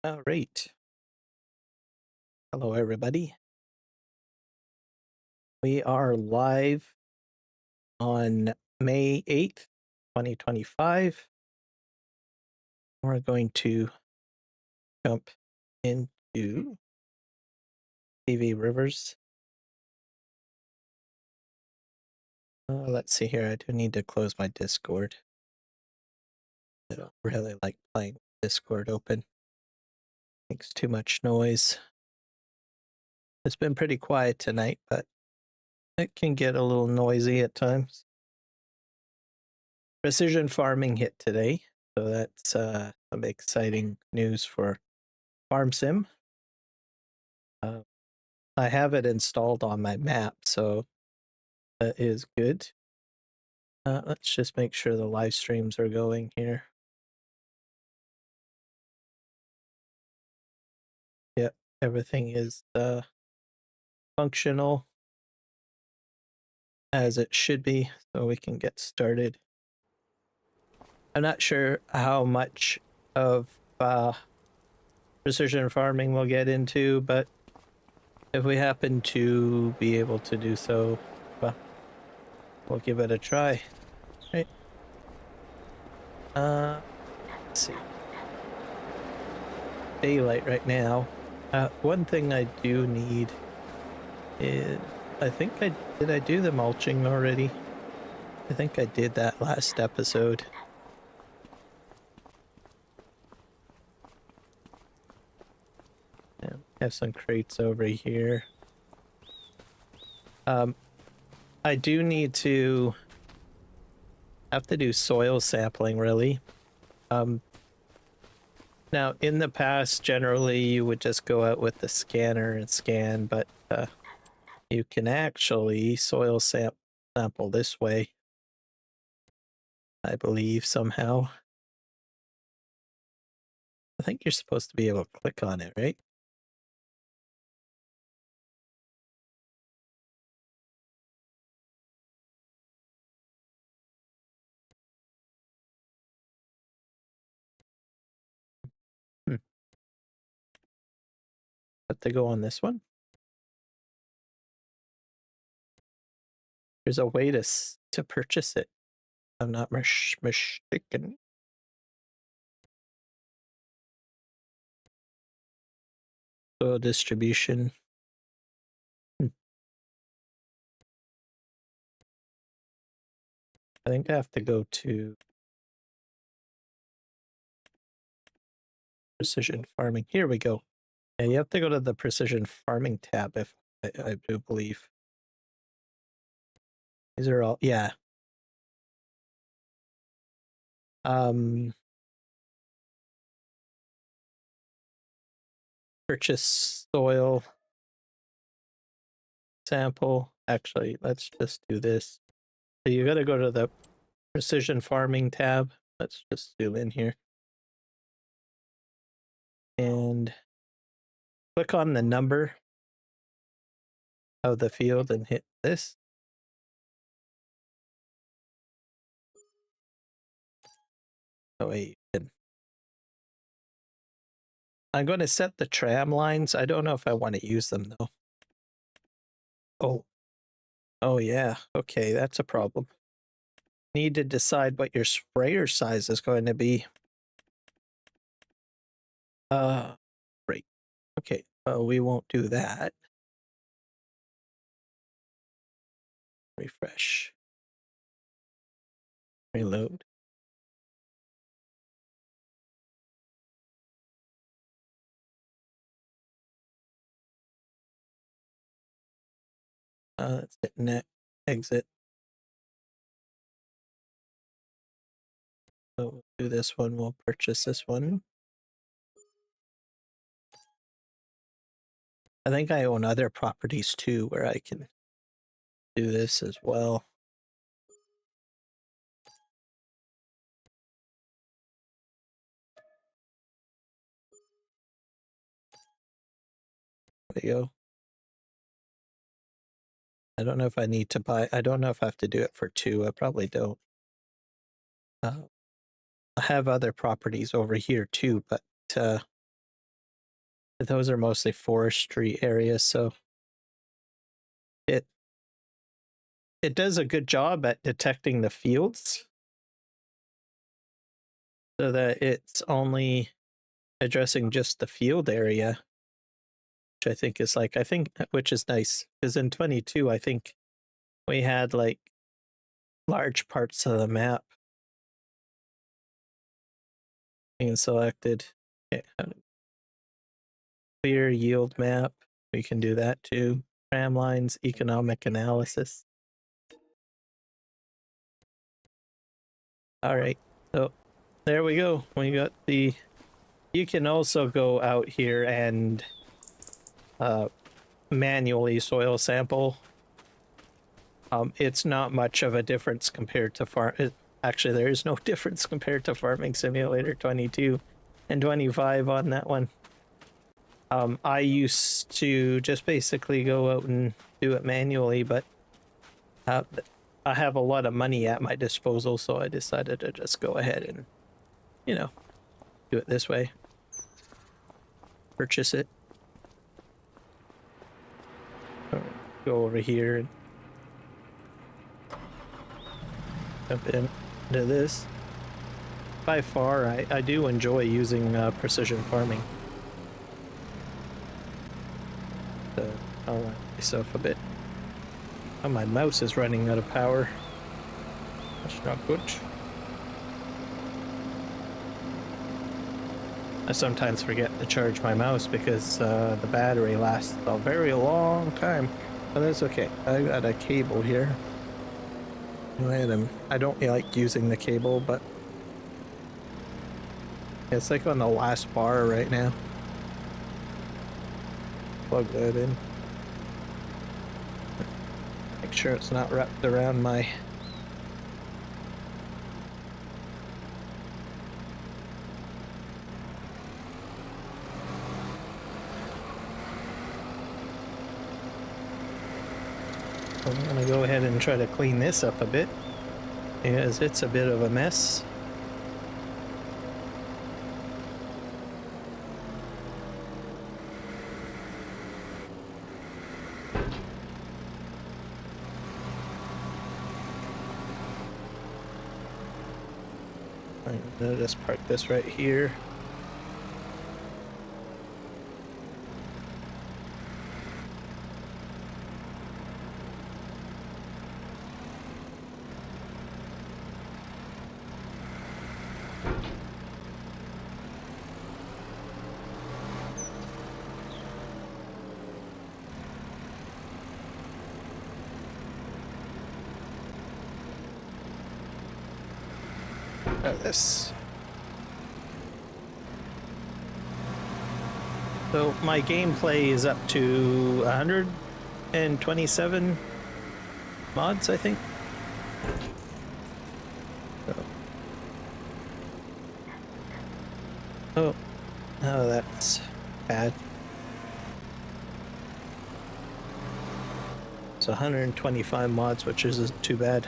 All right. Hello, everybody. We are live on May 8th, 2025. We're going to jump into PVRivers. Let's see here. I do need to close my Discord. I don't really like playing Discord open. Makes too much noise. It's been pretty quiet tonight, but it can get a little noisy at times. Precision farming hit today, so that's some exciting news for Farm Sim. I have it installed on my map, so that is good. Let's just make sure the live streams are going here. Yep, everything is functional as it should be, so we can get started. I'm not sure how much of precision farming we'll get into, but if we happen to be able to do so, well, we'll give it a try. Right. Let's see. Daylight right now. One thing I do need is, I do the mulching already? I think I did that last episode. Yeah, have some crates over here. I do need to have to do soil sampling, really. Now, in the past, generally, you would just go out with the scanner and scan, but you can actually soil sample this way, I believe, somehow. I think you're supposed to be able to click on it, right? Have to go on this one. There's a way to purchase it. I'm not mistaken. Soil distribution. I think I have to go to precision farming. Here we go. Yeah, you have to go to the precision farming tab, if I do believe. These are all, yeah. Purchase soil sample. Actually, let's just do this. So you got to go to the precision farming tab. Let's just zoom in here. And click on the number of the field and hit this. Oh, wait. I'm going to set the tram lines. I don't know if I want to use them, though. Oh, yeah. Okay, that's a problem. Need to decide what your sprayer size is going to be. Right. Okay, we won't do that. Refresh. Reload. Let's hit net exit. So we'll do this one. We'll purchase this one. I think I own other properties too where I can do this as well. There you go. I don't know if I need to buy. I don't know if I have to do it for 2. I probably don't. I have other properties over here too, but those are mostly forestry areas, so it does a good job at detecting the fields so that it's only addressing just the field area, which I think is like, which is nice, because in 22 I think we had like large parts of the map being selected. Okay. Clear yield map, we can do that too. Tram lines, economic analysis. All right, so there we go. We got the, you can also go out here and manually soil sample. It's not much of a difference compared to actually, there is no difference compared to Farming Simulator 22 and 25 on that one. I used to just basically go out and do it manually, but I have a lot of money at my disposal, so I decided to just go ahead and, you know, do it this way. Purchase it. Go over here and jump into this. By far, I do enjoy using precision farming. I'll let myself a bit. Oh, my mouse is running out of power. That's not good. I sometimes forget to charge my mouse because the battery lasts a very long time. But that's okay. I got a cable here. I don't like using the cable, but it's like on the last bar right now. Plug that in. Make sure it's not wrapped around my... I'm gonna go ahead and try to clean this up a bit, because it's a bit of a mess. I'm gonna just park this right here. This. So my gameplay is up to 127 mods, I think. Oh, that's bad. It's 125 mods, which isn't too bad.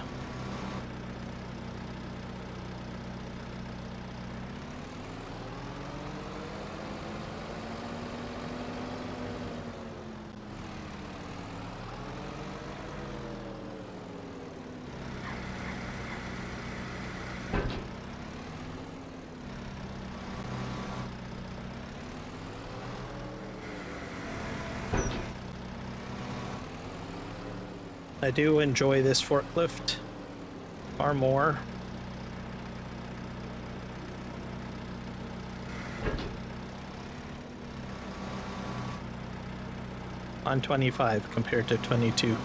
I do enjoy this forklift far more. On 25 compared to 22.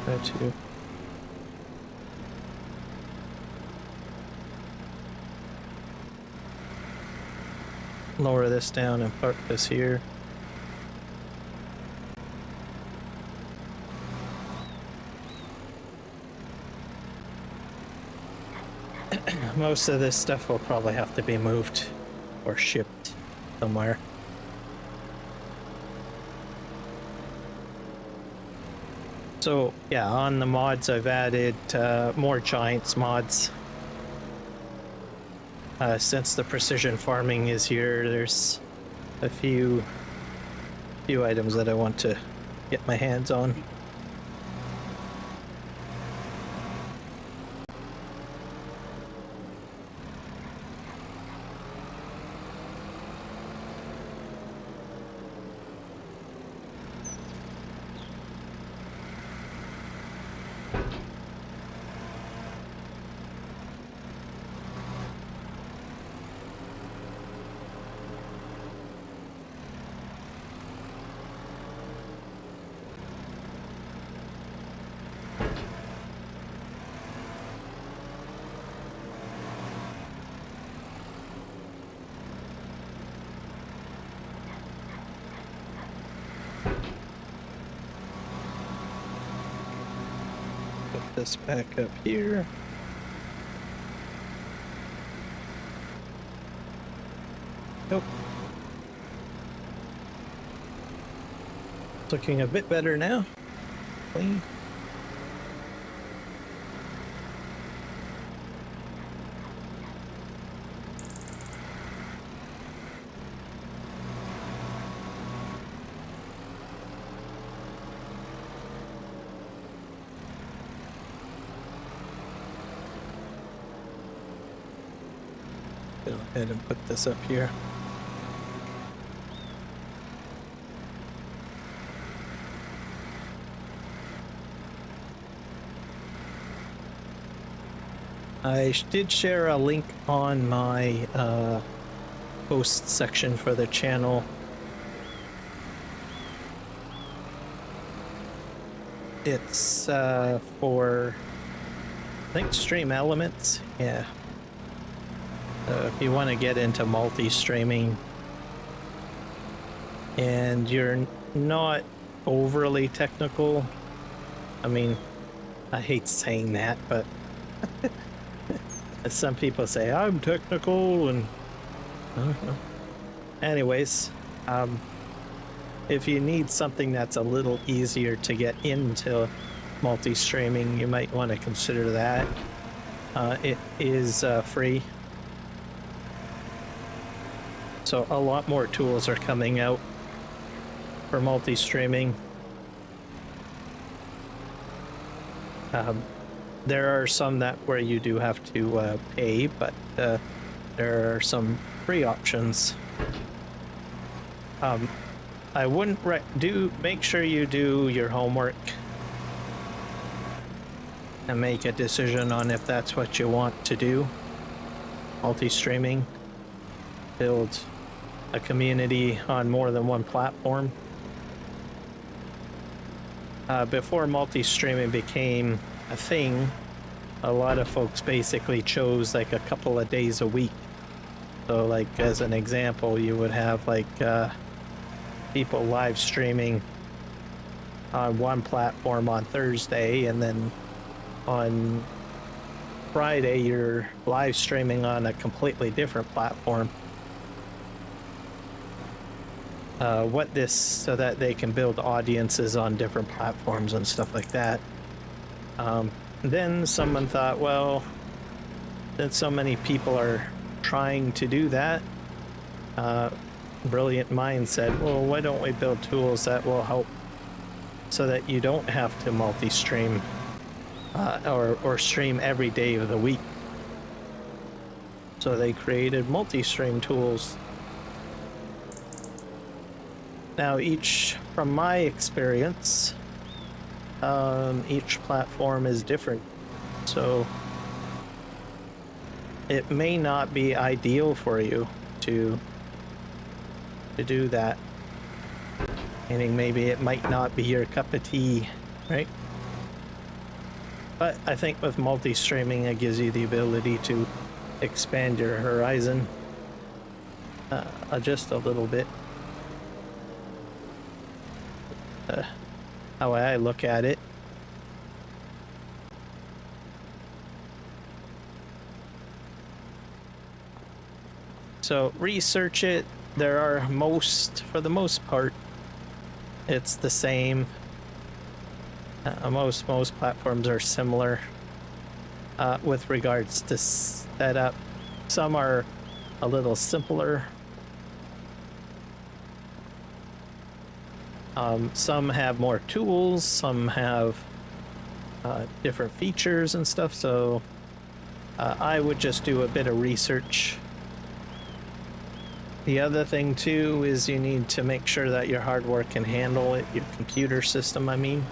Try to lower this down and park this here. Most of this stuff will probably have to be moved or shipped somewhere. So yeah, on the mods I've added more Giants mods. Since the precision farming is here, there's a few items that I want to get my hands on. Put this back up here. Nope. It's looking a bit better now. Clean. Go ahead and put this up here. I did share a link on my post section for the channel. It's for, I think, Stream Elements. Yeah. If you want to get into multi-streaming and you're not overly technical, I mean, I hate saying that, but some people say I'm technical, and anyways, if you need something that's a little easier to get into multi-streaming, you might want to consider that. It is free. So a lot more tools are coming out for multi-streaming. There are some that where you do have to pay, but there are some free options. I wouldn't make sure you do your homework and make a decision on if that's what you want to do. Multi-streaming, build a community on more than one platform. Before multi-streaming became a thing, a lot of folks basically chose like a couple of days a week. So like as an example, you would have like people live streaming on one platform on Thursday, and then on Friday you're live streaming on a completely different platform. So that they can build audiences on different platforms and stuff like that. Then someone thought, well, that so many people are trying to do that, brilliant mind said, well, why don't we build tools that will help so that you don't have to multi-stream or stream every day of the week. So they created multi-stream tools. Now from my experience, each platform is different, so it may not be ideal for you to do that. Meaning maybe it might not be your cup of tea, right? But I think with multi-streaming, it gives you the ability to expand your horizon just a little bit. How I look at it. So research it. There are for the most part, it's the same. Most platforms are similar with regards to setup. Some are a little simpler. Some have more tools, some have different features and stuff, so I would just do a bit of research. The other thing too is you need to make sure that your hardware can handle it, your computer system, I mean.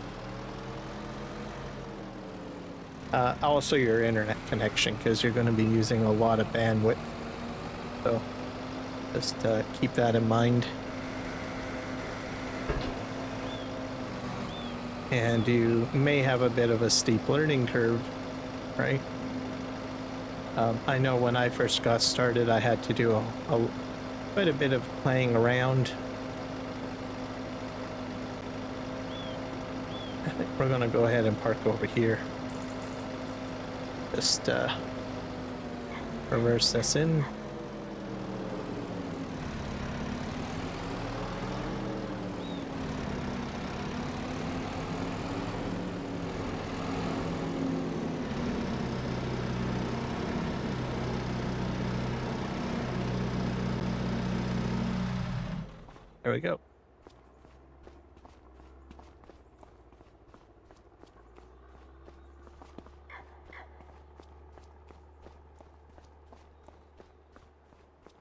Also your internet connection, because you're going to be using a lot of bandwidth. So just keep that in mind. And you may have a bit of a steep learning curve, right? I know when I first got started, I had to do quite a bit of playing around. I think we're going to go ahead and park over here. Just reverse this in. There we go.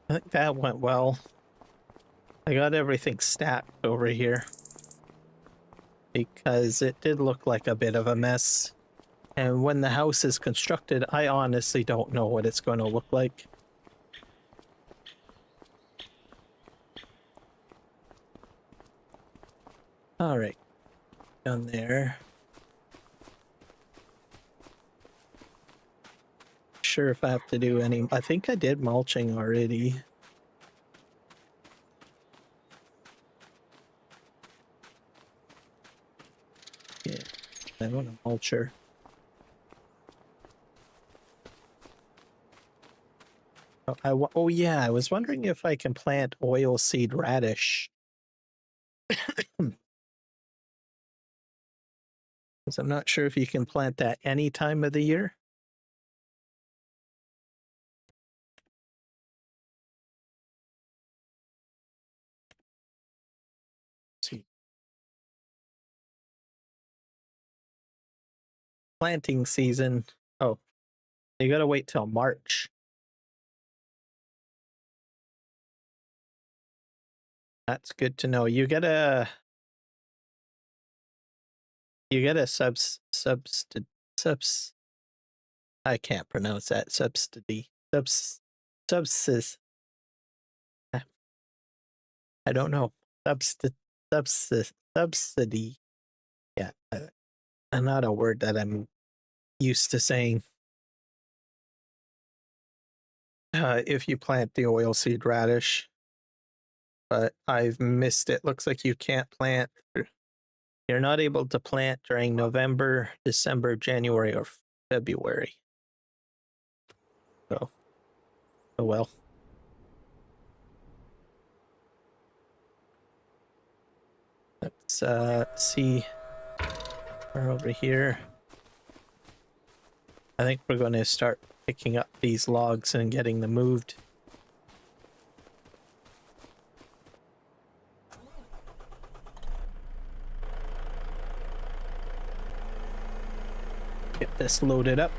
I think that went well. I got everything stacked over here because it did look like a bit of a mess. And when the house is constructed, I honestly don't know what it's going to look like. All right, done there. Sure if I have to do any. I think I did mulching already. Yeah, I want a mulcher. Oh yeah, I was wondering if I can plant oilseed radish. Because I'm not sure if you can plant that any time of the year. Let's see. Planting season. Oh, you gotta wait till March. That's good to know. You get a subs I can't pronounce that. Subsidy. Subsis. I don't know. Subsidy. Yeah. Not a word that I'm used to saying. If you plant the oilseed radish. But I've missed it. Looks like you can't plant. You're not able to plant during November, December, January, or February. So, oh well. Let's see. We're over here. I think we're going to start picking up these logs and getting them moved. Get this loaded up.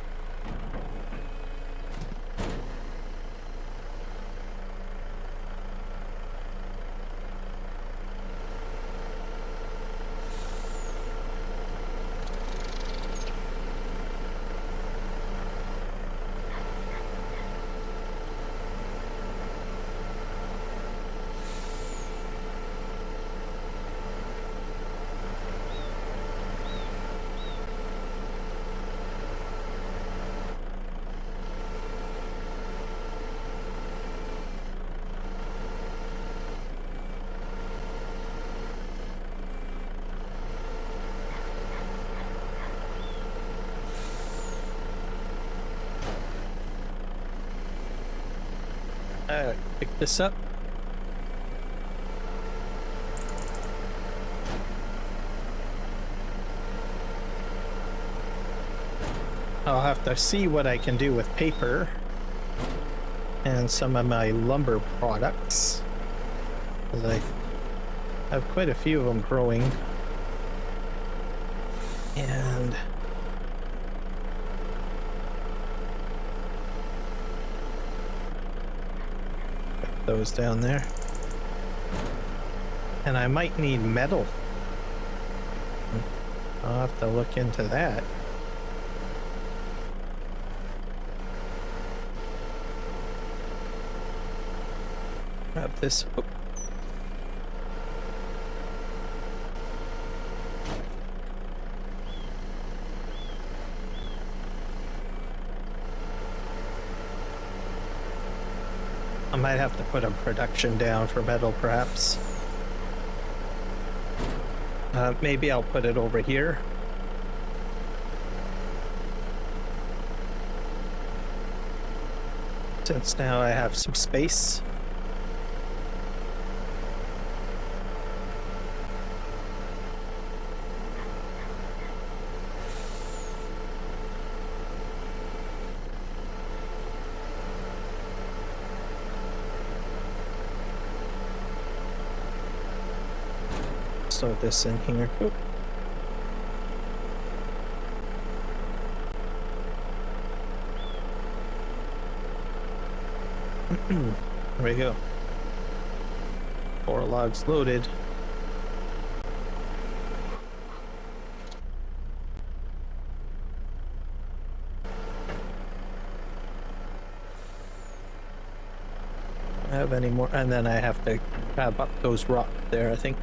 Pick this up. I'll have to see what I can do with paper and some of my lumber products, because I have quite a few of them growing. And put those down there. And I might need metal. I'll have to look into that. Grab this. Oh. I might have to put a production down for metal, perhaps. Maybe I'll put it over here. Since now I have some space. Throw this in here. Oop. There we go. 4 logs loaded. Don't have any more, and then I have to grab up those rocks there, I think.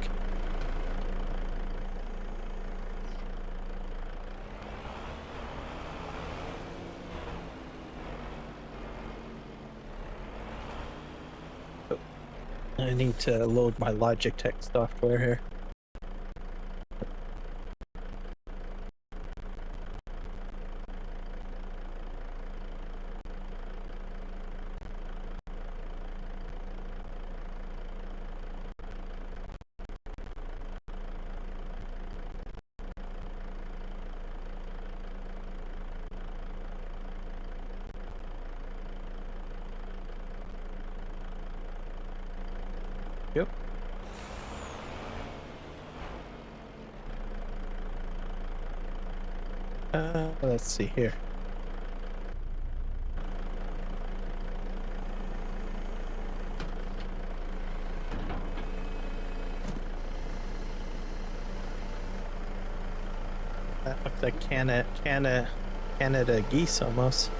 I need to load my Logitech software here. Yep. Let's see here. That looks like Canada geese almost.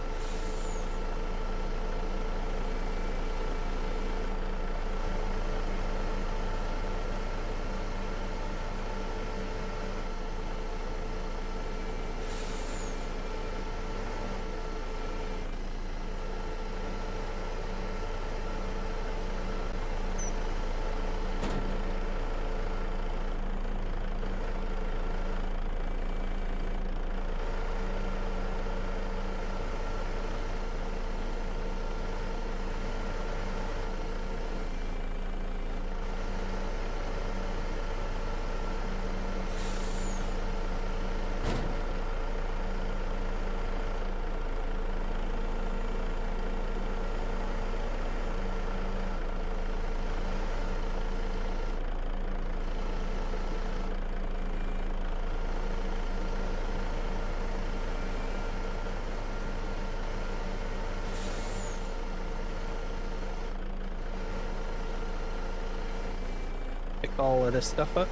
Pick all of this stuff up.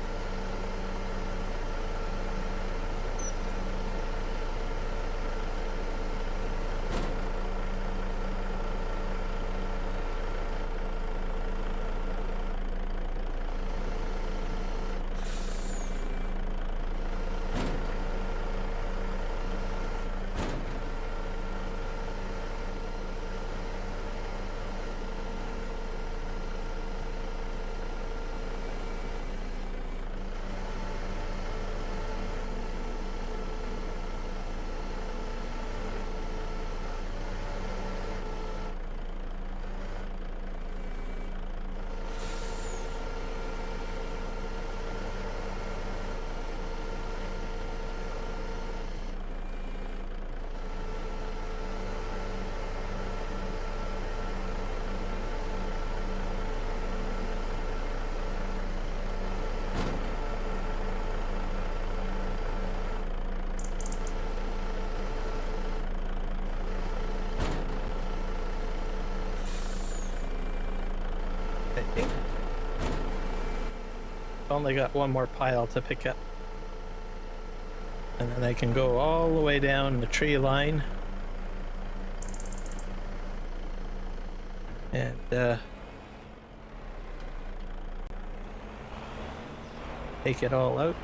Only got one more pile to pick up. And then I can go all the way down the tree line. And take it all out.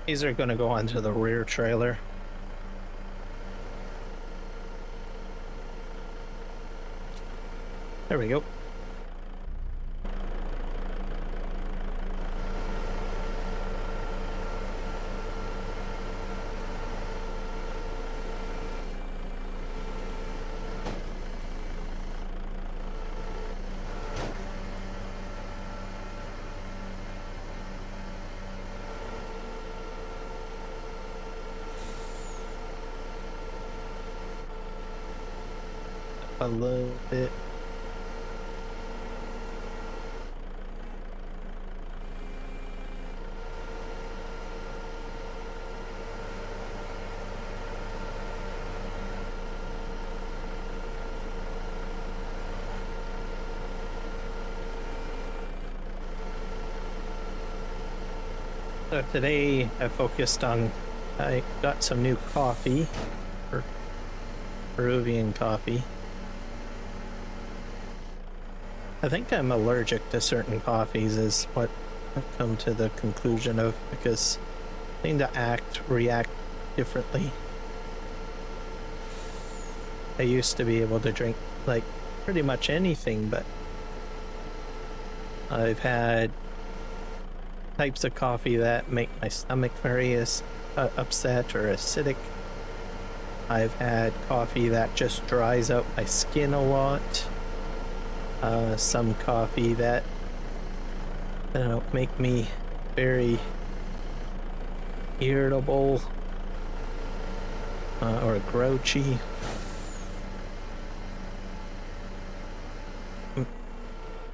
These are going to go onto the rear trailer. There we go. A little bit. So today I focused on, I got some new coffee, or Peruvian coffee. I think I'm allergic to certain coffees is what I've come to the conclusion of, because they seem to react differently. I used to be able to drink like pretty much anything, but I've had types of coffee that make my stomach very upset or acidic. I've had coffee that just dries out my skin a lot. Some coffee that make me very irritable or grouchy.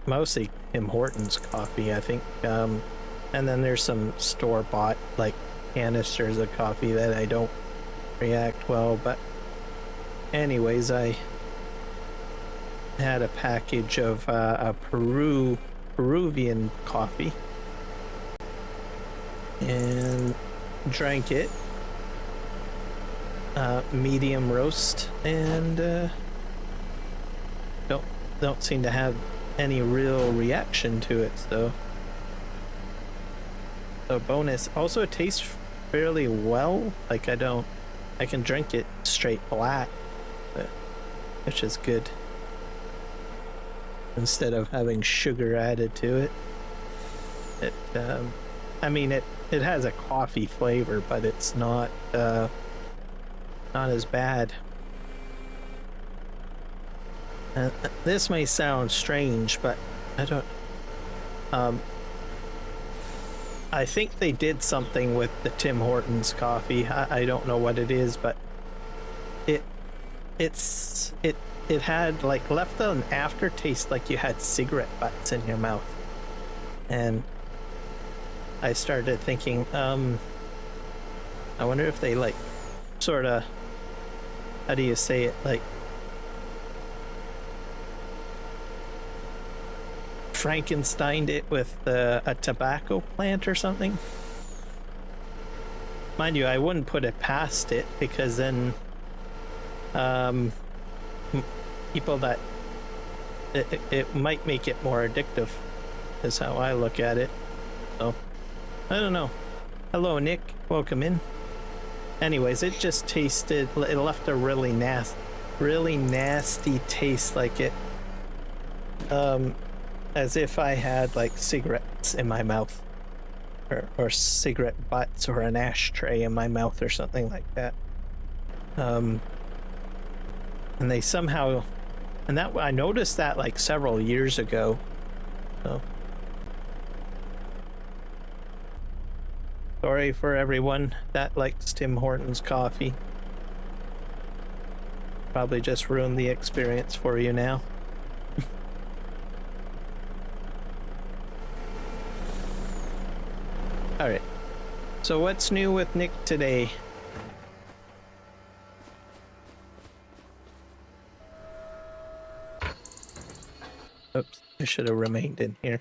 Mostly Tim Hortons coffee, I think. And then there's some store-bought like canisters of coffee that I don't react well. But anyways, I had a package of a Peruvian coffee and drank it, medium roast, and don't seem to have any real reaction to it. So bonus. Also, it tastes fairly well. Like I can drink it straight black, which is good. Instead of having sugar added to it. I mean, it has a coffee flavor, but it's not as bad. This may sound strange, but I don't. I think they did something with the Tim Hortons coffee. I don't know what it is, but it had like left an aftertaste like you had cigarette butts in your mouth. And I started thinking, I wonder if they like sort of, how do you say it, like Frankensteined it with a tobacco plant or something. Mind you, I wouldn't put it past it, because then people that it might make it more addictive is how I look at it. So I don't know. Hello Nick, welcome in. Anyways, it just tasted, it left a really nasty taste, like it as if I had like cigarettes in my mouth, or cigarette butts, or an ashtray in my mouth or something like that. And they somehow, and that I noticed that like several years ago. So sorry for everyone that likes Tim Hortons coffee. Probably just ruined the experience for you now. Alright. So what's new with Nick today? Oops, I should have remained in here.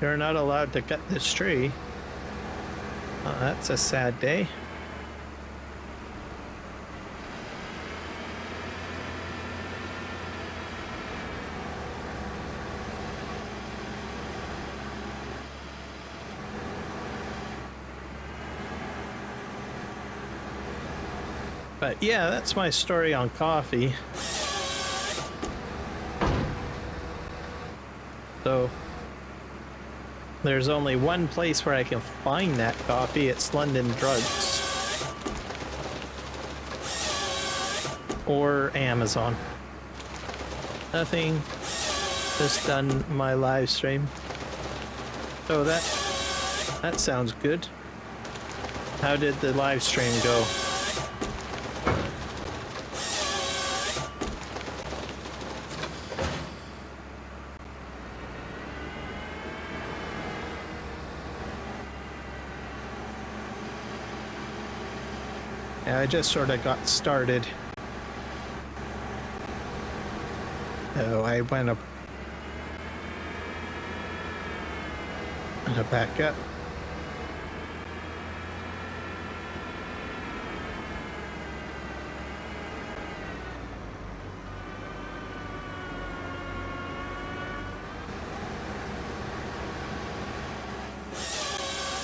You're not allowed to cut this tree. Oh, that's a sad day. But yeah, that's my story on coffee. So there's only one place where I can find that coffee. It's London Drugs. Or Amazon. Nothing. Just done my live stream. So that sounds good. How did the live stream go? Yeah, I just sort of got started. Oh, I went up. I'm gonna back up.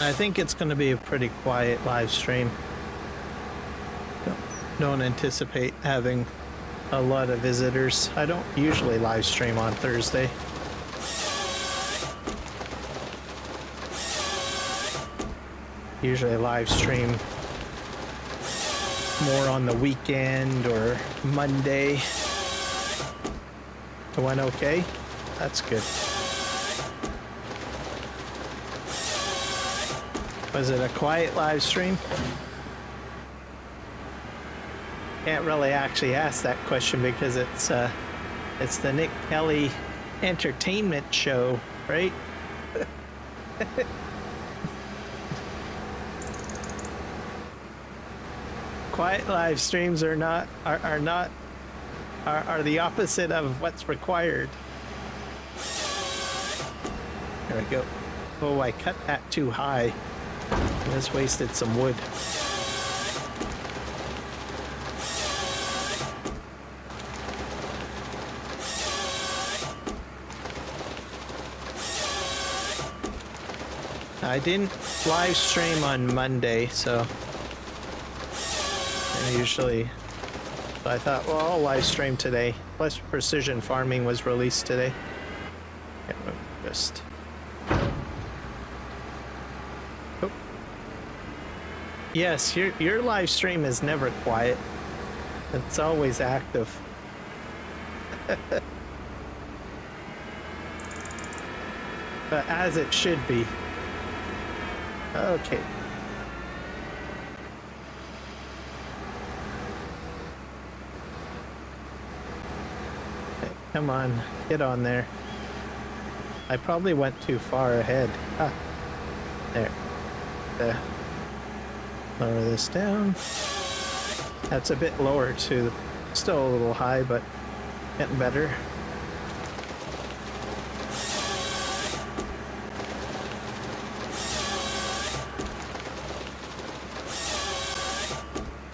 I think it's going to be a pretty quiet live stream. Don't anticipate having a lot of visitors. I don't usually live stream on Thursday. Usually live stream more on the weekend or Monday. It went okay? That's good. Was it a quiet live stream? Can't really actually ask that question because it's the Nick Kelly entertainment show, right? Quiet live streams are the opposite of what's required. There we go. Oh, I cut that too high. I just wasted some wood. I didn't live stream on Monday, so usually I thought, well, I'll live stream today. Plus, Precision Farming was released today. Just oh. Yes, your live stream is never quiet. It's always active. But as it should be. Okay. Okay, come on, get on there. I probably went too far ahead. Ah, there. Lower this down. That's a bit lower too. Still a little high, but getting better.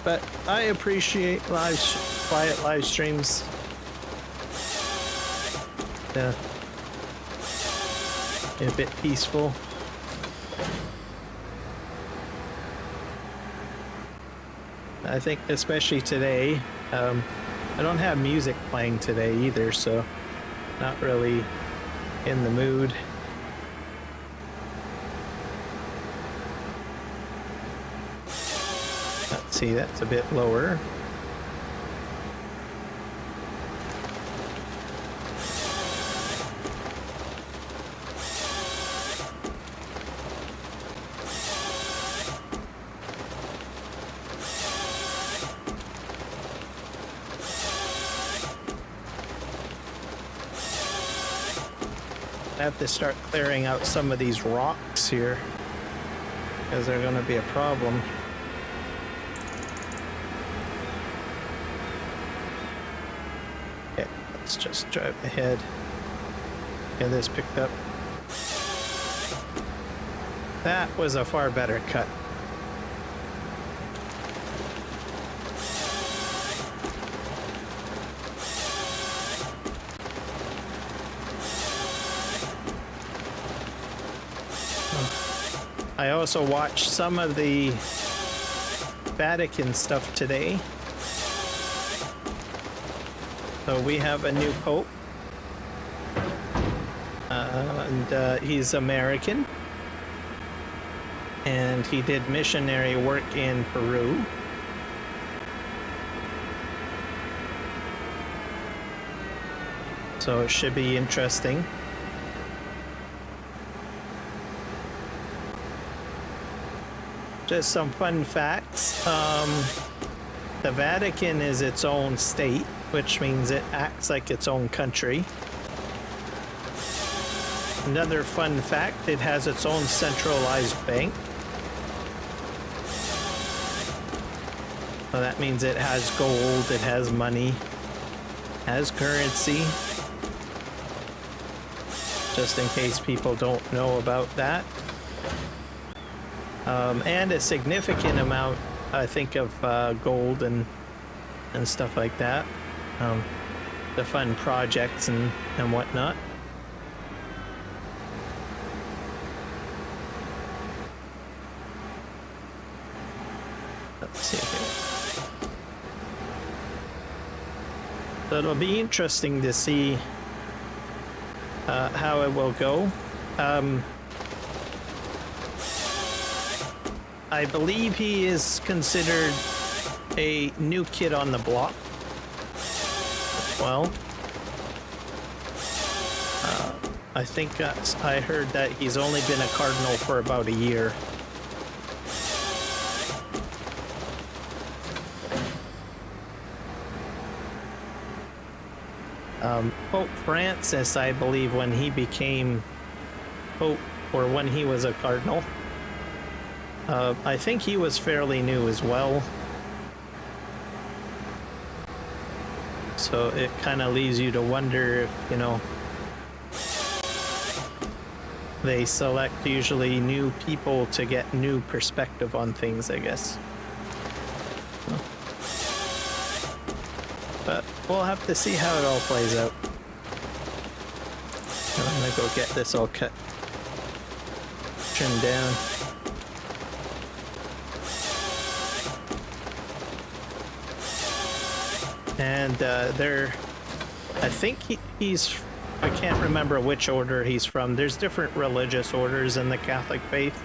But I appreciate quiet live streams. Yeah. A bit peaceful. I think especially today, I don't have music playing today either, so not really in the mood. Let's see, that's a bit lower. have to start clearing out some of these rocks here, because they're going to be a problem. Okay, let's just drive ahead. Get this picked up. That was a far better cut. I also watched some of the Vatican stuff today. So we have a new pope, and he's American, and he did missionary work in Peru. So it should be interesting. Just some fun facts. The Vatican is its own state, which means it acts like its own country. Another fun fact, it has its own centralized bank. So that means it has gold, it has money, has currency. Just in case people don't know about that. And a significant amount, I think, of gold and stuff like that. The fun projects and whatnot. Let's see here. So it'll be interesting to see how it will go. I believe he is considered a new kid on the block. Well, I think I heard that he's only been a cardinal for about a year. Pope Francis, I believe, when he became Pope, or when he was a cardinal, I think he was fairly new as well. So it kind of leaves you to wonder if, you know, they select usually new people to get new perspective on things, I guess. But we'll have to see how it all plays out. I'm gonna go get this all cut, trimmed down. And I think he's, I can't remember which order he's from. There's different religious orders in the Catholic faith.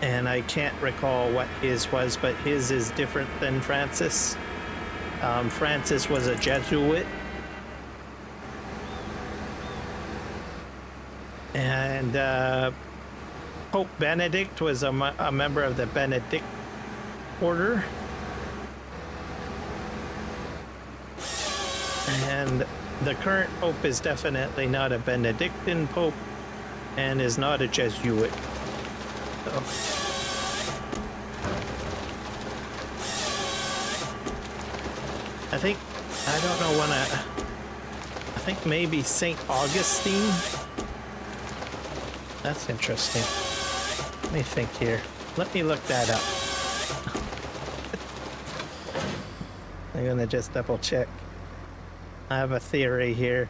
And I can't recall what his was, but his is different than Francis. Francis was a Jesuit. And Pope Benedict was a member of the Benedict order. And the current pope is definitely not a Benedictine pope and is not a Jesuit. So. I think, I don't know when I think maybe St. Augustine. That's interesting. Let me think here. Let me look that up. I'm gonna just double check. I have a theory here.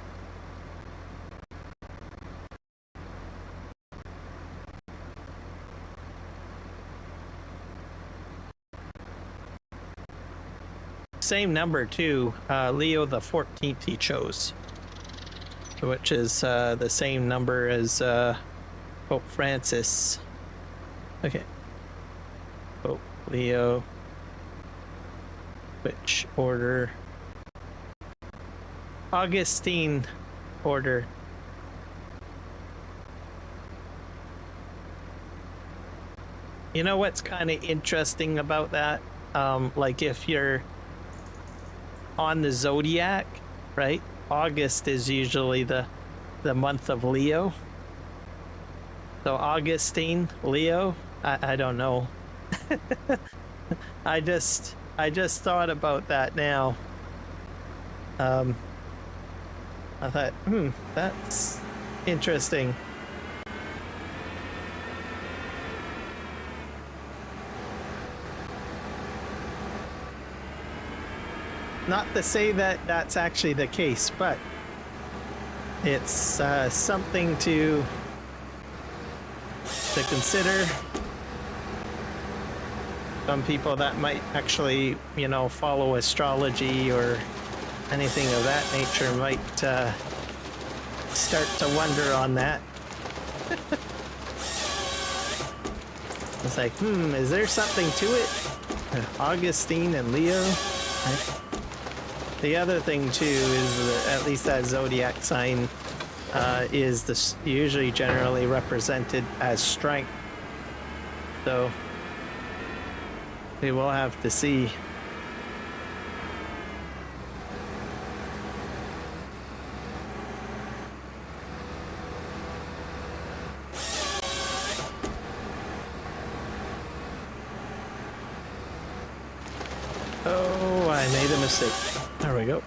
Same number too, Leo the 14th he chose, which is the same number as Pope Francis. Okay. Pope Leo. Which order? Augustine order. You know what's kind of interesting about that? Like if you're on the zodiac, right? August is usually the the month of Leo. So Augustine, Leo, I don't know. I just thought about that now. I thought, that's interesting. Not to say that that's actually the case, but it's something to consider. Some people that might actually, follow astrology or anything of that nature might start to wonder on that. It's like, is there something to it? Augustine and Leo. The other thing too is that at least that zodiac sign is usually generally represented as strength. So we will have to see. Oh, I made a mistake. There we go.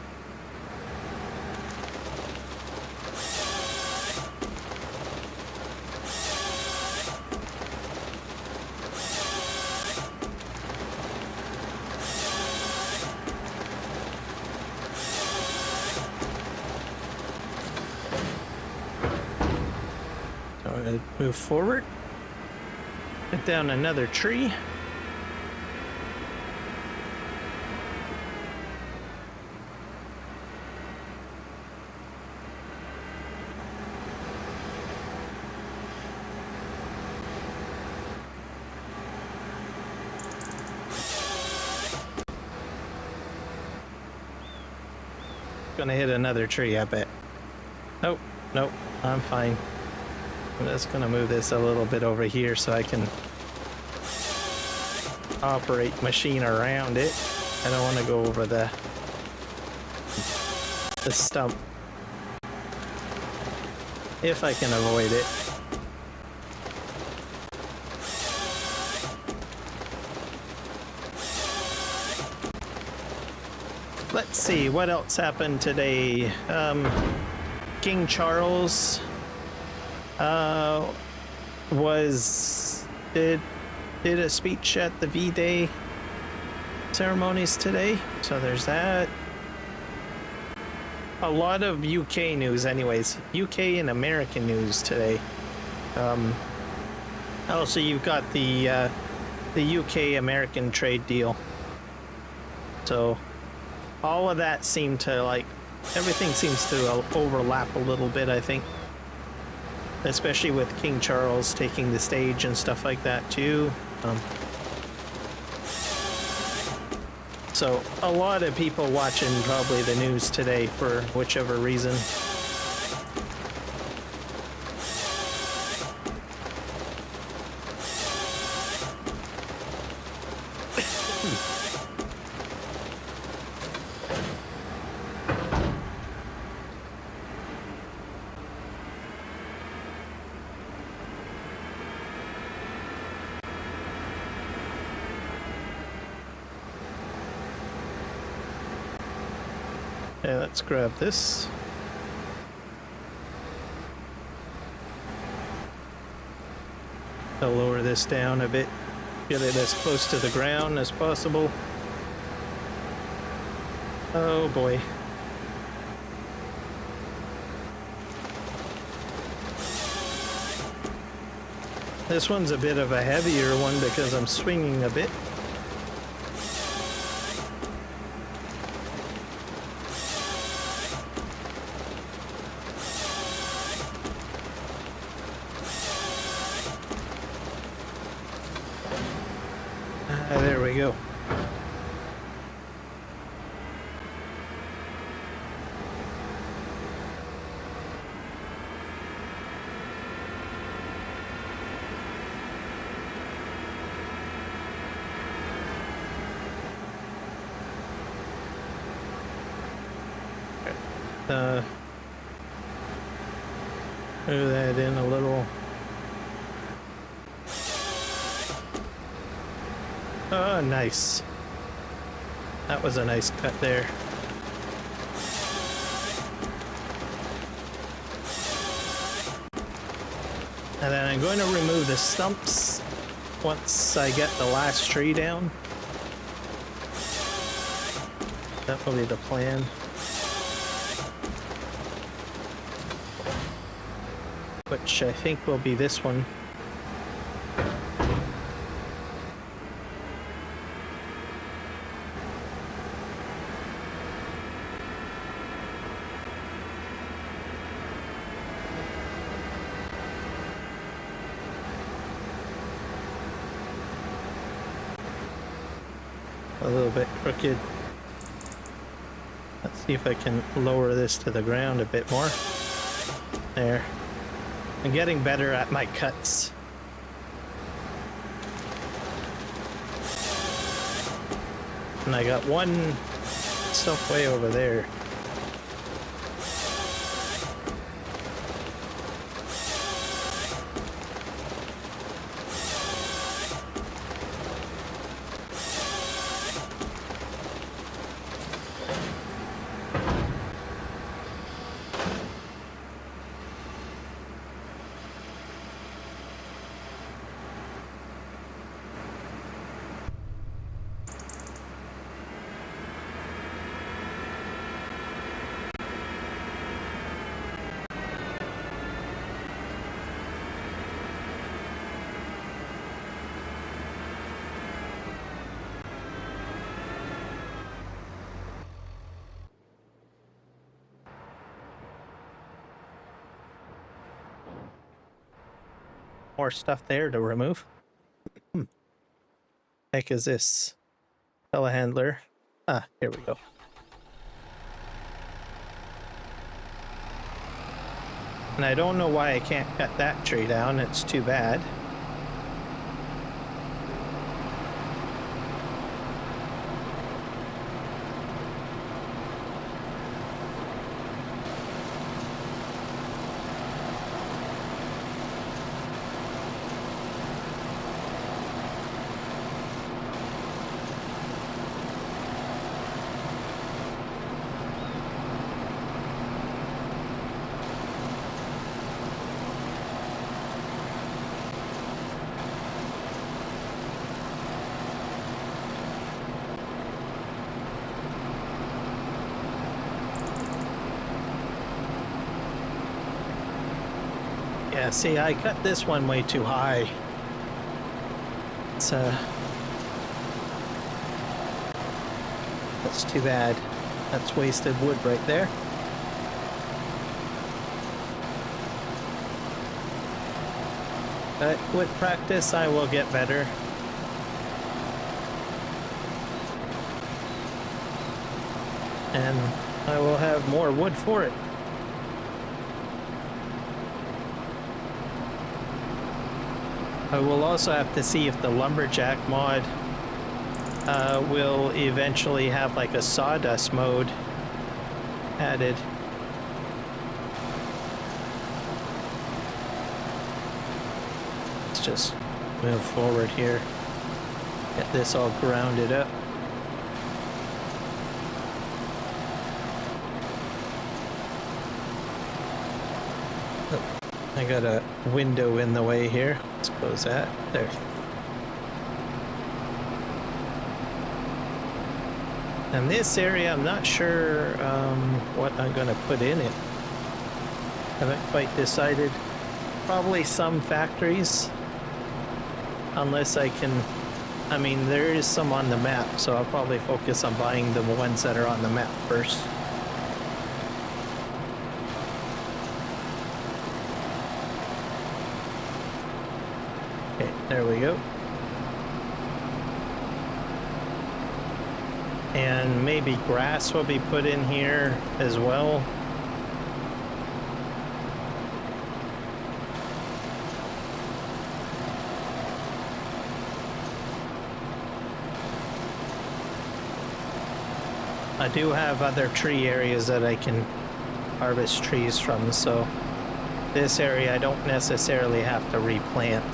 So I'm going to move forward. Get down another tree. Gonna hit another tree, I bet. Nope, I'm fine. I'm just gonna move this a little bit over here so I can operate machine around it. I don't want to go over the stump if I can avoid it. Let's see, what else happened today? King Charles did a speech at the V-Day ceremonies today, so there's that. A lot of UK news anyways, UK and American news today. Also you've got the UK-American trade deal. So all of that seemed to, like, everything seems to overlap a little bit, I think. Especially with King Charles taking the stage and stuff like that, too. So, a lot of people watching probably the news today for whichever reason. Okay, let's grab this. I'll lower this down a bit, get it as close to the ground as possible. Oh boy. This one's a bit of a heavier one because I'm swinging a bit. There we go. Move that in a little. Oh, nice. That was a nice cut there. And then I'm going to remove the stumps once I get the last tree down. That will be the plan. Which I think will be this one. A little bit crooked. Let's see if I can lower this to the ground a bit more. There. I'm getting better at my cuts. And I got one stuff way over there. More stuff there to remove. Heck is this? Telehandler. Ah, here we go. And I don't know why I can't cut that tree down. It's too bad. Yeah, see, I cut this one way too high. It's that's too bad. That's wasted wood right there. But with practice, I will get better. And I will have more wood for it. I will also have to see if the lumberjack mod will eventually have like a sawdust mode added. Let's just move forward here. Get this all grounded up. I got a window in the way here. Let's close that. There. And this area, I'm not sure what I'm going to put in it. Haven't quite decided. Probably some factories. Unless I can... I mean, there is some on the map, so I'll probably focus on buying the ones that are on the map first. There we go. And maybe grass will be put in here as well. I do have other tree areas that I can harvest trees from, so this area I don't necessarily have to replant.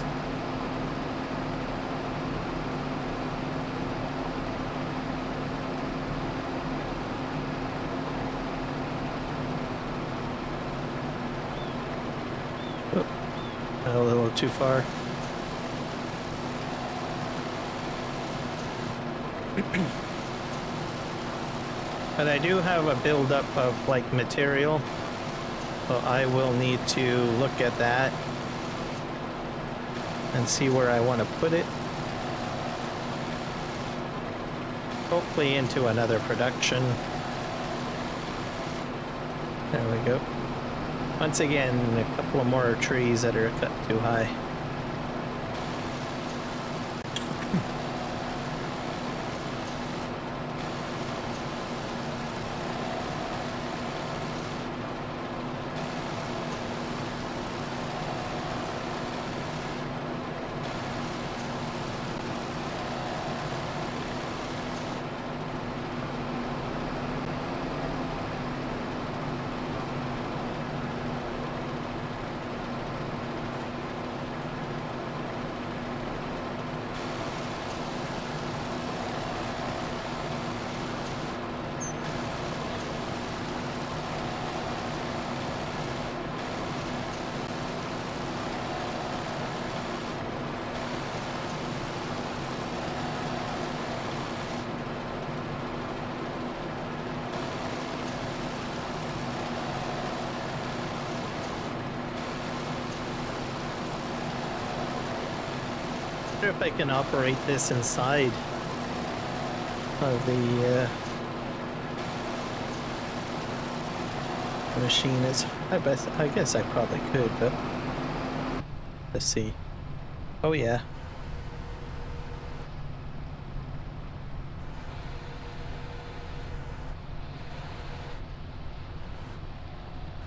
A little too far. But I do have a buildup of like material, so I will need to look at that and see where I want to put it. Hopefully into another production. There we go. Once again, a couple of more trees that are cut too high. I wonder if I can operate this inside of the machine. I guess I probably could, but let's see. Oh yeah.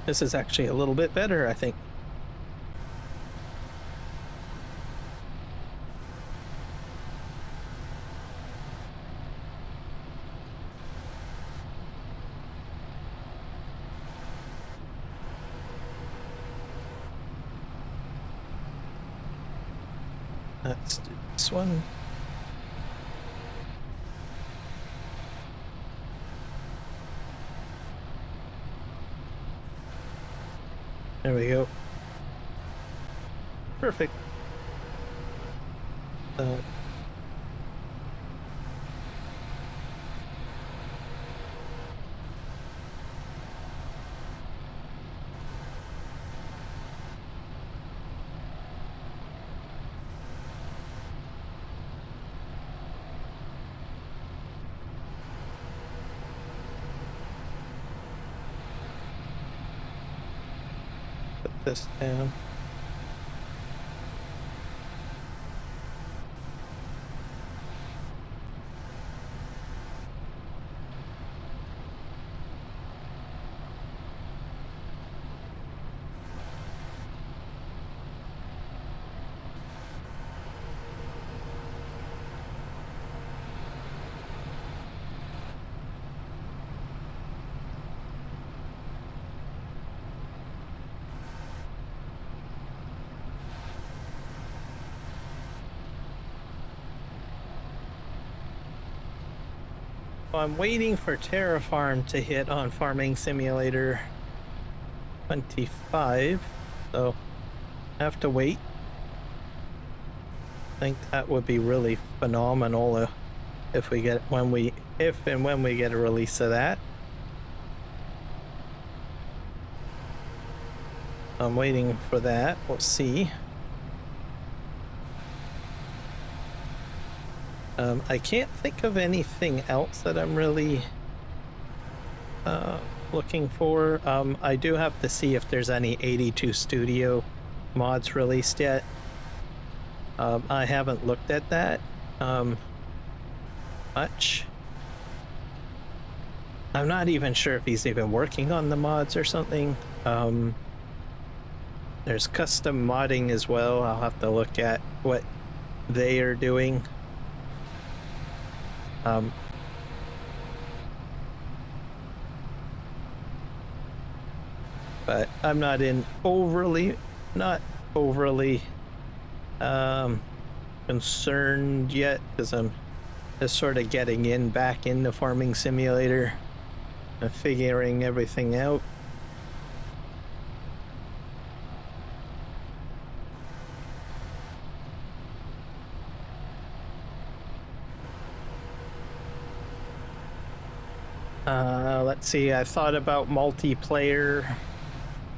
This is actually a little bit better, I think. Let's do this one. There we go. Perfect. This down. I'm waiting for Terraform to hit on Farming Simulator 25, so I have to wait. I think that would be really phenomenal if we get when we get a release of that. I'm waiting for that. We'll see. I can't think of anything else that I'm really looking for. I do have to see if there's any 82 Studio mods released yet. I haven't looked at that much. I'm not even sure if he's even working on the mods or something. There's custom modding as well. I'll have to look at what they are doing. but I'm not overly concerned yet, because I'm just sort of getting back into Farming Simulator and figuring everything out. Let's see, I thought about multiplayer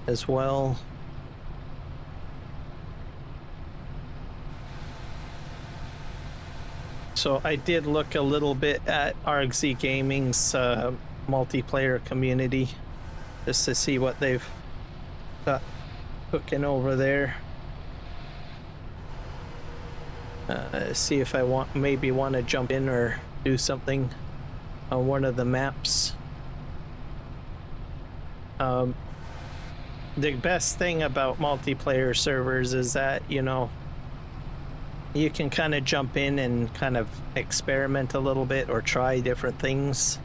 as well. So I did look a little bit at ArgZ Gaming's multiplayer community just to see what they've got cooking over there. See if I maybe want to jump in or do something on one of the maps. The best thing about multiplayer servers is that, you know, you can kind of jump in and kind of experiment a little bit or try different things.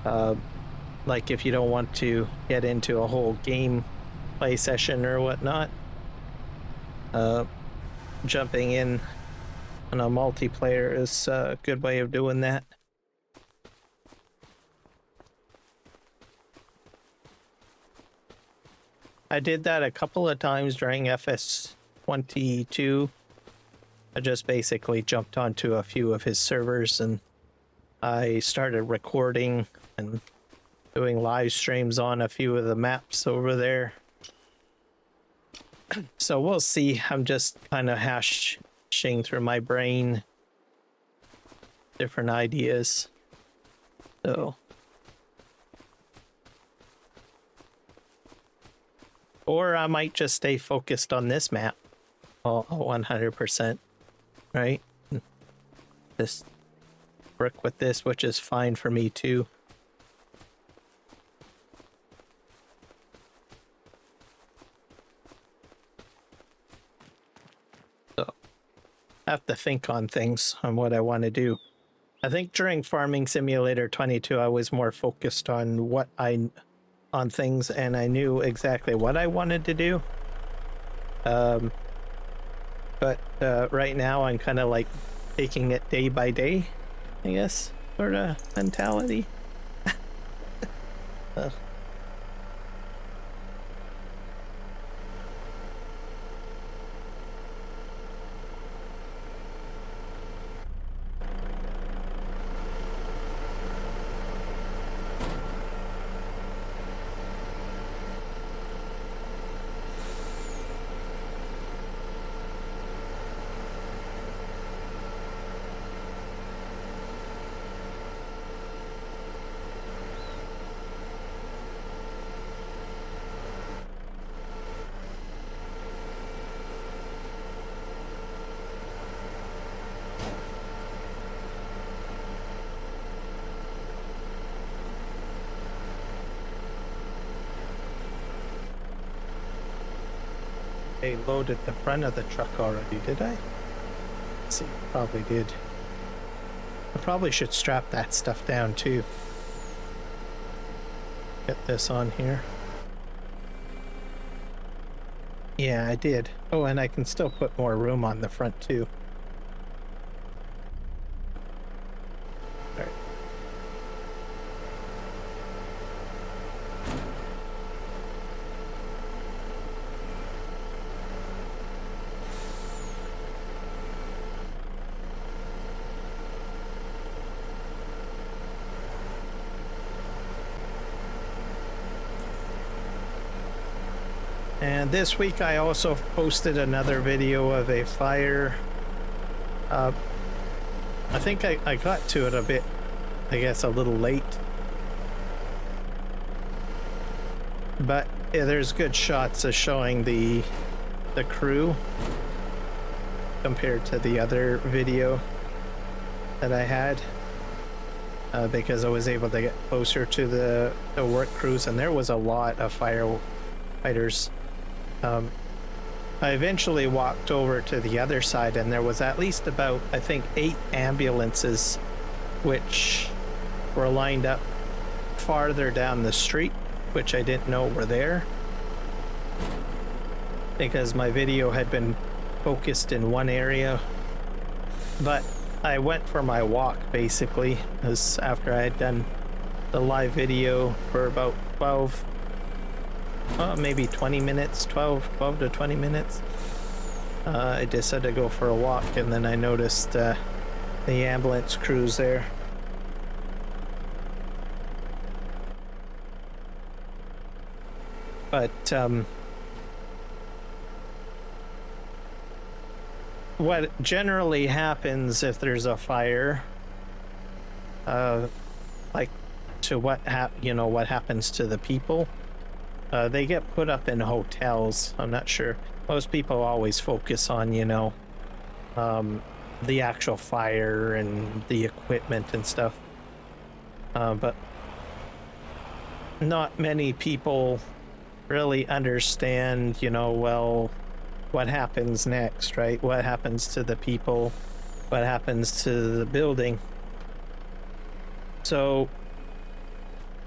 Like if you don't want to get into a whole gameplay session or whatnot, jumping in on a multiplayer is a good way of doing that. I did that a couple of times during FS22. I just basically jumped onto a few of his servers and I started recording and doing live streams on a few of the maps over there. So we'll see. I'm just kind of hashing through my brain different ideas. So or I might just stay focused on this map 100%, right? Just work with this, which is fine for me too. So I have to think on things, on what I want to do. I think during Farming Simulator 22, I was more focused on on things, and I knew exactly what I wanted to do. But right now I'm kind of like taking it day by day, I guess, sort of mentality. I loaded the front of the truck already, did I? Let's see, probably did. I probably should strap that stuff down too. Get this on here. Yeah, I did. Oh, and I can still put more room on the front too. All right. And this week I also posted another video of a fire. I think I got to it a bit, I guess a little late. But yeah, there's good shots of showing the crew compared to the other video that I had. Because I was able to get closer to the work crews, and there was a lot of firefighters. I eventually walked over to the other side, and there was at least about, I think, 8 ambulances which were lined up farther down the street, which I didn't know were there, because my video had been focused in one area. But I went for my walk basically, as after I had done the live video for about 12, maybe 20 minutes, 12 to 20 minutes. I decided to go for a walk, and then I noticed the ambulance crews there. But what generally happens if there's a fire, like to what happens to the people, they get put up in hotels. I'm not sure. Most people always focus on the actual fire and the equipment and stuff, but not many people really understand, well, what happens next, right? What happens to the people? What happens to the building? So,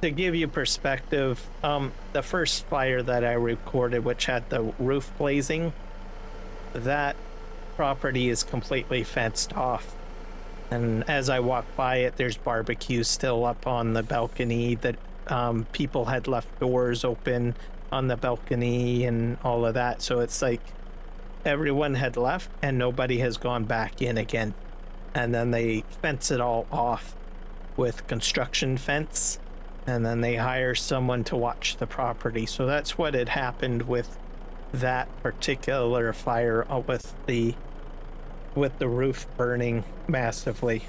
to give you perspective, the first fire that I recorded, which had the roof blazing, that property is completely fenced off. And as I walk by it, there's barbecue still up on the balcony that people had left doors open on the balcony and all of that. So it's like everyone had left and nobody has gone back in again. And then they fence it all off with construction fence, and then they hire someone to watch the property. So that's what had happened with that particular fire, with the roof burning massively,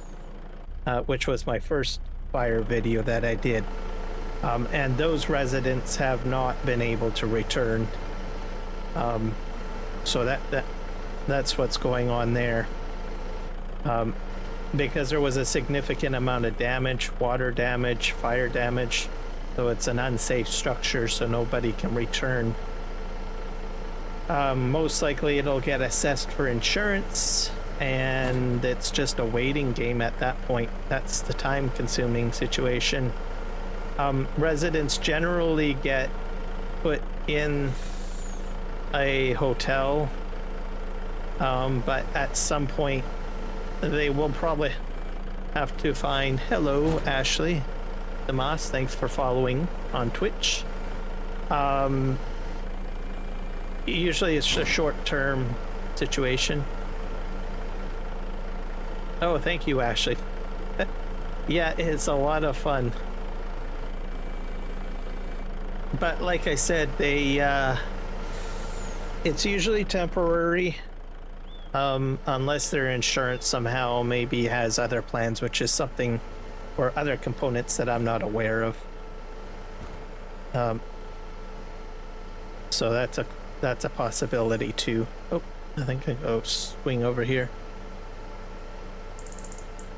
which was my first fire video that I did. And those residents have not been able to return. So that's what's going on there. Because there was a significant amount of damage, water damage, fire damage. So it's an unsafe structure, so nobody can return. Most likely it'll get assessed for insurance, and it's just a waiting game at that point. That's the time-consuming situation. Residents generally get put in a hotel, but at some point they will probably have to find... Hello, Ashley Damas, thanks for following on Twitch. Usually it's a short-term situation. Oh, thank you, Ashley. Yeah, it's a lot of fun. But like I said, it's usually temporary, unless their insurance somehow maybe has other plans, which is something, or other components that I'm not aware of. So that's a possibility too. Oh, I think I go swing over here.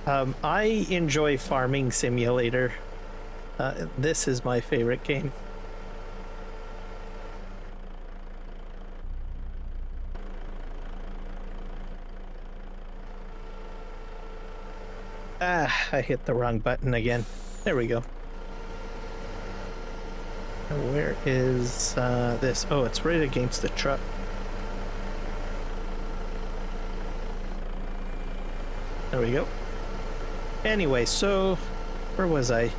I enjoy Farming Simulator. This is my favorite game. I hit the wrong button again. There we go. Where is this? Oh, it's right against the truck. There we go. Anyway, so where was I?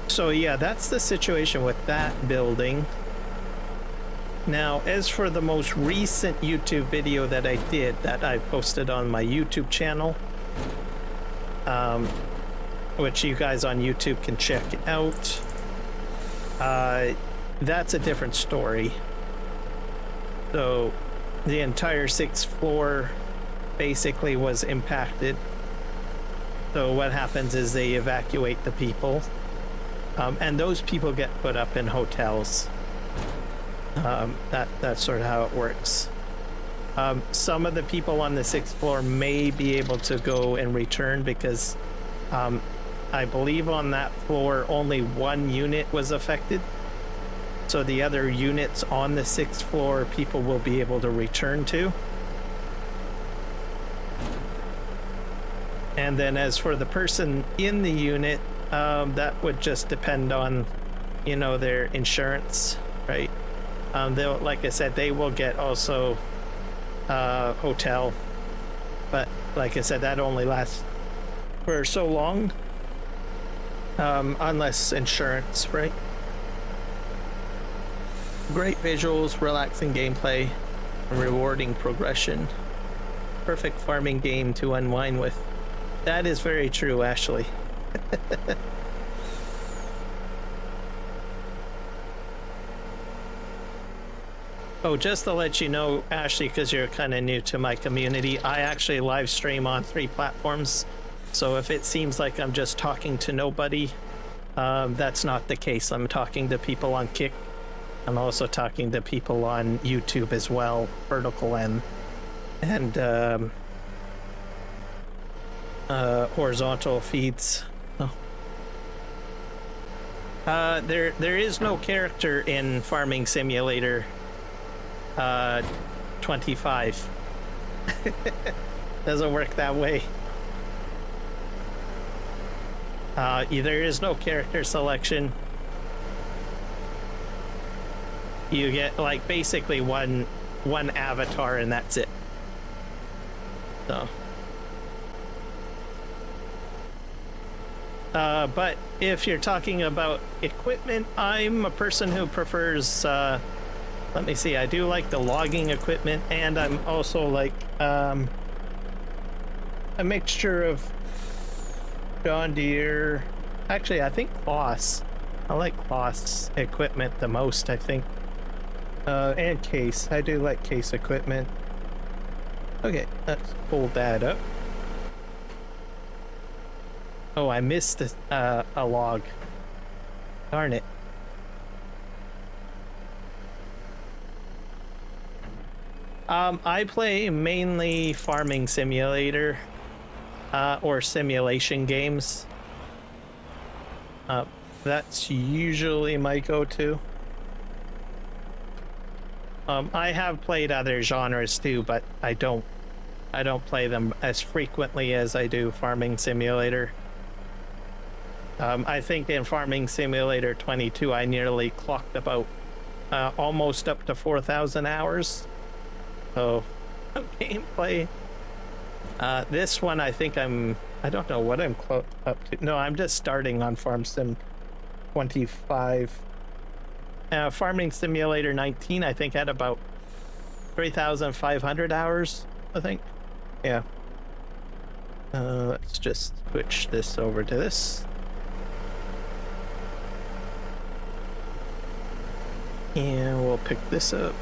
So yeah, that's the situation with that building. Now, as for the most recent YouTube video that I did, that I posted on my YouTube channel, which you guys on YouTube can check out, that's a different story. So the entire 6th floor basically was impacted. So what happens is they evacuate the people, and those people get put up in hotels. That's sort of how it works. Some of the people on the 6th floor may be able to go and return, because I believe on that floor only one unit was affected. So the other units on the 6th floor, people will be able to return to. And then as for the person in the unit, that would just depend on you know, their insurance, right? They'll, like I said, they will get also hotel, but like I said, that only lasts for so long, unless insurance, right? Great visuals, relaxing gameplay, rewarding progression. Perfect farming game to unwind with. That is very true, Ashley. Oh, just to let you know, Ashley, because you're kind of new to my community, I actually live stream on 3 platforms. So if it seems like I'm just talking to nobody, that's not the case. I'm talking to people on Kick. I'm also talking to people on YouTube as well, vertical and horizontal feeds. Oh. There is no character in Farming Simulator 25. Doesn't work that way. There is no character selection. You get like basically one avatar and that's it. So but if you're talking about equipment, I'm a person who prefers let me see, I do like the logging equipment, and I'm also like a mixture of John Deere. Actually, I think Kloss. I like Kloss equipment the most, I think. And Case. I do like Case equipment. Okay, let's pull that up. Oh, I missed a log. Darn it. I play mainly Farming Simulator or simulation games. That's usually my go-to. I have played other genres too, but I don't play them as frequently as I do Farming Simulator. I think in Farming Simulator 22, I nearly clocked about almost up to 4,000 hours. So, gameplay. This one, I think I don't know what I'm up to. No, I'm just starting on Farm Sim 25. Farming Simulator 19, I think, had about 3,500 hours, I think. Yeah. Let's just switch this over to this. And we'll pick this up.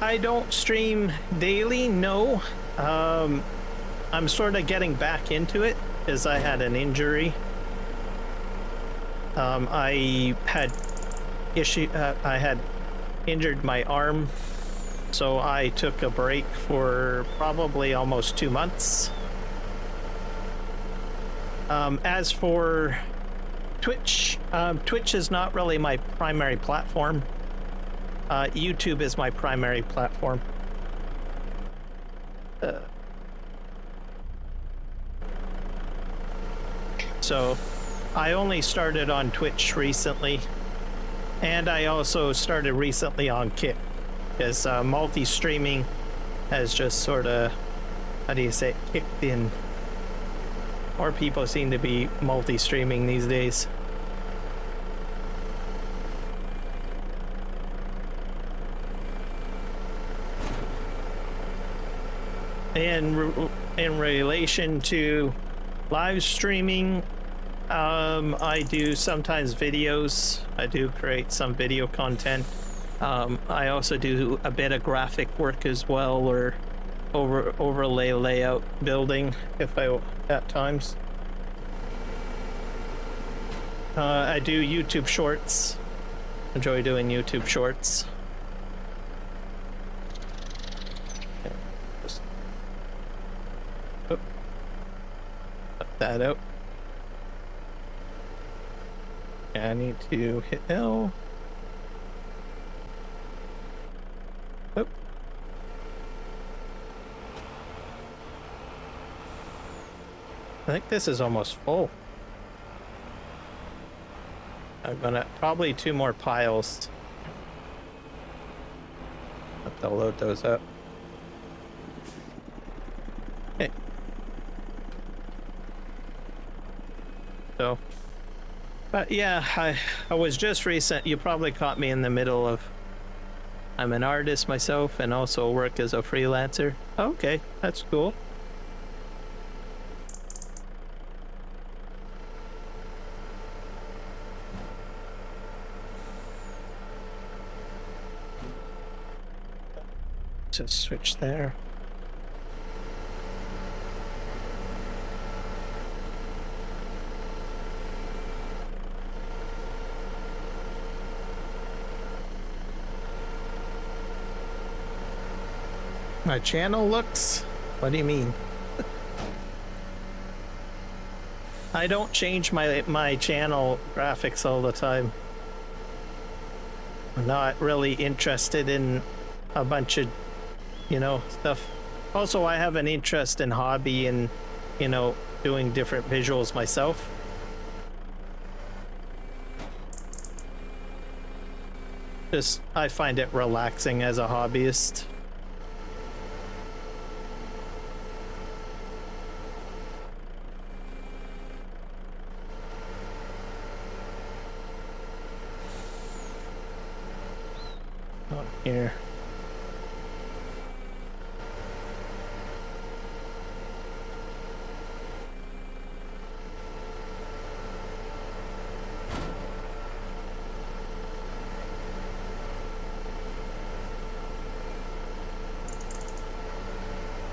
I don't stream daily, no. I'm sort of getting back into it because I had an injury. I had injured my arm, so I took a break for probably almost 2 months. As for Twitch, Twitch is not really my primary platform. YouTube is my primary platform. So I only started on Twitch recently, and I also started recently on Kick, because multi-streaming has just sort of, how do you say, kicked in. More people seem to be multi-streaming these days. In relation to live streaming, I do sometimes videos. I do create some video content. I also do a bit of graphic work as well, or overlay layout building if I at times. I do YouTube shorts. Enjoy doing YouTube shorts. That out. I need to hit L. Oh. think this is almost full. I'm gonna probably 2 more piles. Have to load those up. Okay. So, but yeah, I was just recent. You probably caught me in the middle of. I'm an artist myself and also work as a freelancer. Okay, that's cool. Just switch there. My channel looks? What do you mean? I don't change my channel graphics all the time. I'm not really interested in a bunch of, you know, stuff. Also, I have an interest in hobby and, you know, doing different visuals myself. Just, I find it relaxing as a hobbyist. Here.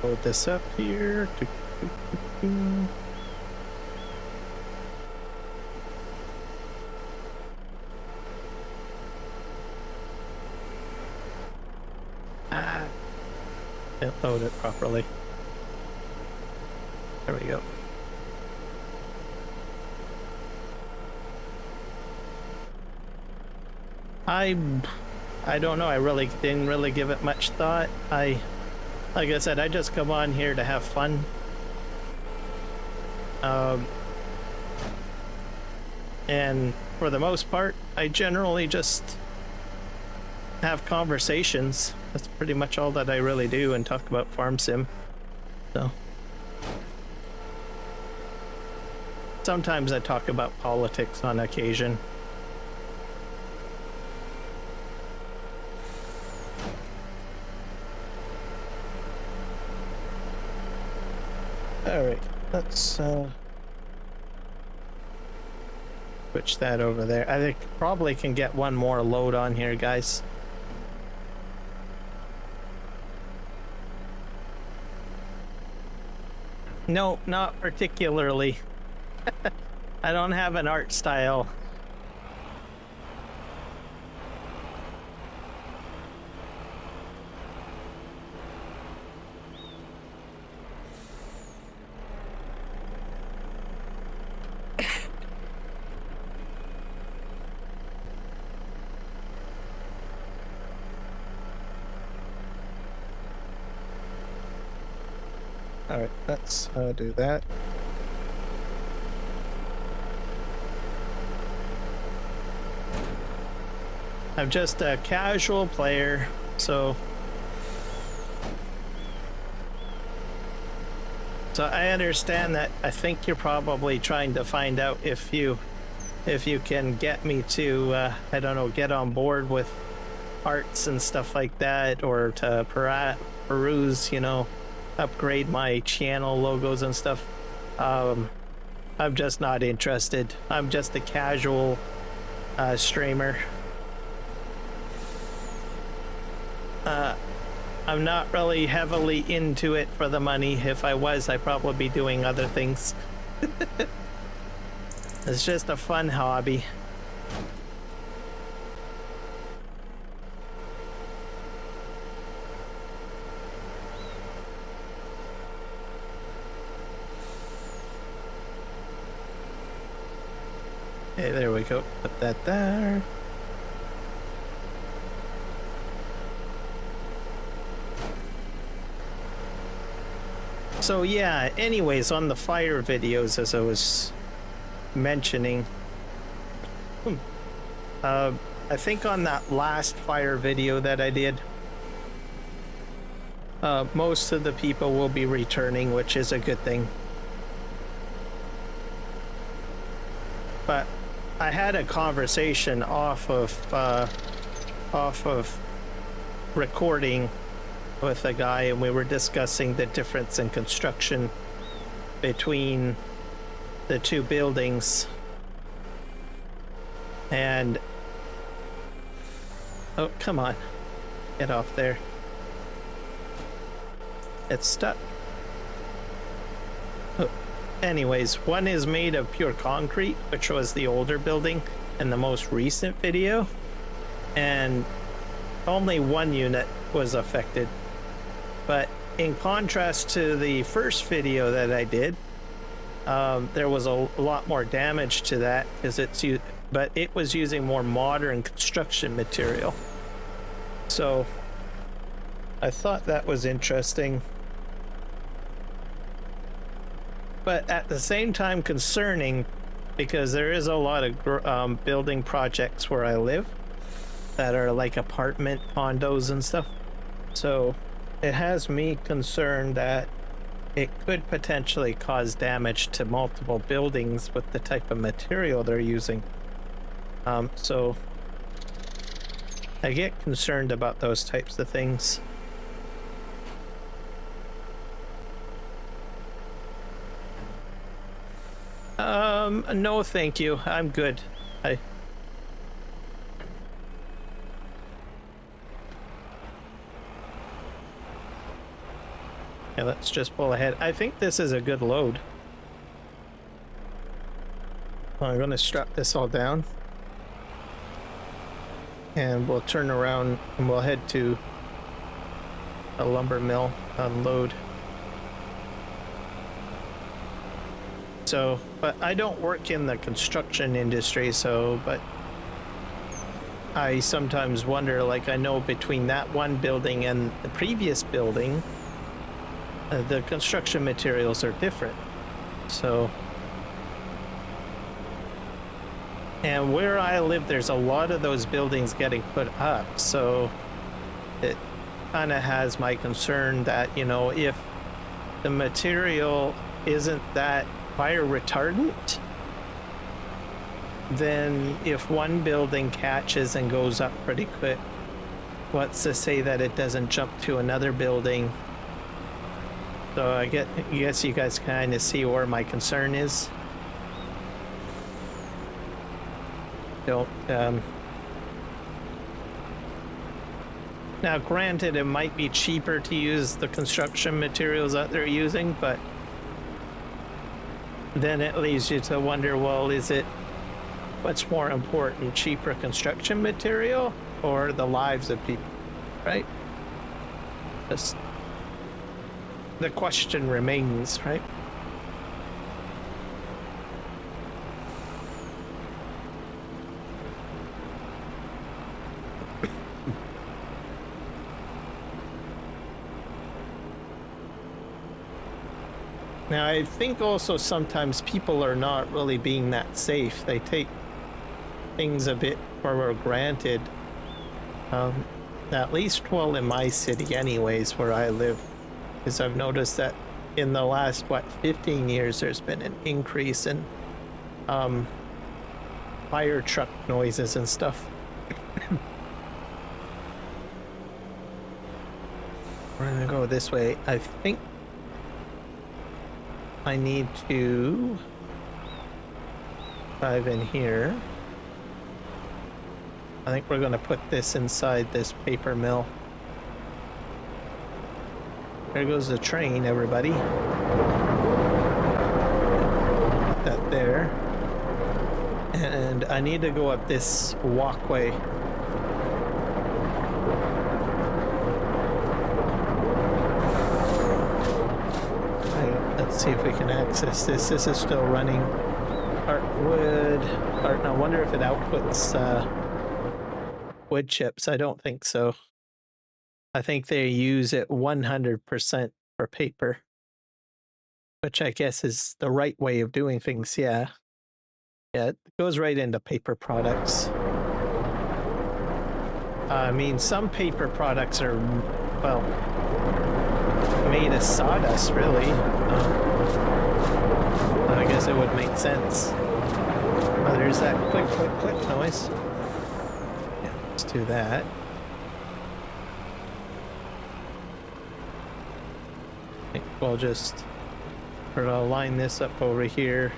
Load this up here. Didn't load it properly. There we go. I don't know. I really didn't really give it much thought. Like I said, I just come on here to have fun. And for the most part, I generally just have conversations. That's pretty much all that I really do, and talk about farm sim. So sometimes I talk about politics on occasion. All right, let's switch that over there. I think probably can get one more load on here, guys. No, not particularly. I don't have an art style. All right, let's do that. I'm just a casual player, so I understand that. I think you're probably trying to find out if you can get me to I don't know, get on board with arts and stuff like that, or to peruse, you know, upgrade my channel logos and stuff. I'm just not interested. I'm just a casual streamer. I'm not really heavily into it for the money. If I was, I'd probably be doing other things. It's just a fun hobby. Okay, there we go. Put that there. So yeah, anyways, on the fire videos, as I was mentioning, I think on that last fire video that I did, most of the people will be returning, which is a good thing. But I had a conversation off of recording with a guy, and we were discussing the difference in construction between the two buildings. And oh, come on, get off there. It's stuck. Oh. Anyways, one is made of pure concrete, which was the older building in the most recent video, and only one unit was affected. But in contrast to the first video that I did, there was a lot more damage to that because but it was using more modern construction material. So I thought that was interesting, but at the same time concerning, because there is a lot of building projects where I live that are like apartment condos and stuff. So it has me concerned that it could potentially cause damage to multiple buildings with the type of material they're using. So I get concerned about those types of things. No, thank you. I'm good. Yeah, let's just pull ahead. I think this is a good load. I'm going to strap this all down. And we'll turn around and we'll head to a lumber mill, unload. So, but I don't work in the construction industry, so, but I sometimes wonder, like, I know between that one building and the previous building, the construction materials are different. So, and where I live, there's a lot of those buildings getting put up, so it kind of has my concern that, you know, if the material isn't that fire retardant, then if one building catches and goes up pretty quick, what's to say that it doesn't jump to another building? So I guess you guys kind of see where my concern is. Don't now granted, it might be cheaper to use the construction materials that they're using, but then it leads you to wonder, well, is it, what's more important, cheaper construction material or the lives of people, right? Just the question remains, right? Now, I think also sometimes people are not really being that safe. They take things a bit for granted. At least, well, in my city anyways, where I live, because I've noticed that in the last, 15 years, there's been an increase in fire truck noises and stuff. We're gonna go this way. I think I need to dive in here. I think we're going to put this inside this paper mill. There goes the train, everybody. Put that there. And I need to go up this walkway. Let's see if we can access this. This is still running. Heartwood. I wonder if it outputs wood chips. I don't think so. I think they use it 100% for paper. which I guess is the right way of doing things. Yeah. Yeah, it goes right into paper products. I mean, some paper products are, well, made of sawdust, really. I guess it would make sense. Oh, there's that click, click, click noise. Yeah, let's do that. I think we'll just sort of line this up over here.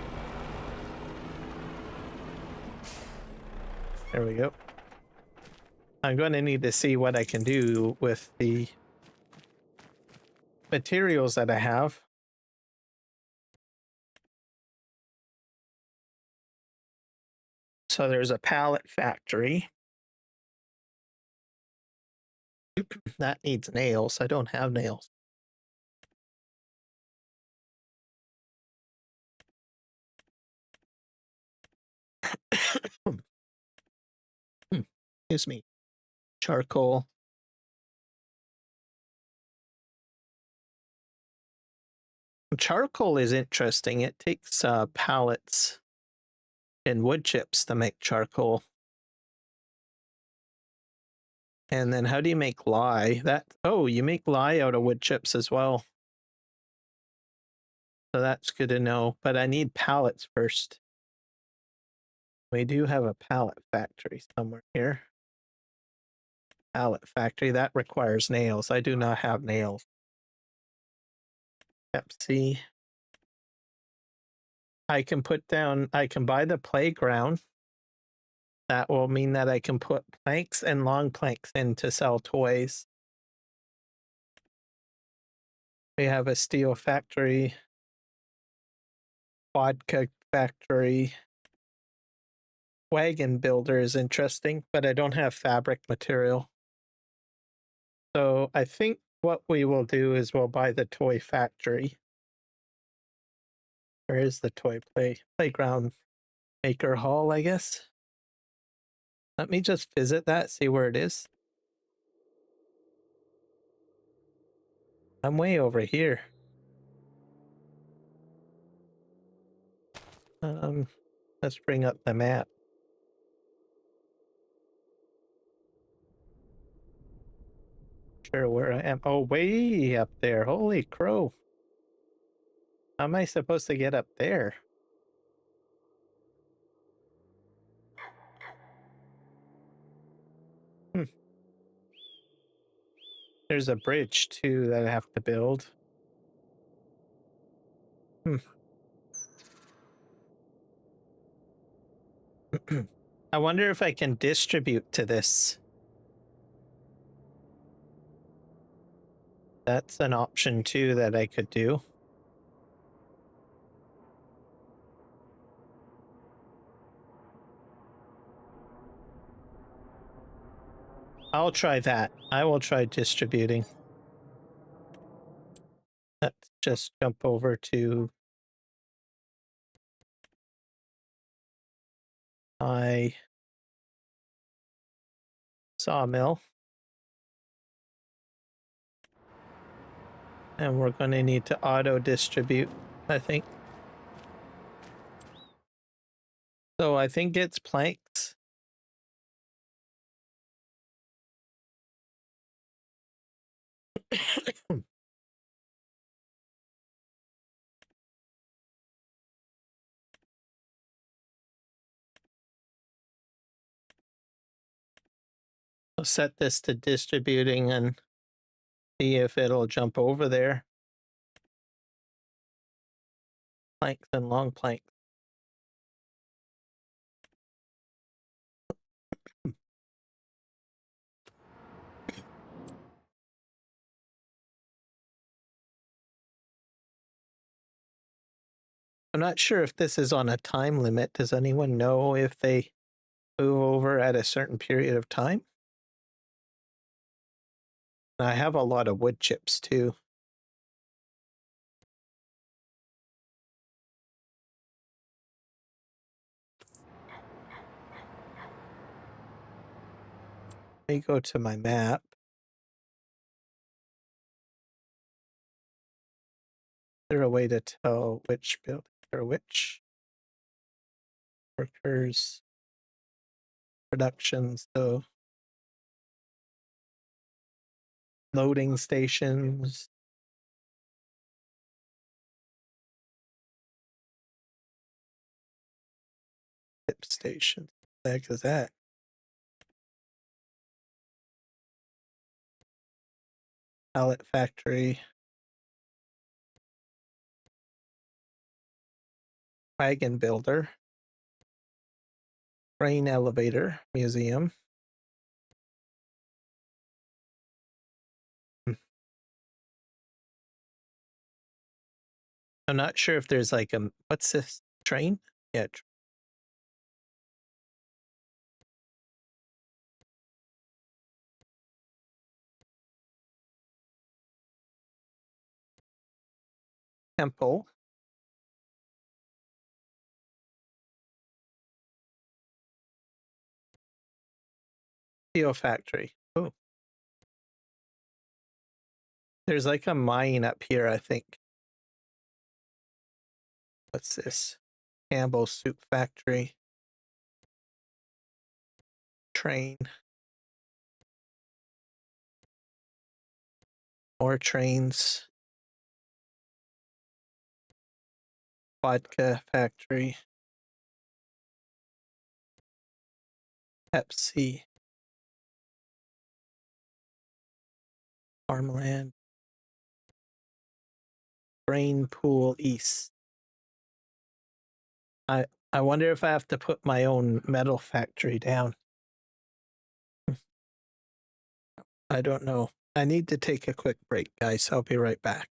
There we go. I'm going to need to see what I can do with the materials that I have. So there's a pallet factory. That needs nails. I don't have nails. Excuse me. Charcoal. Charcoal is interesting. It takes pallets and wood chips to make charcoal. And then how do you make lye? Oh, you make lye out of wood chips as well. So that's good to know. But I need pallets first. We do have a pallet factory somewhere here. Pallet factory, that requires nails. I do not have nails. Pepsi. I can buy the playground. That will mean that I can put planks and long planks in to sell toys. We have a steel factory, vodka factory. Wagon builder is interesting, but I don't have fabric material. So I think what we will do is we'll buy the toy factory. Where is the toy playground maker hall, I guess? Let me just visit that, see where it is. I'm way over here. Let's bring up the map. Sure where I am. Oh, way up there. Holy crow. How am I supposed to get up there? There's a bridge too that I have to build. I wonder if I can distribute to this. That's an option too that I could do. I'll try that. I will try distributing. Let's just jump over to my sawmill. And we're going to need to auto distribute, I think. So I think it's planks. I'll set this to distributing and see if it'll jump over there. Planks and long planks. I'm not sure if this is on a time limit. Does anyone know if they move over at a certain period of time? I have a lot of wood chips too. Let me go to my map. there a way to tell which building or which workers production? So loading stations. Tip stations. What the heck is that? Pallet factory. Wagon builder. Train elevator. Museum. I'm not sure if there's like a what's this train? Yeah. Temple. Steel factory. Oh. There's like a mine up here, I think. What's this? Campbell Soup Factory. Train. More trains. Vodka factory. Pepsi. Farmland. Brain Pool East. I wonder if I have to put my own metal factory down. I don't know. I need to take a quick break, guys. I'll be right back.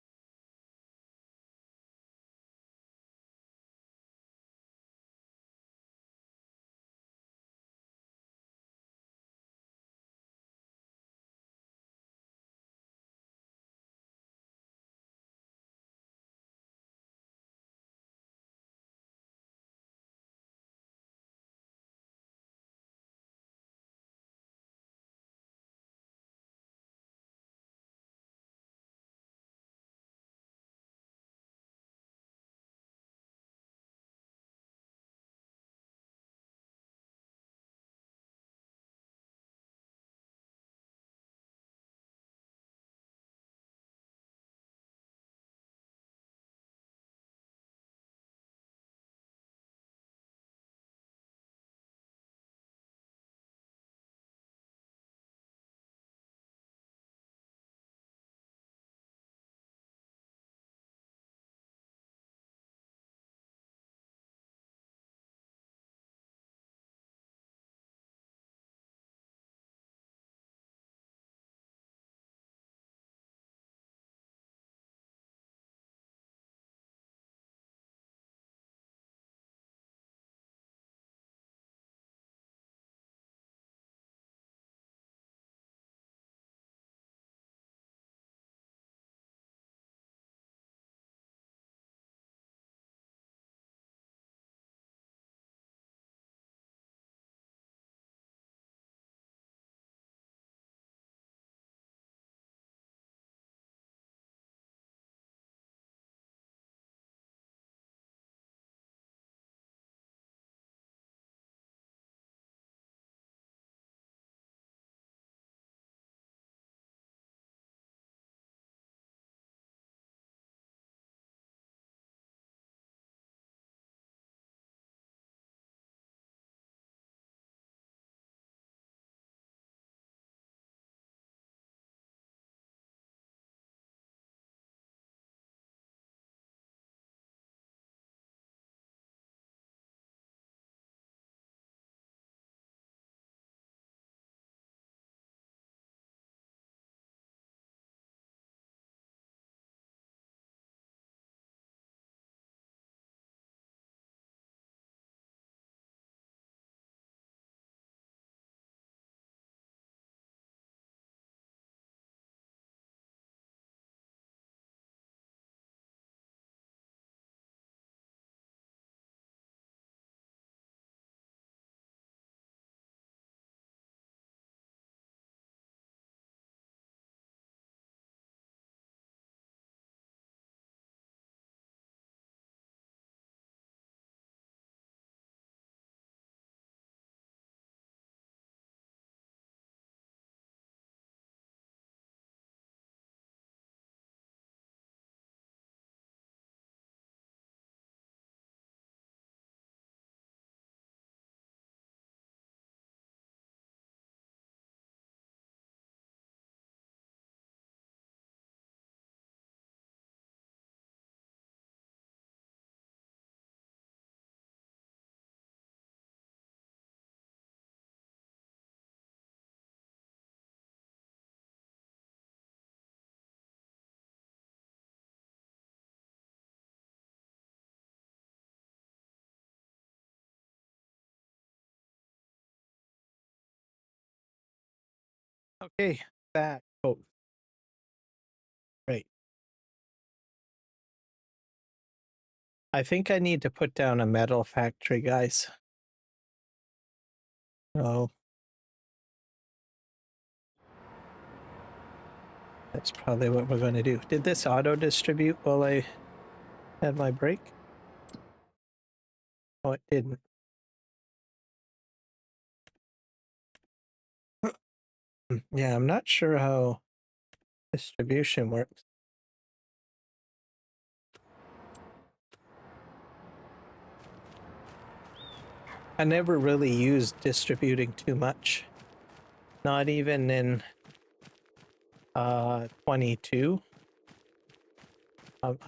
Okay, back. Oh, right. I think I need to put down a metal factory, guys. Oh, that's probably what we're going to do. Did this auto distribute while I had my break? Oh, it didn't. Yeah, I'm not sure how distribution works. I never really used distributing too much. Not even in 22.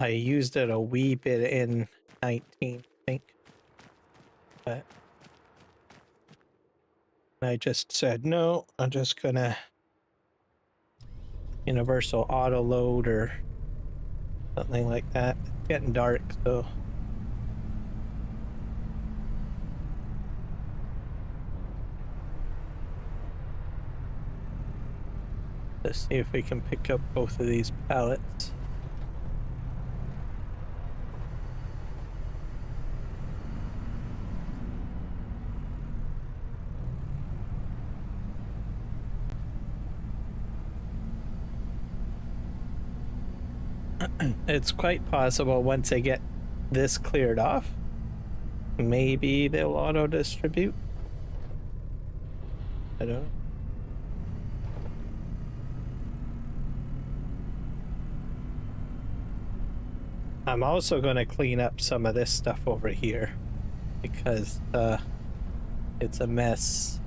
I used it a wee bit in 19, I think. But I just said, no, I'm just gonna universal auto load or something like that. It's getting dark, so let's see if we can pick up both of these pallets. It's quite possible once I get this cleared off, maybe they'll auto distribute. I don't know. I'm also going to clean up some of this stuff over here because it's a mess.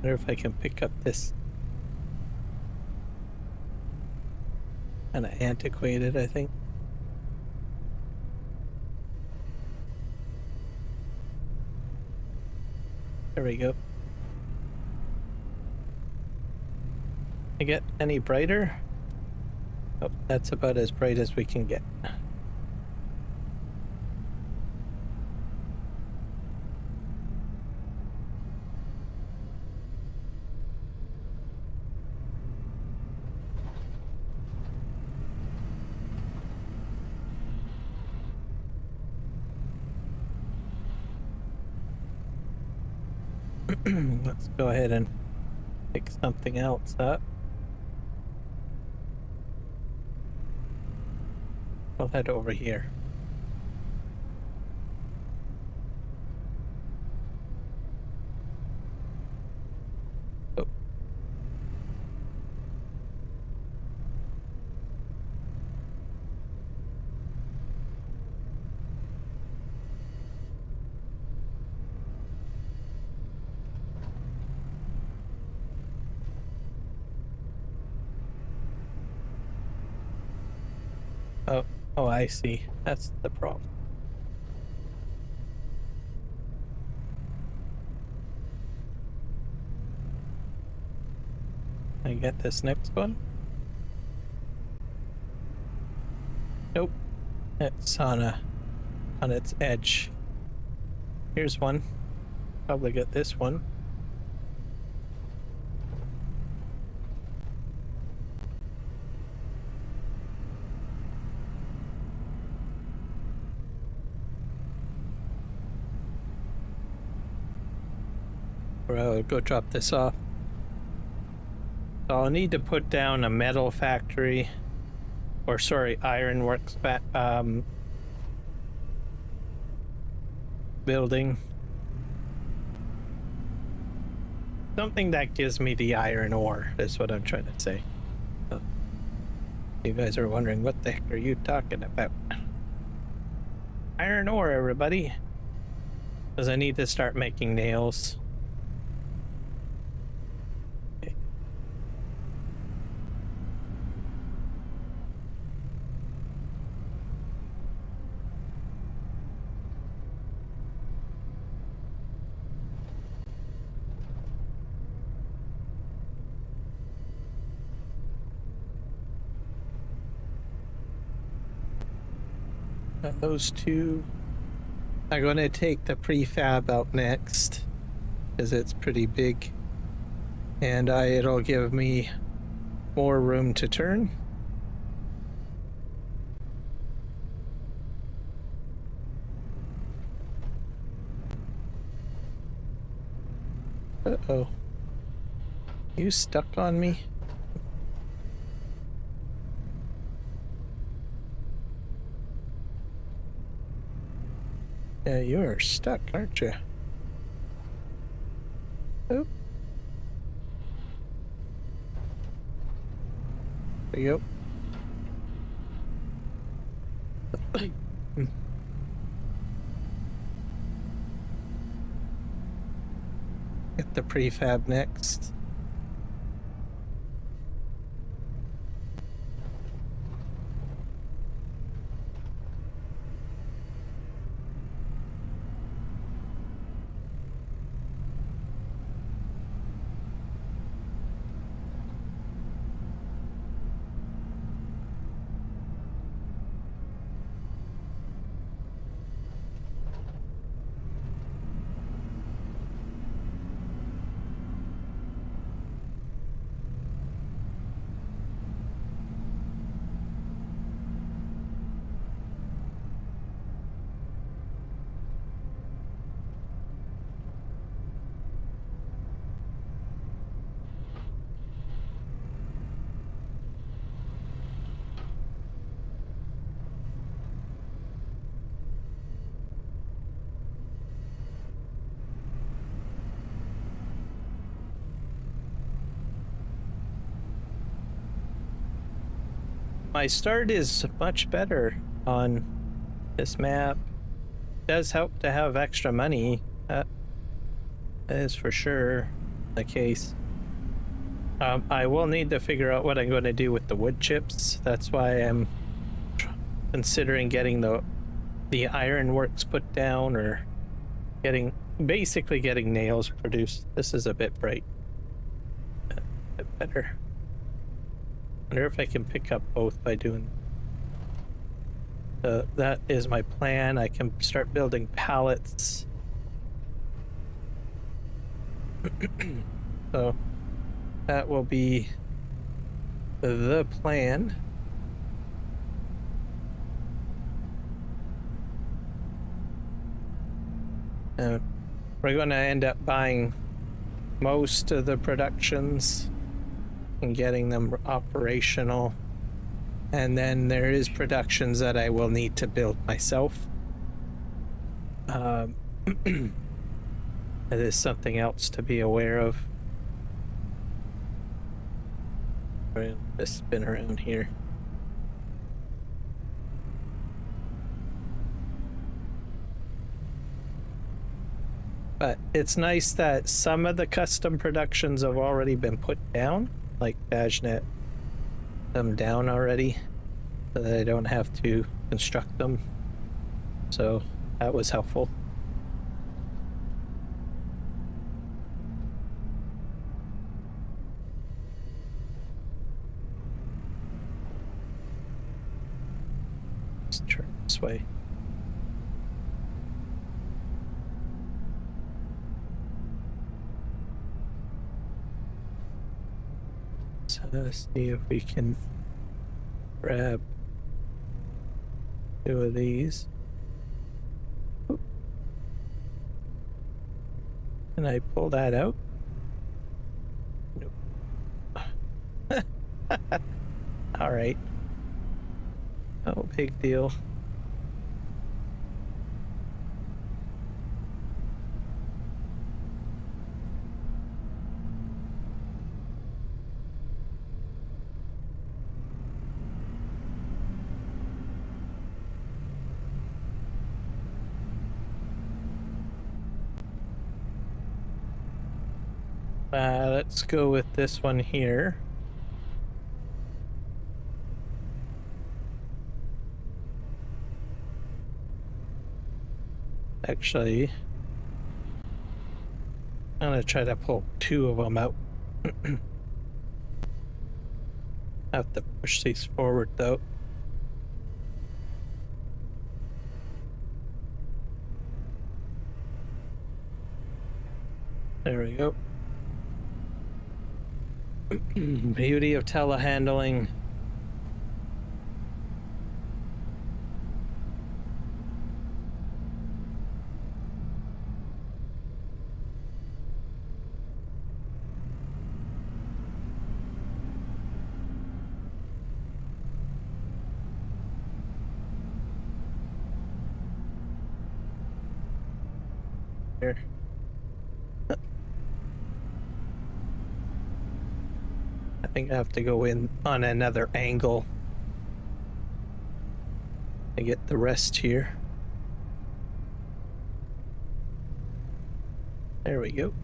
I wonder if I can pick up this kind of antiquated, I think. There we go. I get any brighter? Oh, that's about as bright as we can get. Let's go ahead and pick something else up. We'll head over here. Oh. Oh, I see. That's the problem. I get this next one? Nope. It's on its edge. Here's one. Probably get this one. Or I'll go drop this off. So I'll need to put down a metal factory, or sorry, ironworks building. Something that gives me the iron ore is what I'm trying to say. So, you guys are wondering, what the heck are you talking about? Iron ore, everybody. Because I need to start making nails. Okay. Got those two. I'm going to take the prefab out next because it's pretty big, and it'll give me more room to turn. Uh-oh. You stuck on me? Yeah, you are stuck, aren't you? Oh. There you go. Get the prefab next. My start is much better on this map. It does help to have extra money. That is for sure the case. I will need to figure out what I'm going to do with the wood chips. That's why I'm considering getting the ironworks put down, or basically getting nails produced. This is a bit bright. A bit better. Wonder if I can pick up both by doing. That is my plan. I can start building pallets. So that will be the plan. We're going to end up buying most of the productions and getting them operational. And then there is productions that I will need to build myself. That is something else to be aware of. Just spin around here. But it's nice that some of the custom productions have already been put down, like Dajnet them down already, so that I don't have to construct them. So that was helpful. Let's turn this way. So let's see if we can grab 2 of these. Oop. Can I pull that out? Nope. All right. No big deal. Let's go with this one here. Actually, I'm gonna try to pull 2 of them out. Have to push these forward though. There we go. Beauty of telehandling. Here. I think I have to go in on another angle to get the rest here. There we go.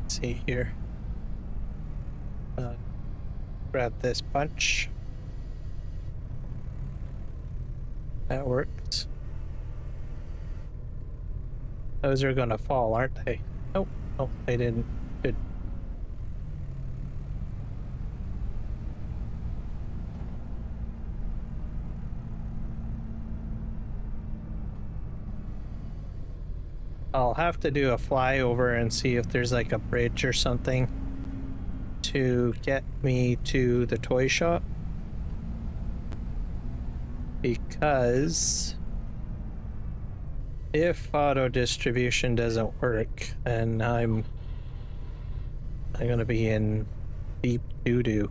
See here. Grab this bunch. That works. Those are gonna fall, aren't they? Oh, no, they didn't. Good. I'll have to do a flyover and see if there's like a bridge or something to get me to the toy shop, because if auto distribution doesn't work, then I'm gonna be in deep doo-doo.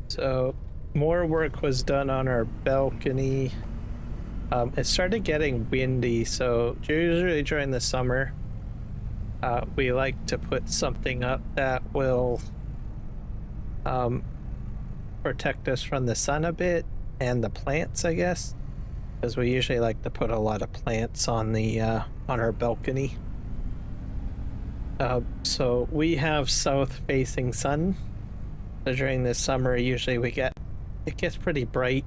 So more work was done on our balcony. It started getting windy, so usually during the summer we like to put something up that will protect us from the sun a bit, and the plants, I guess, because we usually like to put a lot of plants on the on our balcony. So we have south facing sun. So during this summer, usually it gets pretty bright.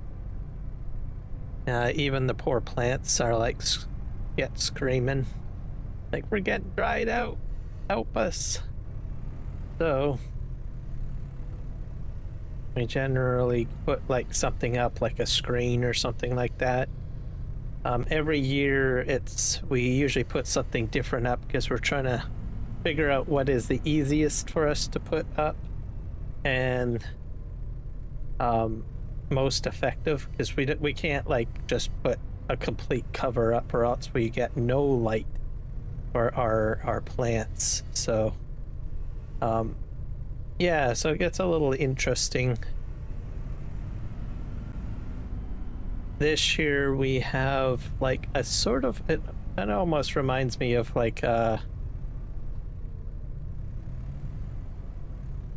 Even the poor plants are like get screaming, like, we're getting dried out, help us. So we generally put like something up, like a screen or something like that. Every year we usually put something different up because we're trying to figure out what is the easiest for us to put up and most effective, because we can't like just put a complete cover up or else we get no light for our plants. So yeah, so it gets a little interesting. This year we have like a sort of, it almost reminds me of like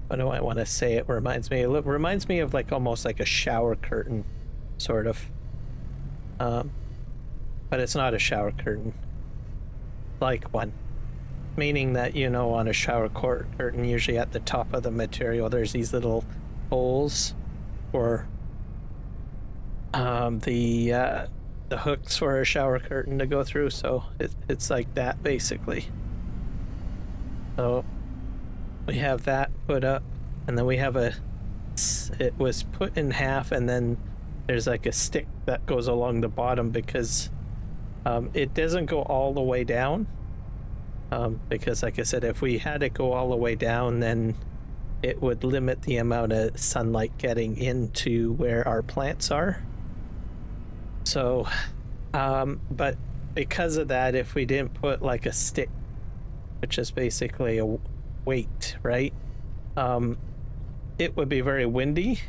what do I want to say it reminds me? It reminds me of like almost like a shower curtain, sort of. But it's not a shower curtain. Like one. Meaning that, you know, on a shower curtain, usually at the top of the material, there's these little holes for the hooks for a shower curtain to go through. So it's like that, basically. So we have that put up, and then we have it was put in half, and then there's like a stick that goes along the bottom because it doesn't go all the way down, because like I said, if we had it go all the way down, then it would limit the amount of sunlight getting into where our plants are. So But because of that, if we didn't put like a stick, which is basically a weight, right? It would be very windy.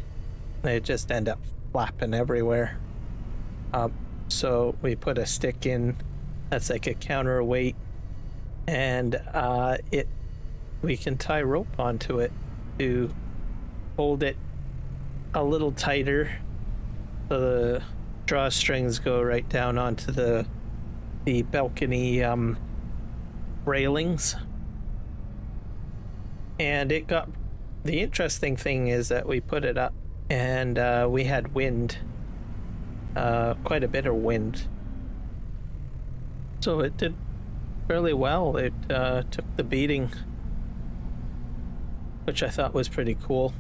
It'd just end up flapping everywhere. So we put a stick in that's like a counterweight, and we can tie rope onto it to hold it a little tighter, so the drawstrings go right down onto the balcony railings. And the interesting thing is that we put it up, and we had wind, quite a bit of wind, so it did fairly well. It took the beating, which I thought was pretty cool.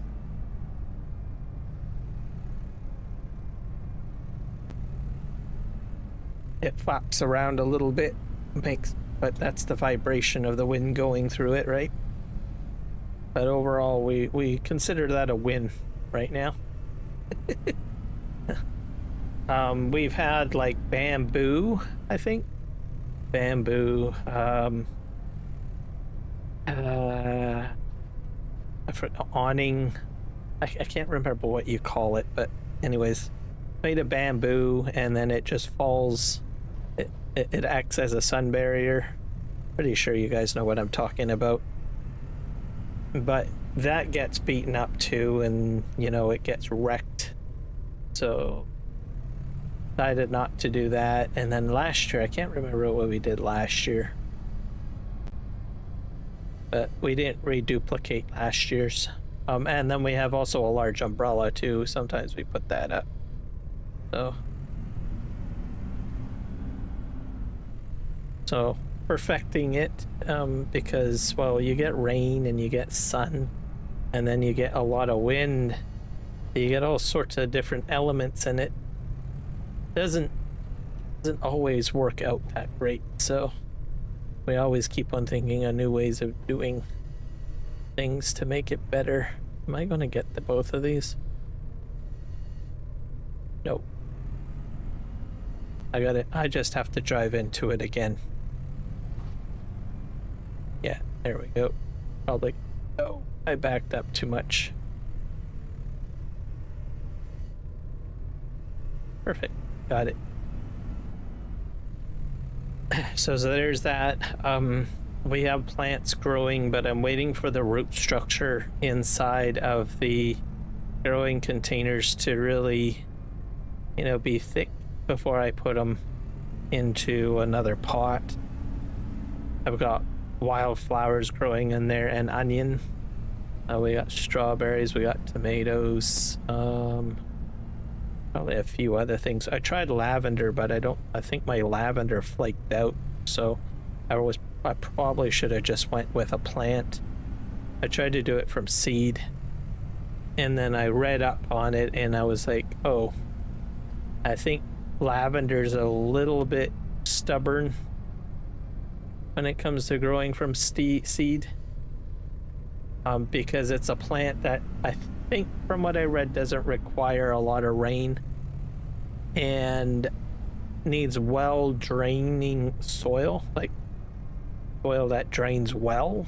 It flaps around a little bit, but that's the vibration of the wind going through it, right? But overall, we consider that a win right now. We've had like bamboo, I think. Bamboo. Awning. I can't remember what you call it, but anyways, made of bamboo, and then it just falls. It acts as a sun barrier. Pretty sure you guys know what I'm talking about. But that gets beaten up too, and you know, it gets wrecked. So decided not to do that. And then last year, I can't remember what we did last year, but we didn't reduplicate last year's. And then we have also a large umbrella too. Sometimes we put that up. So perfecting it, because, well, you get rain and you get sun, and then you get a lot of wind. You get all sorts of different elements, and it doesn't always work out that great. So we always keep on thinking of new ways of doing things to make it better. Am I going to get the both of these? Nope. I got it. I just have to drive into it again. Yeah, there we go. Probably. Oh, I backed up too much. Perfect. Got it. So there's that. We have plants growing, but I'm waiting for the root structure inside of the growing containers to really, you know, be thick before I put them into another pot. I've got wildflowers growing in there, and onion. We got strawberries, we got tomatoes, probably a few other things. I tried lavender, but I think my lavender flaked out, so I probably should have just went with a plant. I tried to do it from seed, and then I read up on it, and I was like, oh, I think lavender's a little bit stubborn when it comes to growing from seed, because it's a plant that I think, from what I read, doesn't require a lot of rain and needs well draining soil, like soil that drains well.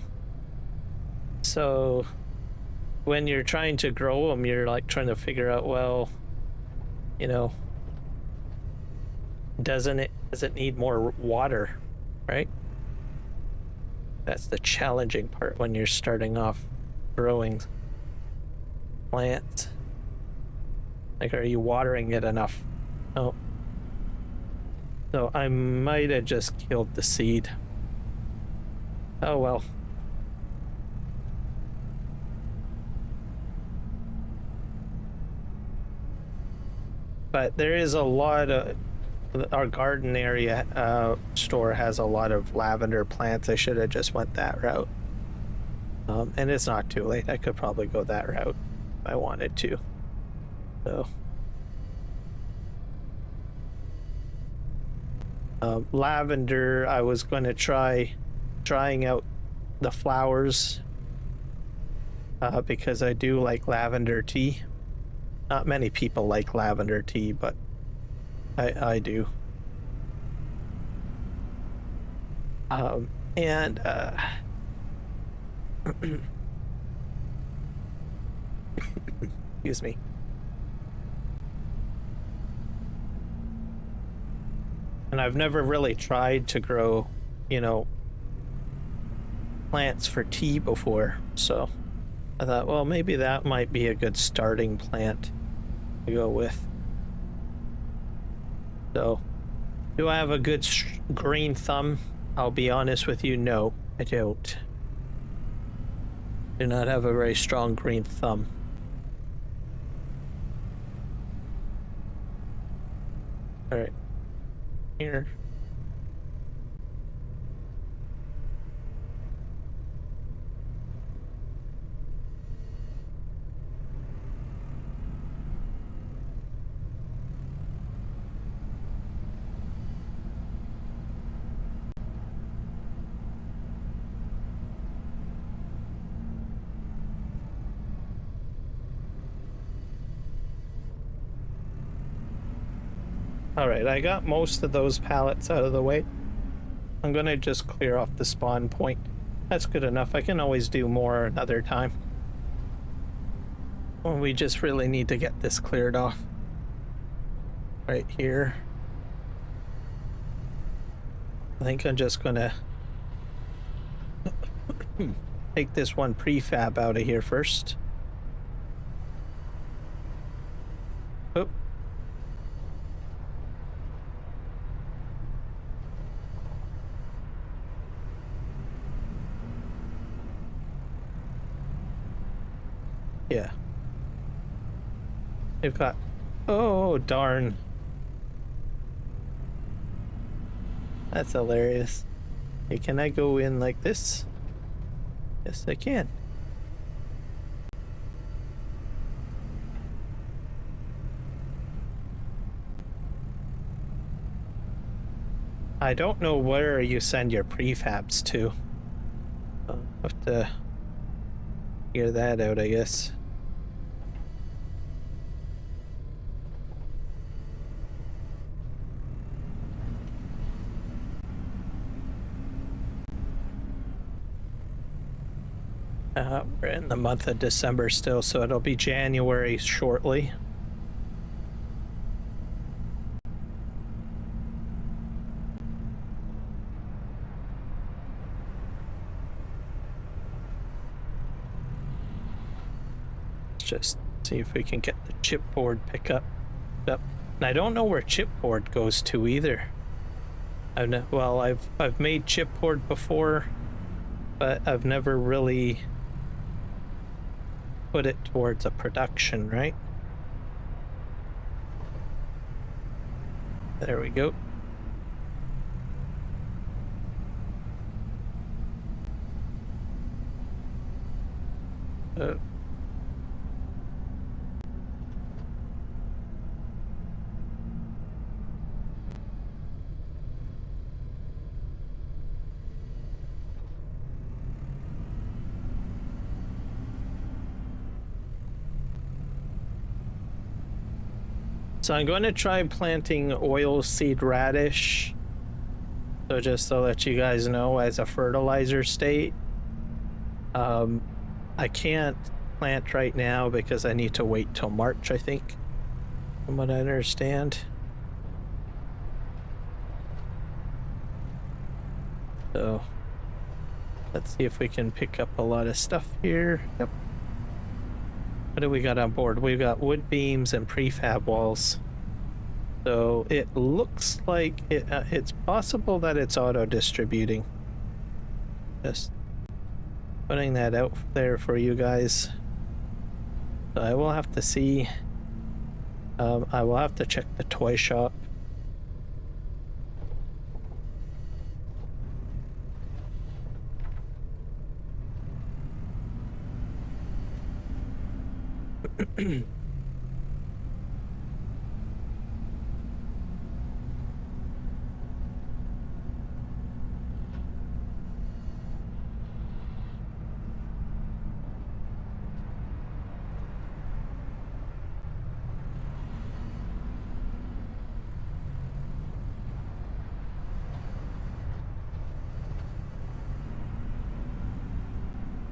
So when you're trying to grow them, you're like trying to figure out, well, you know, does it need more water, right? That's the challenging part when you're starting off growing plants. Like, are you watering it enough? Oh. So I might have just killed the seed. Oh well. But there is a lot of, our garden area store has a lot of lavender plants. I should have just went that route. And it's not too late. I could probably go that route if I wanted to. So lavender, I was going to trying out the flowers, because I do like lavender tea. Not many people like lavender tea, but I do. And excuse me. And I've never really tried to grow, you know, plants for tea before, so I thought, well, maybe that might be a good starting plant to go with. So, do I have a good green thumb? I'll be honest with you, no, I don't. Do not have a very strong green thumb. All right, here. All right, I got most of those pallets out of the way. I'm gonna just clear off the spawn point. That's good enough. I can always do more another time. Well, we just really need to get this cleared off. Right here. I think I'm just gonna take this one prefab out of here first. Oh. Yeah. They've got... Oh, darn. That's hilarious. Hey, can I go in like this? Yes, I can. I don't know where you send your prefabs to. I'll have to figure that out, I guess. We're in the month of December still, so it'll be January shortly. Let's just see if we can get the chipboard pickup up. And I don't know where chipboard goes to either. Well, I've made chipboard before, but I've never really put it towards a production, right? There we go. So I'm going to try planting oilseed radish. So just to let you guys know, as a fertilizer state. I can't plant right now because I need to wait till March, I think, from what I understand. So let's see if we can pick up a lot of stuff here. Yep. What do we got on board? We've got wood beams and prefab walls. So it looks like it's possible that it's auto-distributing. Just putting that out there for you guys. So I will have to see. I will have to check the toy shop.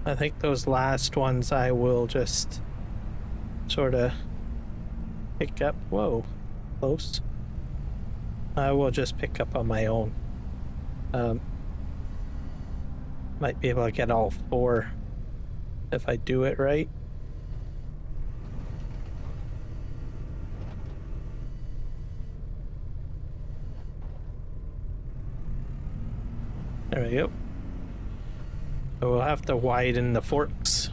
I think those last ones I will just sort of pick up. Whoa, close. I will just pick up on my own. Might be able to get all 4 if I do it right. There we go. So we'll have to widen the forks.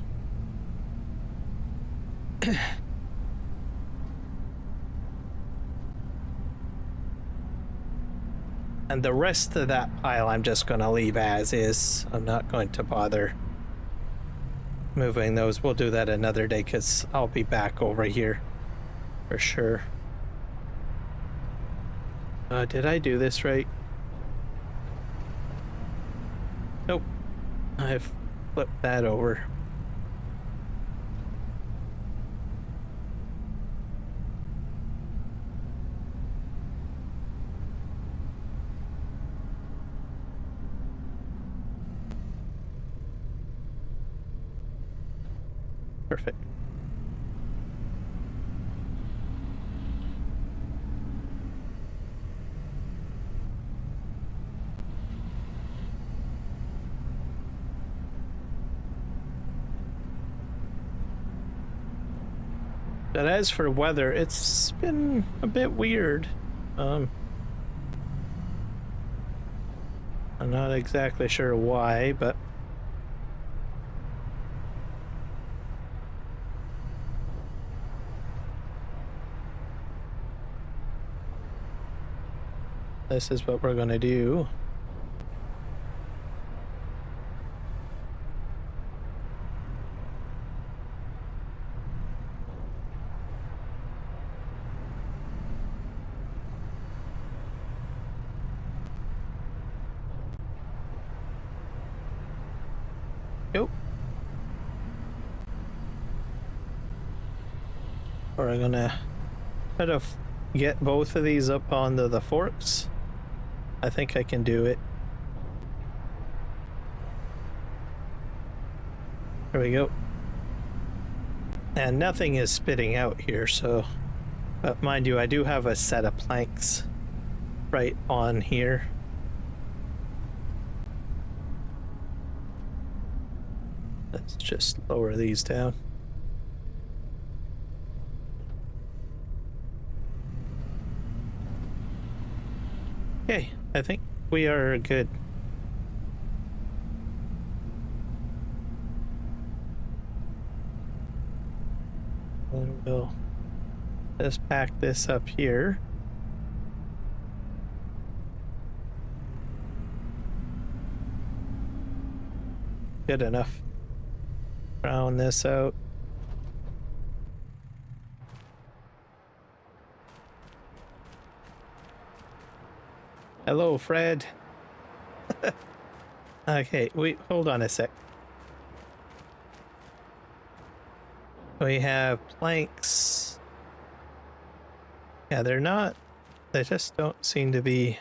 And the rest of that pile I'm just going to leave as is. I'm not going to bother moving those. We'll do that another day because I'll be back over here for sure. Did I do this right? Nope. I've flipped that over. Perfect. But as for weather, it's been a bit weird. I'm not exactly sure why, but this is what we're going to do. Nope. We're going to try to get both of these up onto the forks. I think I can do it. There we go. And nothing is spitting out here, so... But mind you, I do have a set of planks right on here. Let's just lower these down. Okay, I think we are good. We'll just pack this up here. Good enough. Round this out. Hello, Fred. Okay, wait, hold on a sec. We have planks. Yeah, they're not, they just don't seem to be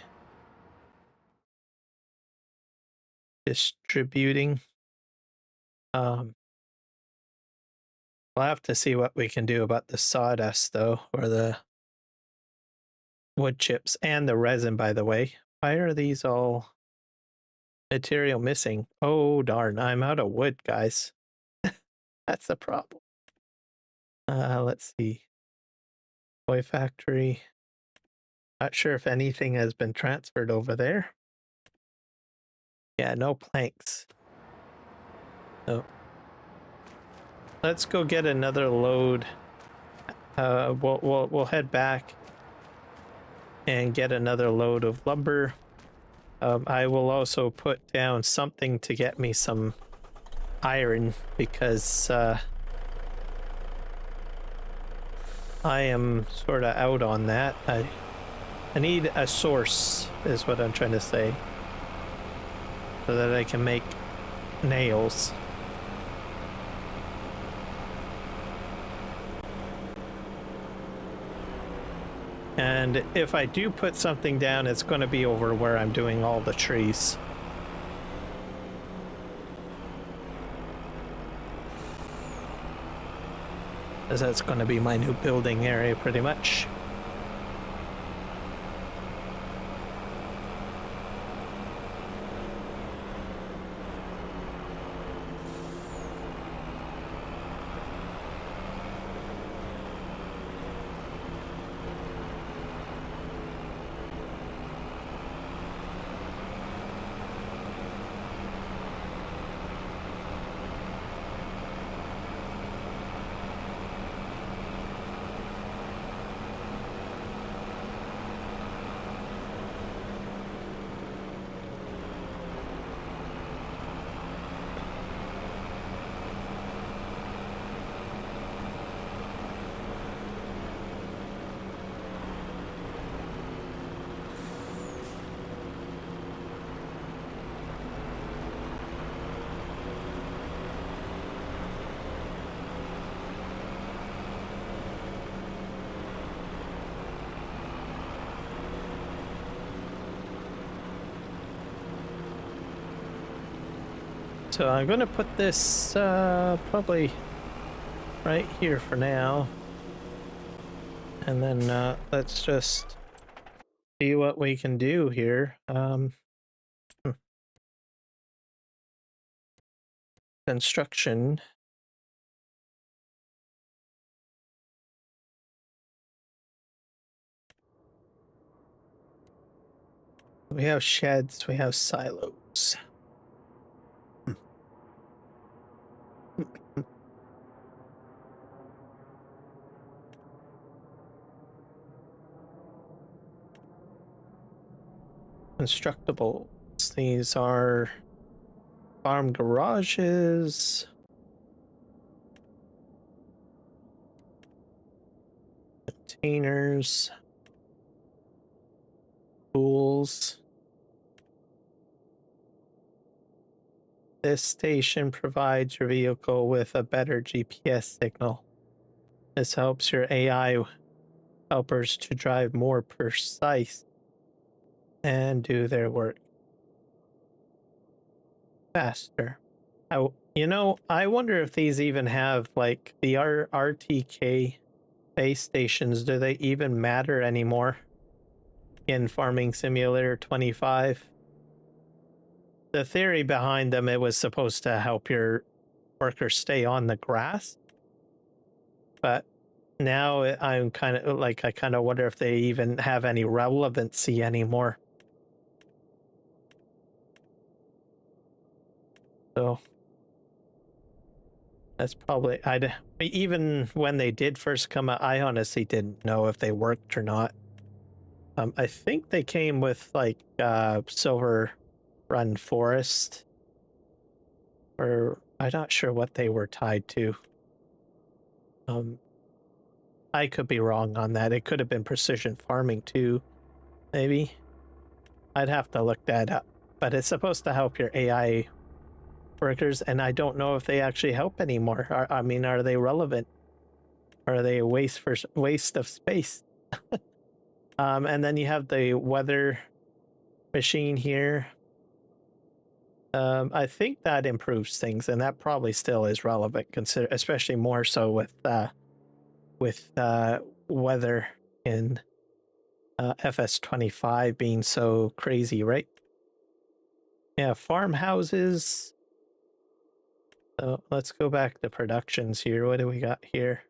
distributing. We'll have to see what we can do about the sawdust though, or the wood chips and the resin, by the way. Why are these all material missing? Oh darn, I'm out of wood, guys. That's the problem. Let's see. Toy factory. Not sure if anything has been transferred over there. Yeah, no planks. So let's go get another load. We'll head back and get another load of lumber. I will also put down something to get me some iron because I am sort of out on that. I need a source is what I'm trying to say, so that I can make nails. And if I do put something down, it's going to be over where I'm doing all the trees. as that's going to be my new building area pretty much. So I'm going to put this probably right here for now. And then let's just see what we can do here. Construction. We have sheds, we have silos. Constructibles. These are farm garages. Containers. Tools. This station provides your vehicle with a better GPS signal. This helps your AI helpers to drive more precise and do their work faster. I wonder if these even have like the RTK base stations. Do they even matter anymore in Farming Simulator 25? The theory behind them, it was supposed to help your workers stay on the grass, but now I'm kind of like, I kind of wonder if they even have any relevancy anymore. So that's probably, even when they did first come out, I honestly didn't know if they worked or not. I think they came with like Silver Run Forest, or I'm not sure what they were tied to. I could be wrong on that. It could have been precision farming too, maybe. I'd have to look that up. But it's supposed to help your AI workers, and I don't know if they actually help anymore. I mean, are they relevant? Are they a waste of space? And then you have the weather machine here. I think that improves things, and that probably still is relevant, especially more so with weather in FS25 being so crazy, right? Yeah, farmhouses. So let's go back to productions here. What do we got here?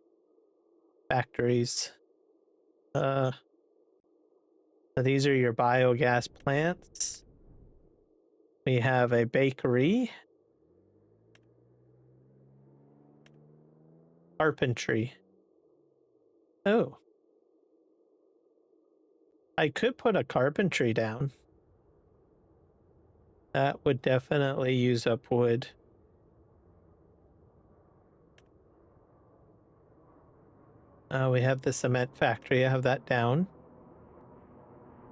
Factories. So these are your biogas plants. We have a bakery. Carpentry. Oh. I could put a carpentry down. That would definitely use up wood. We have the cement factory. I have that down.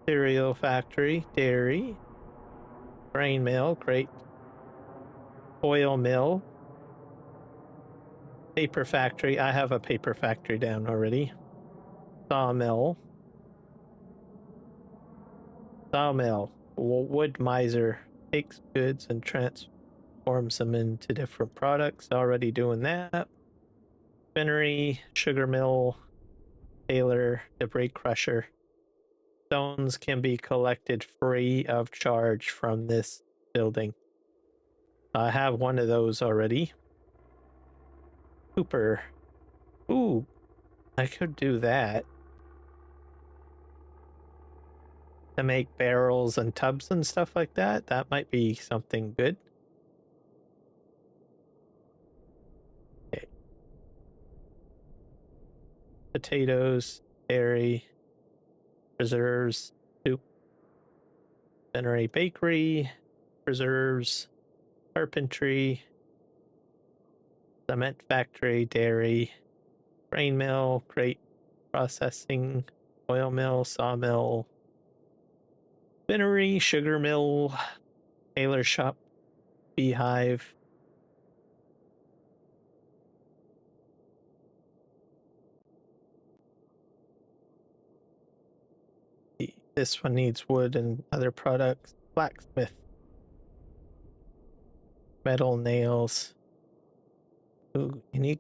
Cereal factory, dairy, grain mill, great. Oil mill, paper factory. I have a paper factory down already. Sawmill. Sawmill. Wood miser takes goods and transforms them into different products. Already doing that. spinnery, sugar mill, tailor, debris crusher. Stones can be collected free of charge from this building. I have one of those already. Cooper. Ooh, I could do that. To make barrels and tubs and stuff like that. That might be something good. Okay. Potatoes, dairy, preserves, soup, spinnery, bakery, preserves, carpentry, cement factory, dairy, grain mill, crate processing, oil mill, sawmill, spinnery, sugar mill, tailor shop, beehive. This one needs wood and other products. Blacksmith, metal nails. Ooh, you need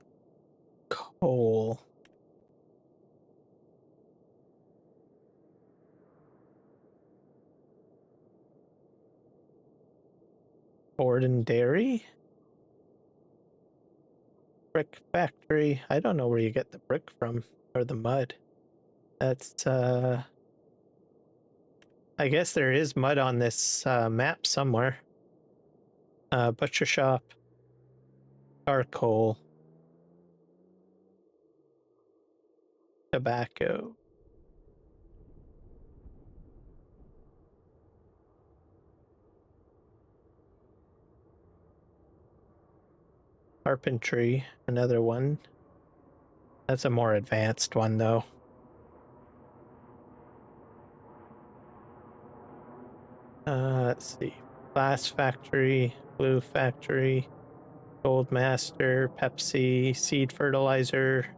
coal. Board and dairy. Brick factory. I don't know where you get the brick from or the mud. That's I guess there is mud on this map somewhere. Butcher shop. Charcoal. Tobacco. Carpentry, another one. That's a more advanced one though. Let's see. Glass factory, glue factory, gold master, Pepsi, seed fertilizer,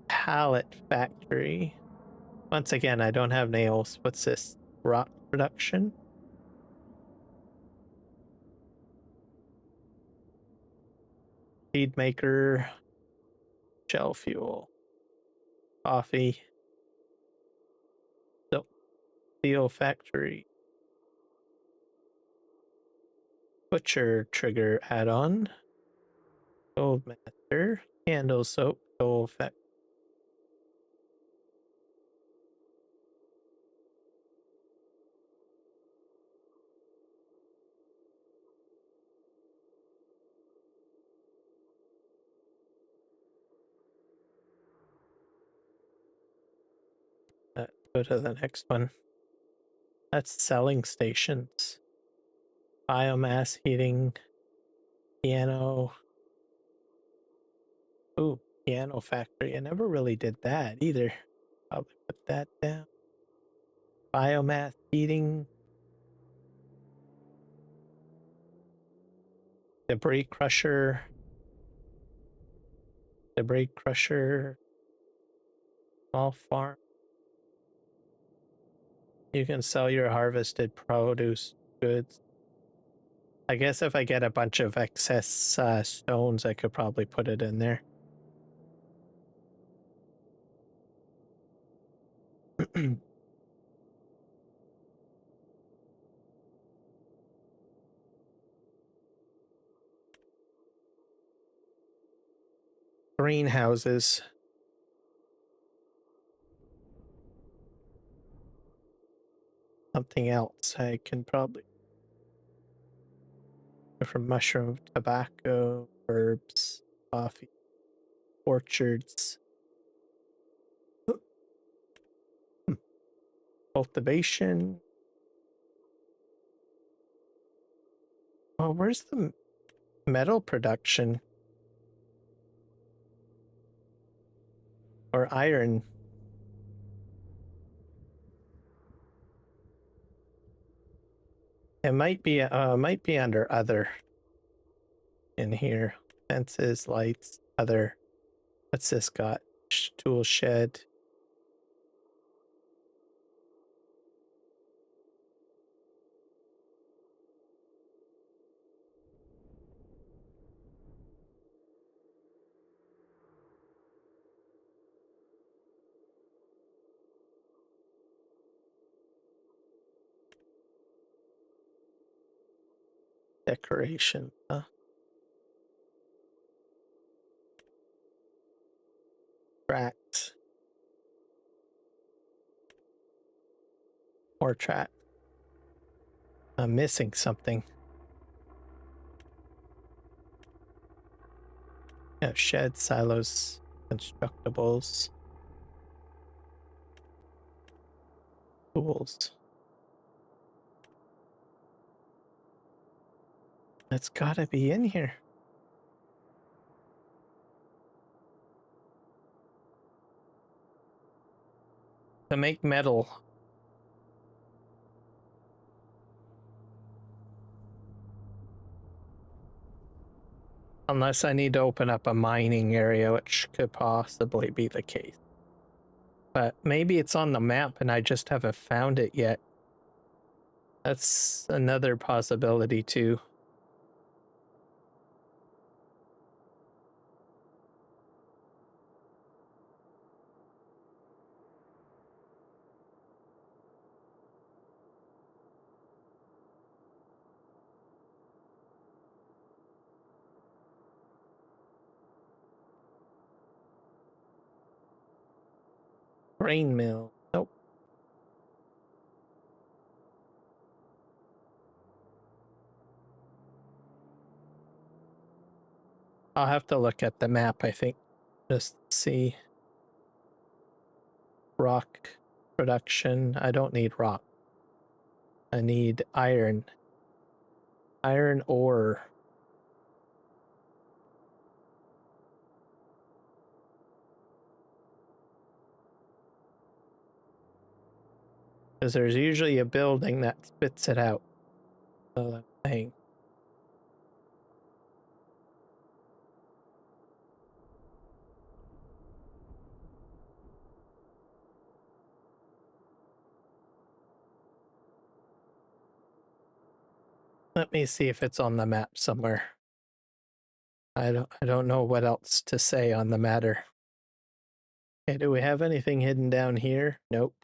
pallet factory. Once again, I don't have nails. What's this? Rock production? Seed maker, shell fuel, coffee, steel factory, butcher trigger add-on, gold master, candle soap, gold factory. Go to the next one. That's selling stations. Biomass heating, piano. Ooh, piano factory. I never really did that either. Probably put that down. Biomass heating. Debris crusher. Debris crusher. Small farm. You can sell your harvested produce goods. I guess if I get a bunch of excess stones, I could probably put it in there. Greenhouses. Something else I can probably go from mushroom, tobacco, herbs, coffee, orchards. Cultivation. Oh, where's the metal production? Or iron? It might be under other in here. Fences, lights, other. What's this got? Tool shed. Decoration, huh? Tracks. More track. I'm missing something. Yeah, shed, silos, constructibles, tools. That's gotta be in here. To make metal. Unless I need to open up a mining area, which could possibly be the case. But maybe it's on the map and I just haven't found it yet. That's another possibility too. Grain mill. Nope. I'll have to look at the map, I think. Just see. Rock production. I don't need rock. I need iron. Iron ore. Because there's usually a building that spits it out. So that's saying. Let me see if it's on the map somewhere. I don't know what else to say on the matter. Okay, do we have anything hidden down here? Nope.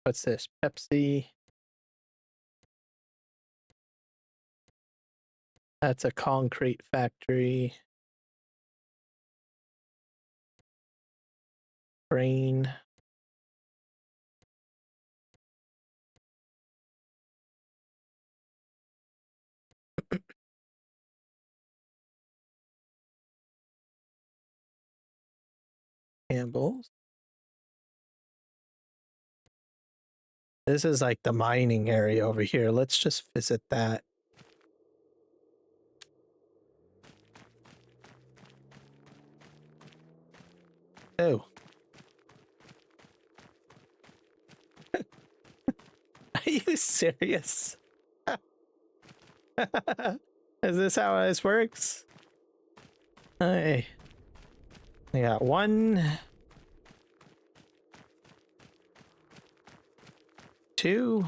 What's this? Pepsi. That's a concrete factory. Grain. Campbell's. This is like the mining area over here. Let's just visit that. Oh. Are you serious? Is this how this works? Hey. I got 1, 2,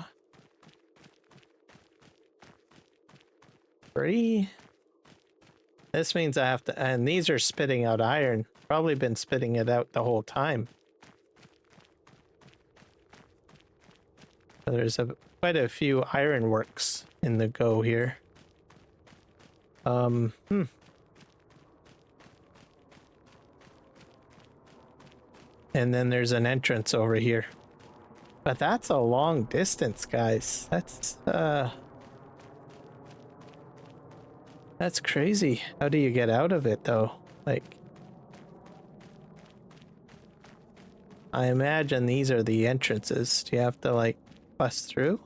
3. This means I have to, and these are spitting out iron. Probably been spitting it out the whole time. There's quite a few iron works in the go here. And then there's an entrance over here. But that's a long distance, guys. That's crazy. How do you get out of it though? Like, I imagine these are the entrances. Do you have to like bust through?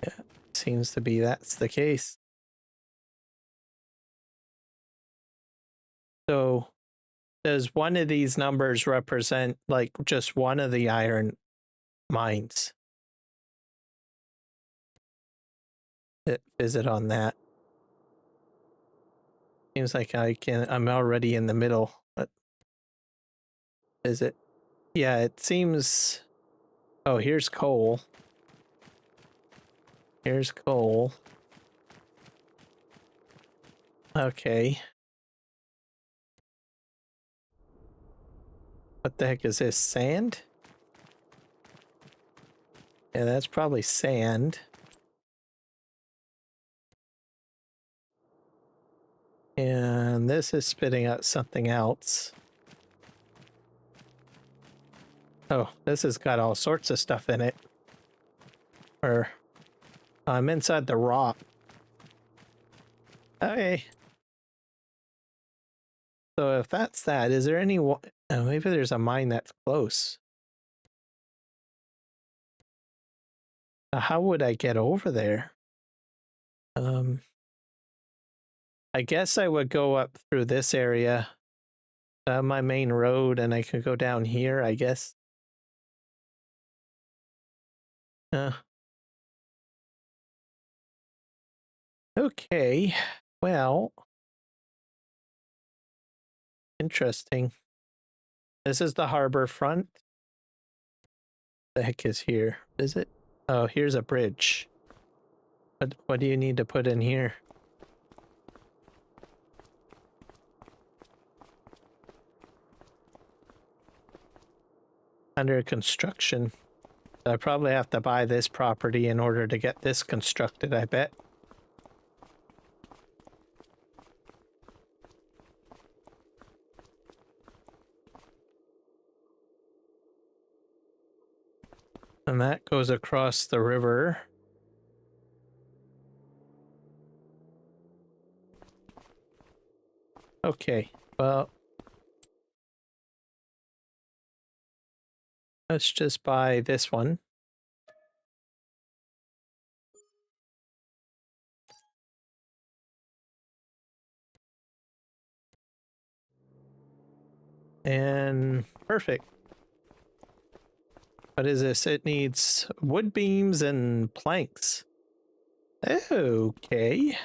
Yeah, seems to be that's the case. So does one of these numbers represent like just one of the iron mines? Visit on that. Seems like I'm already in the middle, but is it? Yeah, it seems. Oh, here's coal. Here's coal. Okay. What the heck is this? Sand? Yeah, that's probably sand. And this is spitting out something else. Oh, this has got all sorts of stuff in it. Or I'm inside the rock. Okay. So if that's that, is there any... maybe there's a mine that's close. How would I get over there? I guess I would go up through this area, my main road, and I could go down here, I guess. Okay, well, interesting. This is the harbor front. The heck is here? Is it? Oh, here's a bridge. What do you need to put in here? Under construction. I probably have to buy this property in order to get this constructed, I bet. And that goes across the river. Okay, well, let's just buy this one. And perfect. What is this? It needs wood beams and planks. Okay.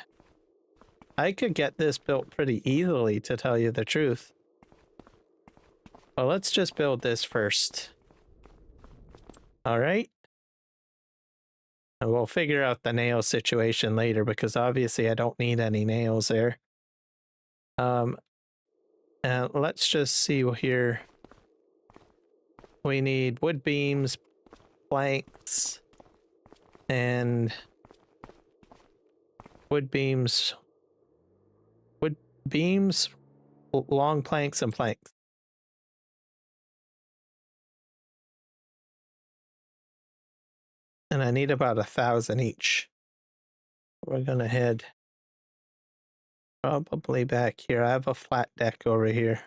I could get this built pretty easily, to tell you the truth. Well, let's just build this first. All right. And we'll figure out the nail situation later, because obviously I don't need any nails there. And let's just see here. We need wood beams, planks, and wood beams, long planks, and planks. And I need about 1,000 each. We're gonna head probably back here. I have a flat deck over here.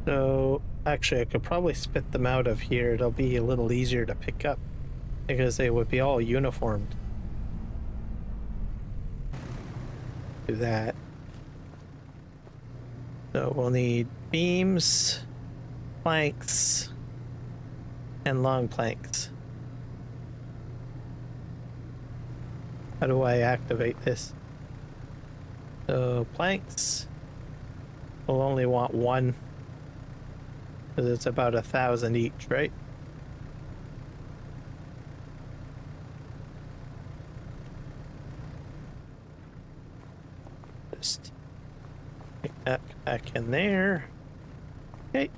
So actually I could probably spit them out of here. It'll be a little easier to pick up because they would be all uniformed. Do that. So we'll need beams, planks, and long planks. How do I activate this? So planks, we'll only want one because it's about 1,000 each, right? Just take that back in there. Okay.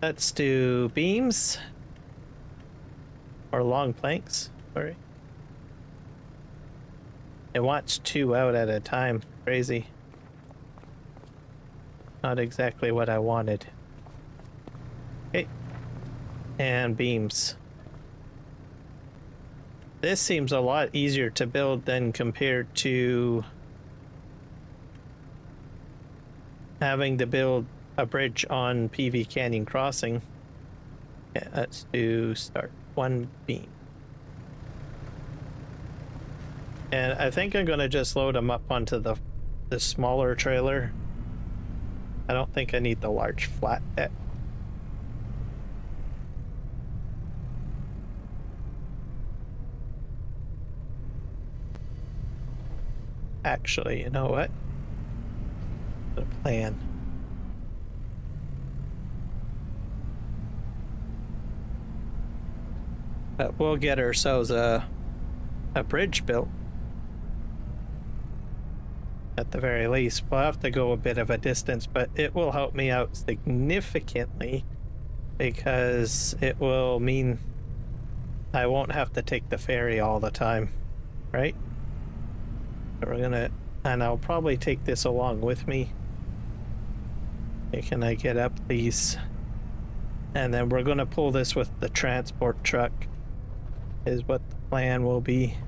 Let's do beams or long planks. Sorry. It wants 2 out at a time. Crazy. Not exactly what I wanted. Okay. And beams. This seems a lot easier to build than compared to having to build a bridge on PV Canyon Crossing. Yeah, let's do start 1 beam. And I think I'm gonna just load them up onto the smaller trailer. I don't think I need the large flat deck. Actually, you know what? The plan. But we'll get ourselves a bridge built. At the very least, we'll have to go a bit of a distance, but it will help me out significantly because it will mean I won't have to take the ferry all the time, right? So we're gonna, and I'll probably take this along with me. Okay, can I get up, please? And then we're gonna pull this with the transport truck, is what the plan will be.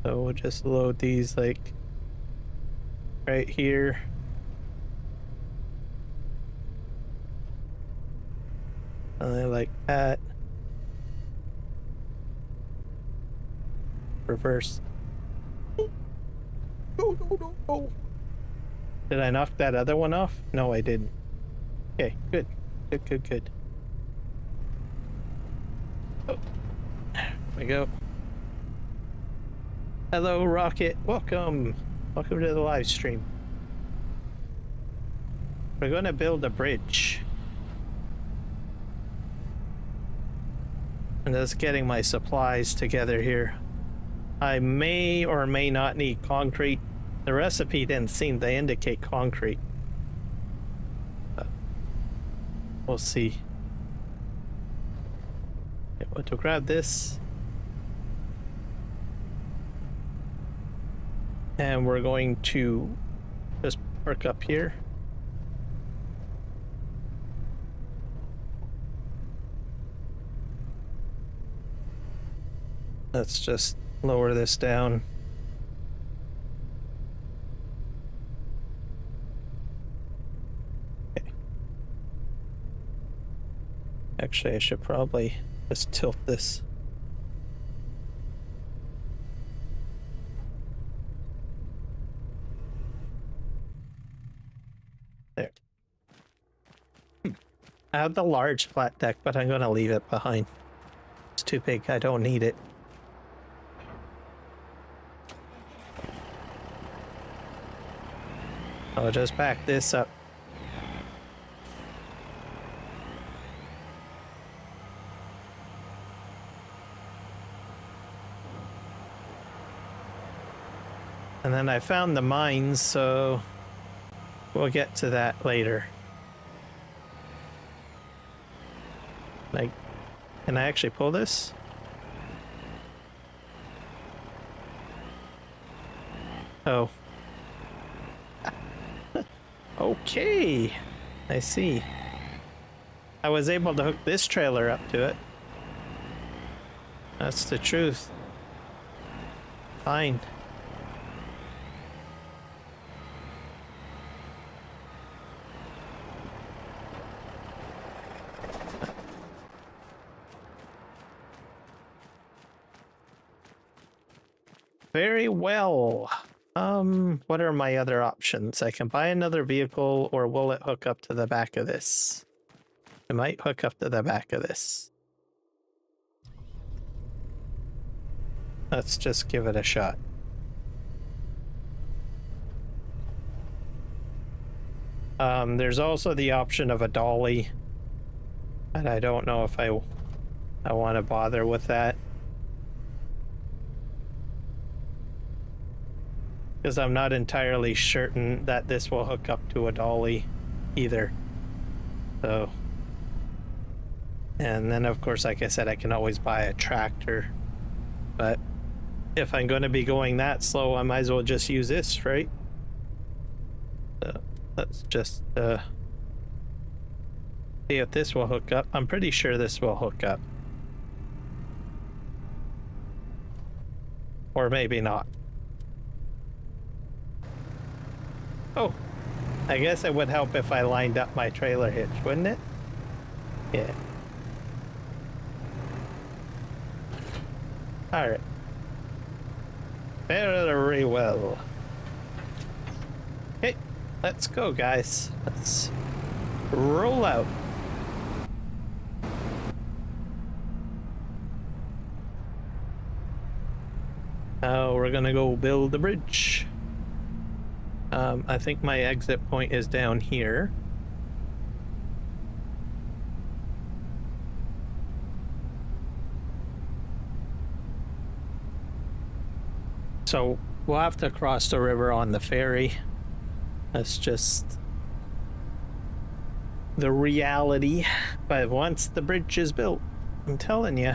So we'll just load these like right here. Something like that. Reverse. No. Did I knock that other one off? No, I didn't. Okay, good. Good. Oh, there we go. Hello, Rocket. Welcome. Welcome to the live stream. We're going to build a bridge. And just getting my supplies together here. I may or may not need concrete. The recipe didn't seem to indicate concrete. But we'll see. Okay, want to grab this. And we're going to just park up here. Let's just lower this down. Okay. Actually, I should probably just tilt this. There. I have the large flat deck, but I'm going to leave it behind. It's too big. I don't need it. I'll just back this up. And then I found the mines, so we'll get to that later. Like, can I actually pull this? Oh. Okay, I see. I was able to hook this trailer up to it. That's the truth. Fine. Very well. What are my other options? I can buy another vehicle, or will it hook up to the back of this? It might hook up to the back of this. Let's just give it a shot. There's also the option of a dolly, and I don't know if I want to bother with that. Because I'm not entirely certain that this will hook up to a dolly either. So, and then of course, like I said, I can always buy a tractor. But if I'm going to be going that slow, I might as well just use this, right? So let's just see if this will hook up. I'm pretty sure this will hook up. Or maybe not. Oh, I guess it would help if I lined up my trailer hitch, wouldn't it? Yeah. Alright. Very well. Okay, let's go, guys. Let's roll out. We're gonna go build the bridge. I think my exit point is down here. So we'll have to cross the river on the ferry. That's just the reality. But once the bridge is built, I'm telling you,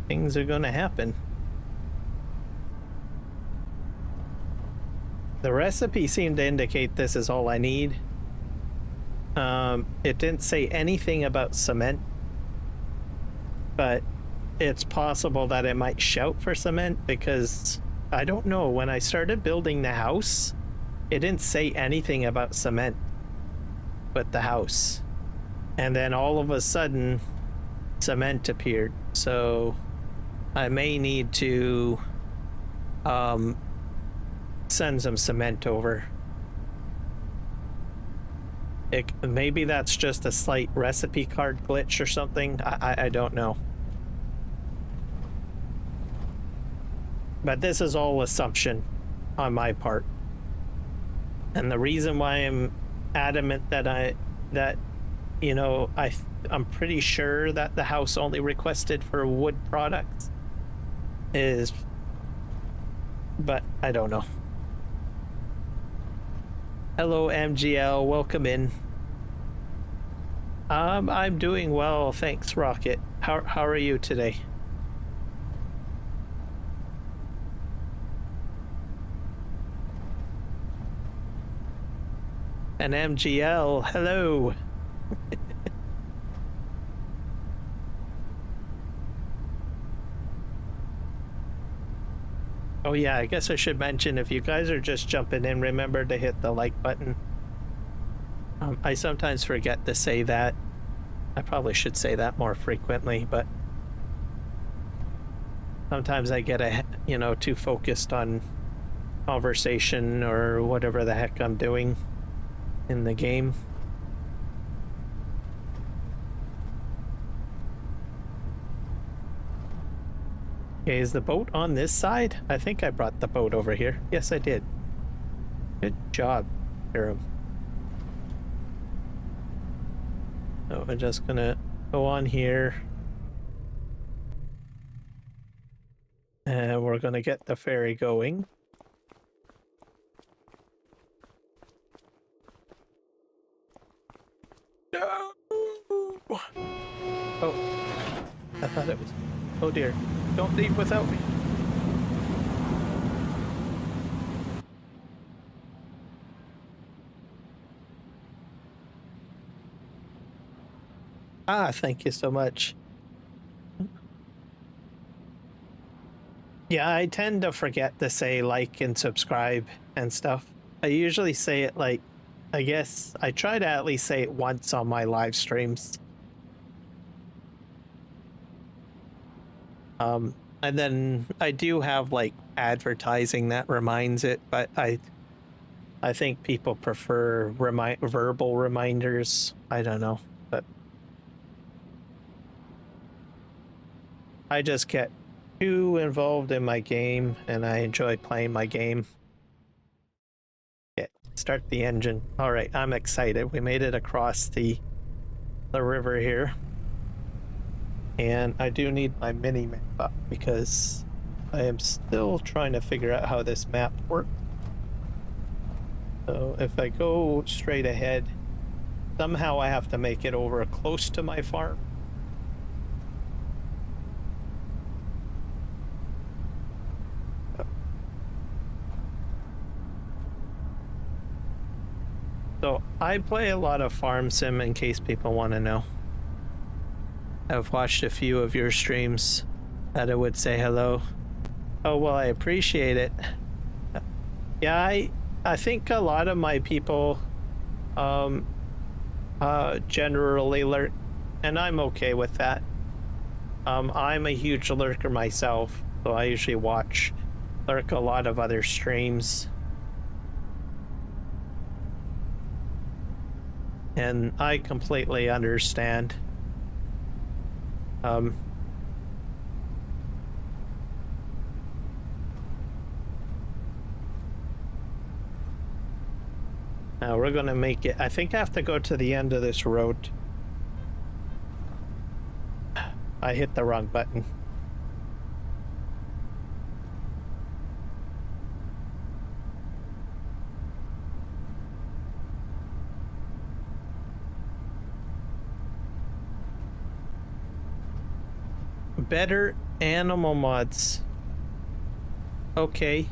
things are gonna happen. The recipe seemed to indicate this is all I need. It didn't say anything about cement, but it's possible that it might shout for cement because I don't know. When I started building the house, it didn't say anything about cement with the house. And then all of a sudden, cement appeared. So I may need to send some cement over. Maybe that's just a slight recipe card glitch or something. I don't know. But this is all assumption on my part. And the reason why I'm adamant that I'm pretty sure that the house only requested for wood products is, but I don't know. Hello MGL, welcome in. I'm doing well, thanks Rocket. How are you today? And MGL, hello. Oh yeah, I guess I should mention, if you guys are just jumping in, remember to hit the like button. I sometimes forget to say that. I probably should say that more frequently, but sometimes I get too focused on conversation or whatever the heck I'm doing in the game. Okay, is the boat on this side? I think I brought the boat over here. Yes, I did. Good job, Kiram. So we're just gonna go on here. And we're gonna get the ferry going. No! Oh, I thought it was... Oh dear, don't leave without me. Ah, thank you so much. Yeah, I tend to forget to say like and subscribe and stuff. I usually say it like, I guess I try to at least say it once on my live streams. And then I do have like advertising that reminds it, but I think people prefer verbal reminders. I don't know, but I just get too involved in my game and I enjoy playing my game. Okay, start the engine. All right, I'm excited. We made it across the river here. And I do need my mini map up because I am still trying to figure out how this map works. So if I go straight ahead, somehow I have to make it over close to my farm. So I play a lot of farm sim in case people want to know. I've watched a few of your streams that I would say hello. Oh, well, I appreciate it. Yeah, I think a lot of my people generally lurk, and I'm okay with that. I'm a huge lurker myself, so I usually lurk a lot of other streams. And I completely understand. Now we're gonna make it. I think I have to go to the end of this road. I hit the wrong button. Better animal mods. Okay.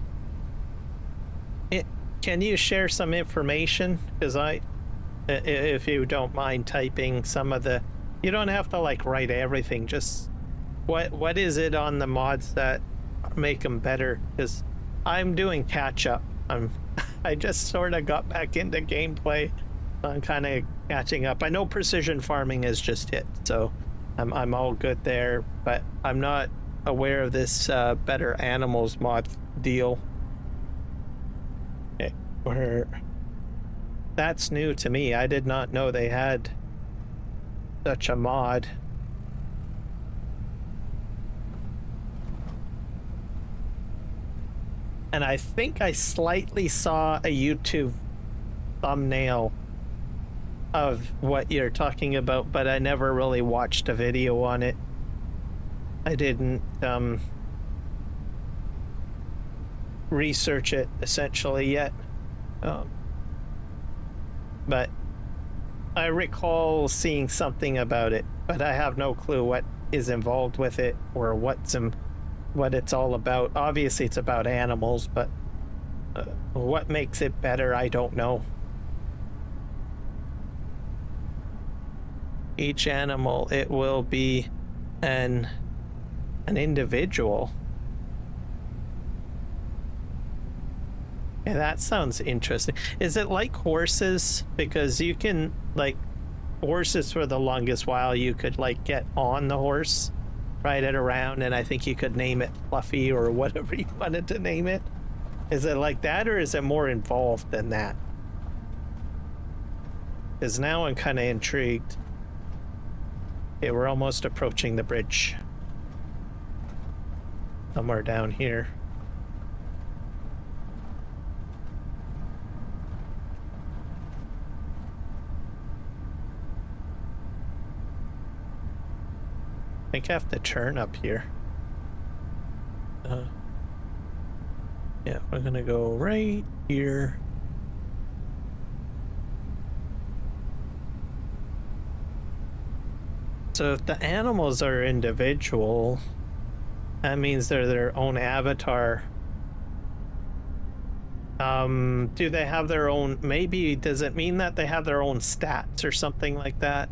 Can you share some information? Because if you don't mind typing some of the, you don't have to like write everything. Just what is it on the mods that make them better? Because I'm doing catch up. I just sort of got back into gameplay. I'm kind of catching up. I know precision farming is just hit, so I'm all good there. But I'm not aware of this better animals mod deal. That's new to me. I did not know they had such a mod. And I think I slightly saw a YouTube thumbnail of what you're talking about, but I never really watched a video on it. I didn't research it essentially yet. But I recall seeing something about it, but I have no clue what is involved with it or what it's all about. Obviously it's about animals, but what makes it better, I don't know. Each animal, it will be an individual. Yeah, that sounds interesting. Is it like horses? Because you can, like, horses for the longest while, you could, like, get on the horse, ride it around, and I think you could name it Fluffy or whatever you wanted to name it. Is it like that, or is it more involved than that? Because now I'm kind of intrigued. Okay, we're almost approaching the bridge. Somewhere down here. I think I have to turn up here. Yeah, we're gonna go right here. So if the animals are individual, that means they're their own avatar. Do they have their own, maybe, does it mean that they have their own stats or something like that?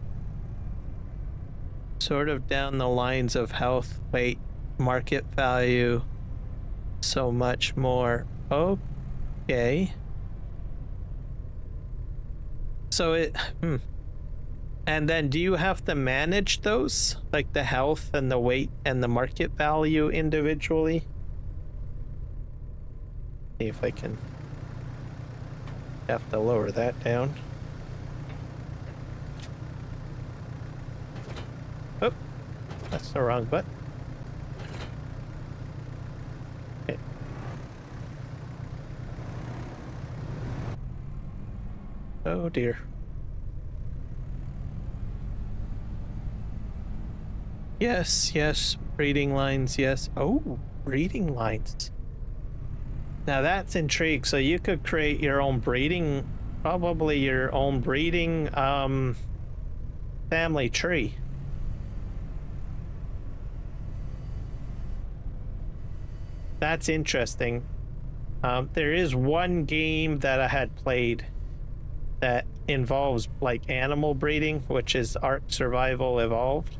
Sort of down the lines of health, weight, market value, so much more. Okay. So it, And then do you have to manage those? Like the health and the weight and the market value individually? See if I can. Have to lower that down. Oh, that's the wrong button. Okay. Oh dear. Yes, yes, breeding lines, yes. Oh, breeding lines. Now that's intrigue. So you could create your own breeding, probably your own breeding family tree. That's interesting. There is one game that I had played that involves like animal breeding, which is Ark Survival Evolved.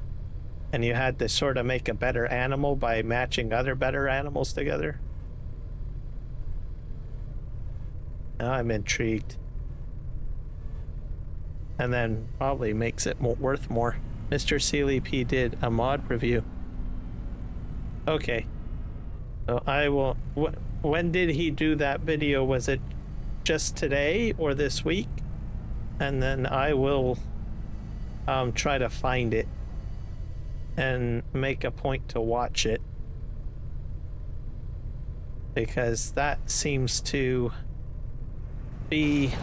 And you had to sort of make a better animal by matching other better animals together. Now I'm intrigued. And then probably makes it worth more. Mr. Sealy P did a mod review. Okay. So I will... When did he do that video? Was it just today or this week? And then I will try to find it and make a point to watch it, because that seems to be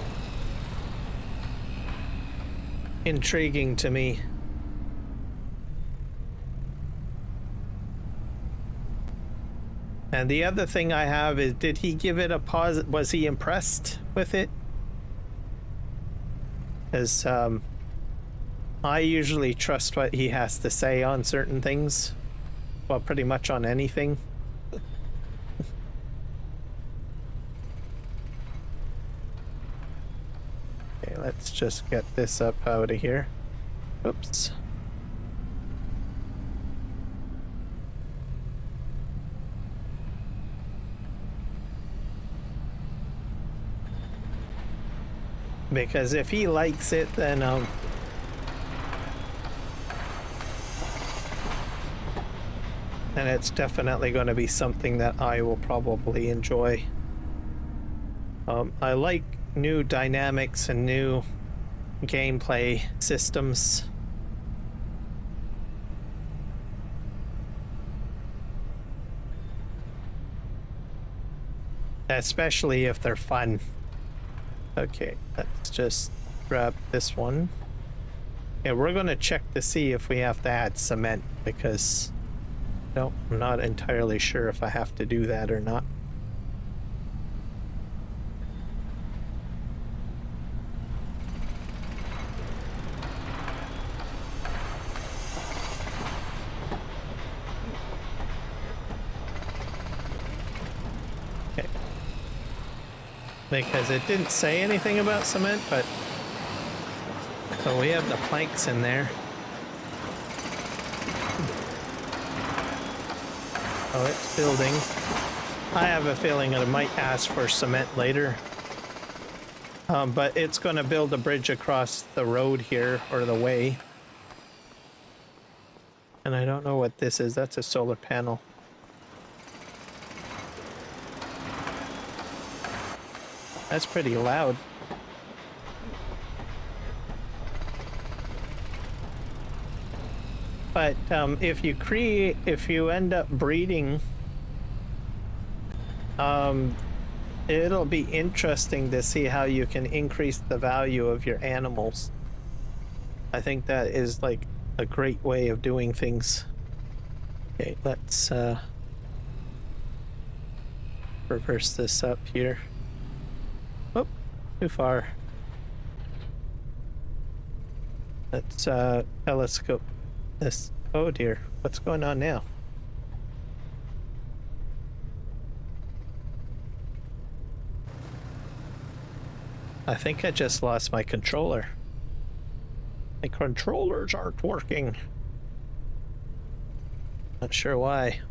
intriguing to me. And the other thing I have is, did he give it a pause? Was he impressed with it? Because I usually trust what he has to say on certain things. Well, pretty much on anything. Okay, let's just get this up out of here. Oops. Because if he likes it, then it's definitely going to be something that I will probably enjoy. I like new dynamics and new gameplay systems. Especially if they're fun. Okay, let's just grab this one. Yeah, we're gonna check to see if we have to add cement, because no, I'm not entirely sure if I have to do that or not. Because it didn't say anything about cement, but so we have the planks in there. Oh, it's building. I have a feeling it might ask for cement later. But it's going to build a bridge across the road here, or the way. And I don't know what this is. That's a solar panel. That's pretty loud. But if you end up breeding, it'll be interesting to see how you can increase the value of your animals. I think that is like a great way of doing things. Okay, let's reverse this up here. Oh, too far. Let's telescope this. Oh dear, what's going on now? I think I just lost my controller. My controllers aren't working. Not sure why.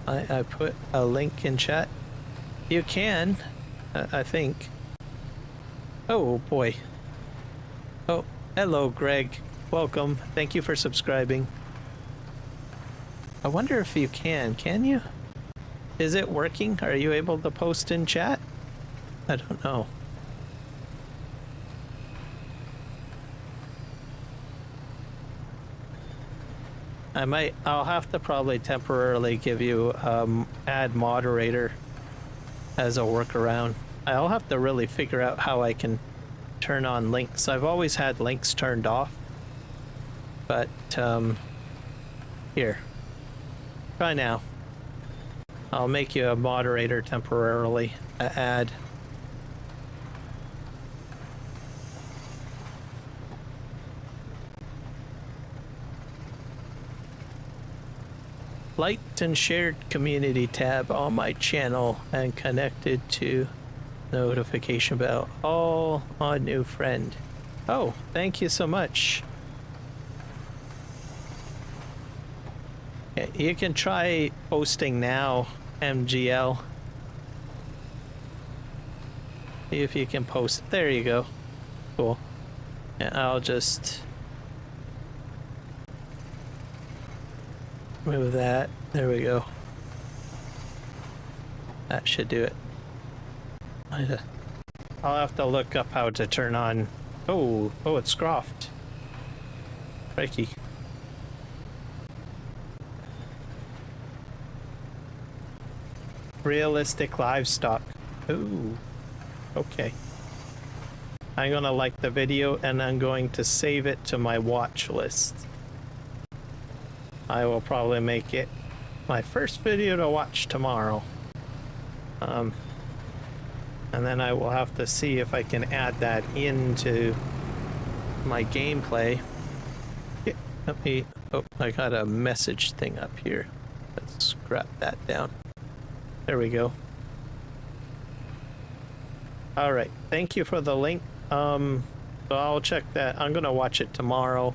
I put a link in chat. You can, I think. Oh boy. Oh, hello Greg. Welcome. Thank you for subscribing. I wonder if you can you? Is it working? Are you able to post in chat? I don't know. I'll have to probably temporarily give you add moderator as a workaround. I'll have to really figure out how I can turn on links. I've always had links turned off, but here, try now. I'll make you a moderator temporarily. Add. Liked and shared community tab on my channel and connected to notification bell. All on new friend. Oh, thank you so much. Yeah, you can try posting now, MGL. See if you can post. There you go. Cool. And I'll just move that. There we go. That should do it. I'll have to look up how to turn on. Oh, it's Scroft. Crikey. Realistic livestock. Ooh. Okay. I'm gonna like the video and I'm going to save it to my watch list. I will probably make it my first video to watch tomorrow. And then I will have to see if I can add that into my gameplay. Let me, oh, I got a message thing up here. Let's scrap that down. There we go. All right, thank you for the link. So I'll check that. I'm gonna watch it tomorrow,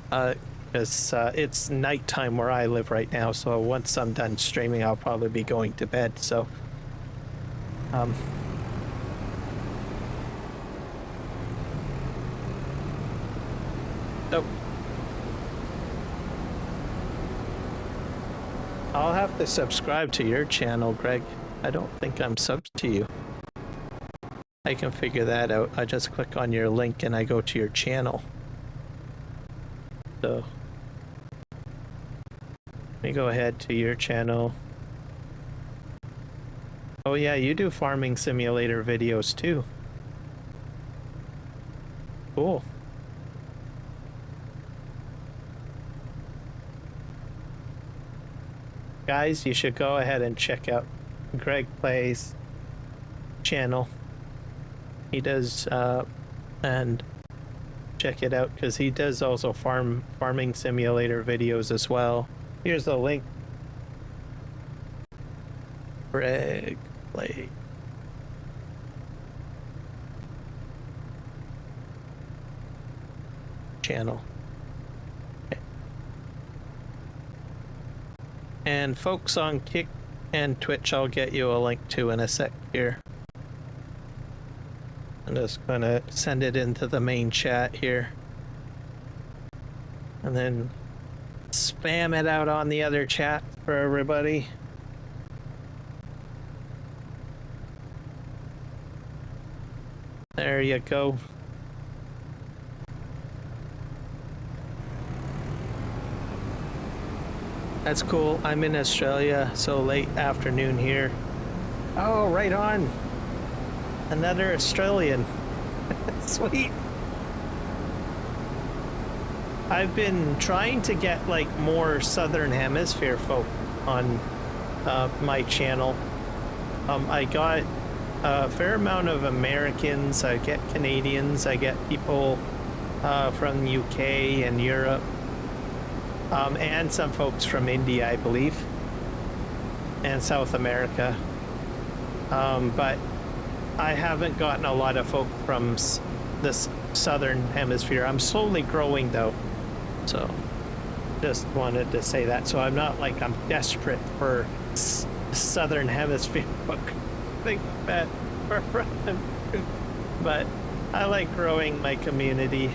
because it's nighttime where I live right now. So once I'm done streaming, I'll probably be going to bed. So, oh, I'll have to subscribe to your channel, Greg. I don't think I'm subbed to you. I can figure that out. I just click on your link and I go to your channel. So let me go ahead to your channel. Oh yeah, you do farming simulator videos too. Cool. Guys, you should go ahead and check out Greg Play's channel. He does, and check it out because he does also farming simulator videos as well. Here's the link. Greg Play. Channel. Okay. And folks on Kick and Twitch, I'll get you a link to in a sec here. I'm just gonna send it into the main chat here. And then spam it out on the other chat for everybody. There you go. That's cool. I'm in Australia, so late afternoon here. Oh, right on. Another Australian. Sweet. I've been trying to get like more Southern Hemisphere folk on my channel. I got a fair amount of Americans, I get Canadians, I get people from the UK and Europe, and some folks from India, I believe, and South America. But I haven't gotten a lot of folk from this Southern Hemisphere. I'm slowly growing though, so just wanted to say that. So I'm not like I'm desperate for Southern Hemisphere folk. Think that, but I like growing my community.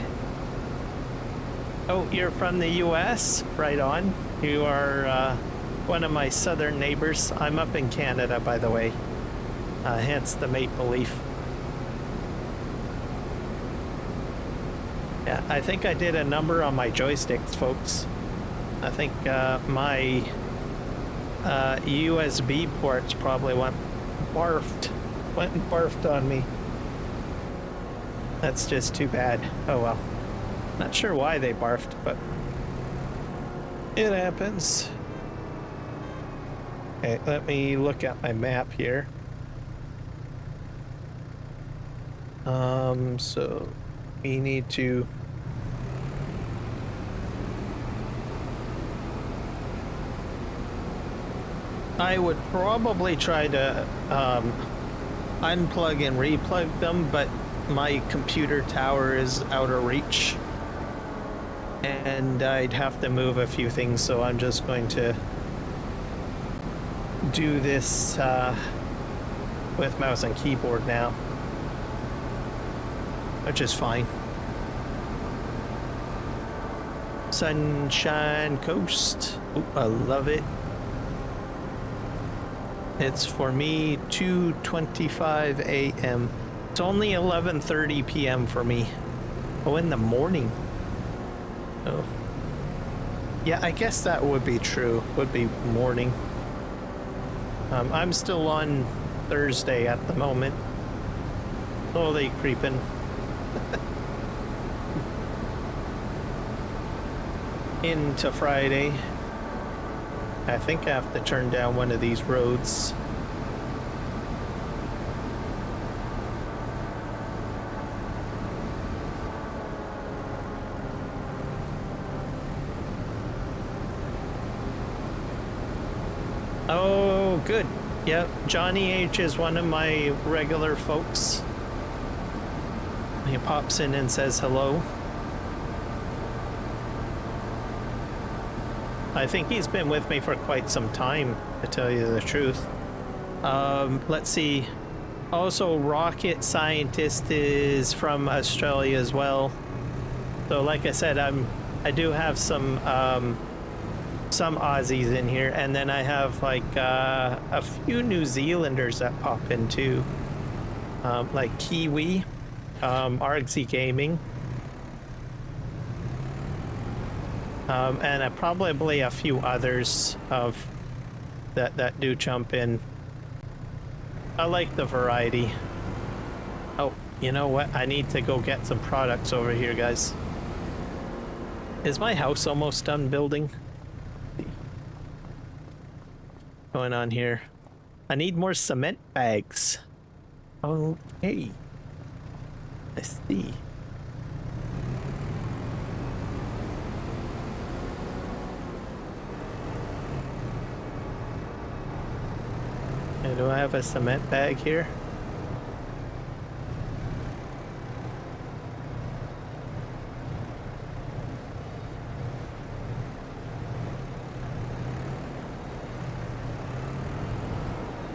Oh, you're from the US? Right on. You are one of my southern neighbors. I'm up in Canada, by the way. Hence the maple leaf. Yeah, I think I did a number on my joysticks, folks. I think my USB ports probably went and barfed on me. That's just too bad. Oh well. Not sure why they barfed, but it happens. Okay, let me look at my map here. So we need to I would probably try to unplug and replug them, but my computer tower is out of reach and I'd have to move a few things, so I'm just going to do this with mouse and keyboard now, which is fine. Sunshine Coast. Oh, I love it. It's for me 2:25 a.m. It's only 11:30 p.m. for me. Oh, in the morning. Oh. Yeah, I guess that would be true. Would be morning. I'm still on Thursday at the moment. Slowly creeping. Into Friday. I think I have to turn down one of these roads. Oh, good. Yep, Johnny H is one of my regular folks. He pops in and says hello. I think he's been with me for quite some time, to tell you the truth. Let's see. Also, Rocket Scientist is from Australia as well. So, like I said, I do have some Aussies in here, and then I have like a few New Zealanders that pop in too, like Kiwi, RXZ Gaming, and probably a few others of that do jump in. I like the variety. Oh, you know what? I need to go get some products over here, guys. Is my house almost done building? Going on here? I need more cement bags. Okay. I see. Okay, do I have a cement bag here?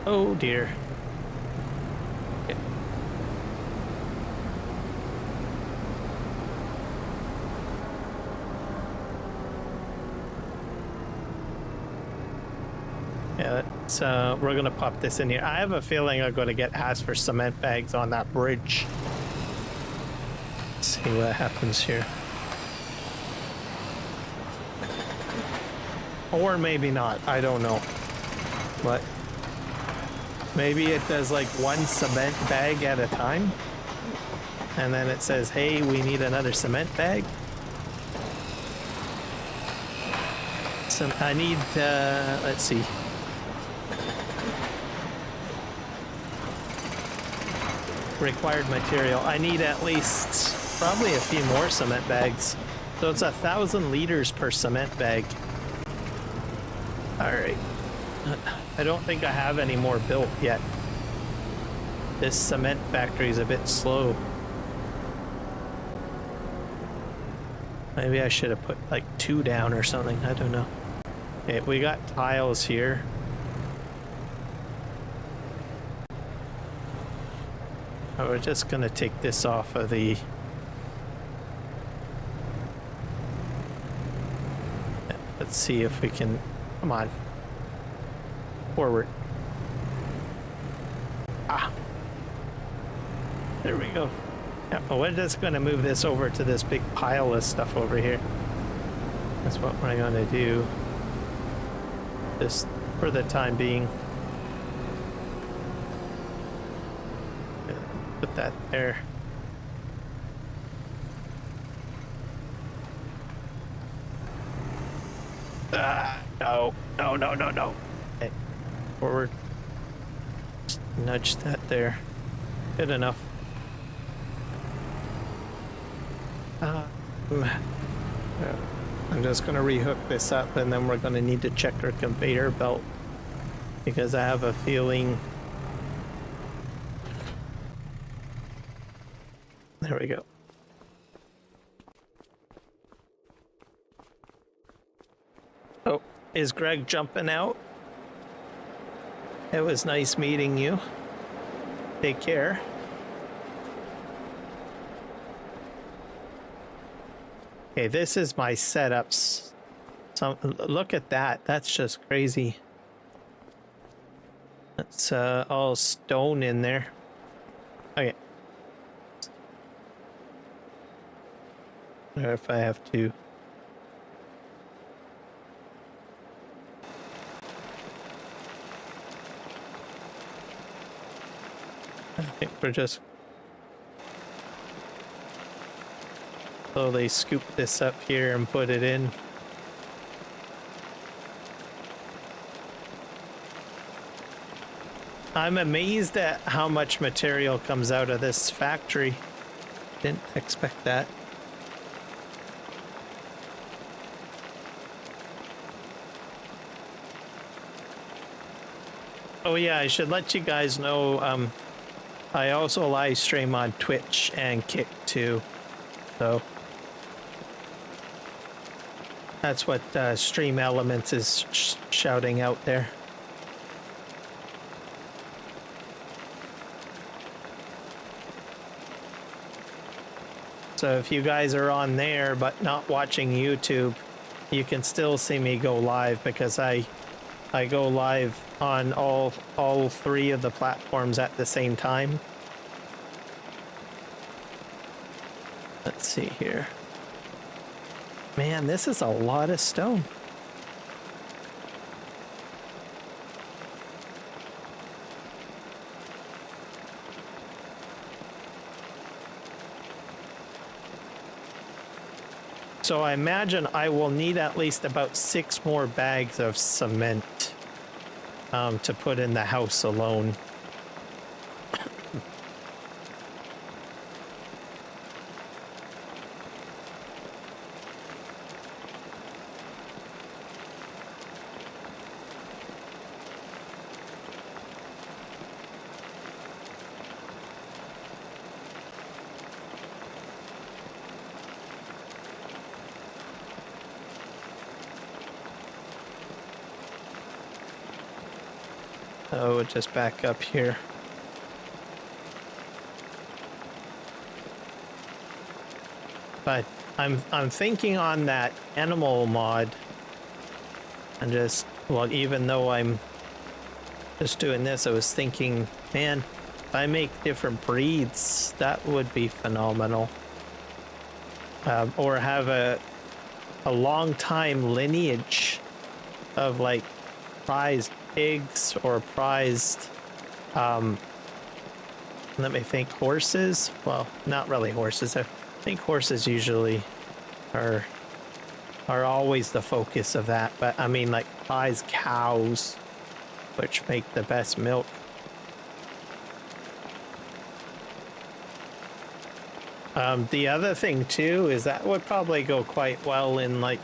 Oh dear. Okay. Yeah, that's, we're gonna pop this in here. I have a feeling I'm gonna get asked for cement bags on that bridge. Let's see what happens here. Or maybe not, I don't know. But maybe it does like one cement bag at a time. And then it says, hey, we need another cement bag. So I need, let's see. Required material. I need at least probably a few more cement bags. So it's 1,000 liters per cement bag. All right. I don't think I have any more built yet. This cement factory is a bit slow. Maybe I should have put like 2 down or something. I don't know. Okay, we got tiles here. Oh, we're just gonna take this off of the... Let's see if we can... Come on. Forward. Ah. There we go. Yeah, but we're just gonna move this over to this big pile of stuff over here. That's what we're gonna do. Just for the time being. Put that there. No. No, no, no, no. Okay. Forward. Just nudge that there. Good enough. I'm just going to rehook this up, and then we're going to need to check our conveyor belt, because I have a feeling... There we go. Oh, is Greg jumping out? It was nice meeting you. Take care. Okay, this is my setups. So look at that. That's just crazy. That's all stone in there. Okay. Or if I have to. think we're just slowly scoop this up here and put it in. I'm amazed at how much material comes out of this factory. Didn't expect that. Oh yeah, I should let you guys know, I also live stream on Twitch and Kick too, so that's what Stream Elements is shouting out there. So if you guys are on there but not watching YouTube, you can still see me go live because I go live on all three of the platforms at the same time. Let's see here. Man, this is a lot of stone. So I imagine I will need at least about 6 more bags of cement to put in the house alone. Oh, we'll just back up here. But I'm thinking on that animal mod, and just, well, even though I'm just doing this, I was thinking, man, if I make different breeds, that would be phenomenal. Or have a long time lineage of like prized pigs or prized, let me think, horses. Well, not really horses. I think horses usually are always the focus of that, but I mean like prized cows, which make the best milk. The other thing too is that would probably go quite well in like,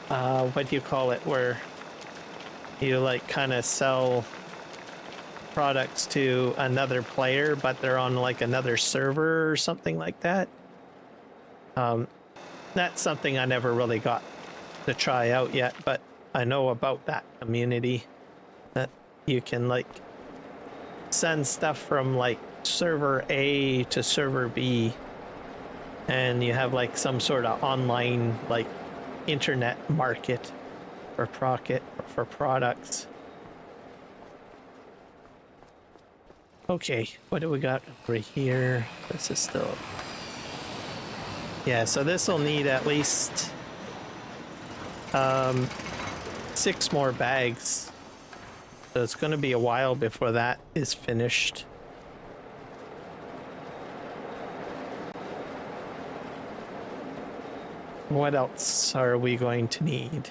what do you call it, where you like kind of sell products to another player, but they're on like another server or something like that. That's something I never really got to try out yet, but I know about that community, that you can like send stuff from like server A to server B, and you have like some sort of online like internet market for products. Okay, what do we got over here? This is still, yeah, so this will need at least 6 more bags, so it's going to be a while before that is finished. What else are we going to need?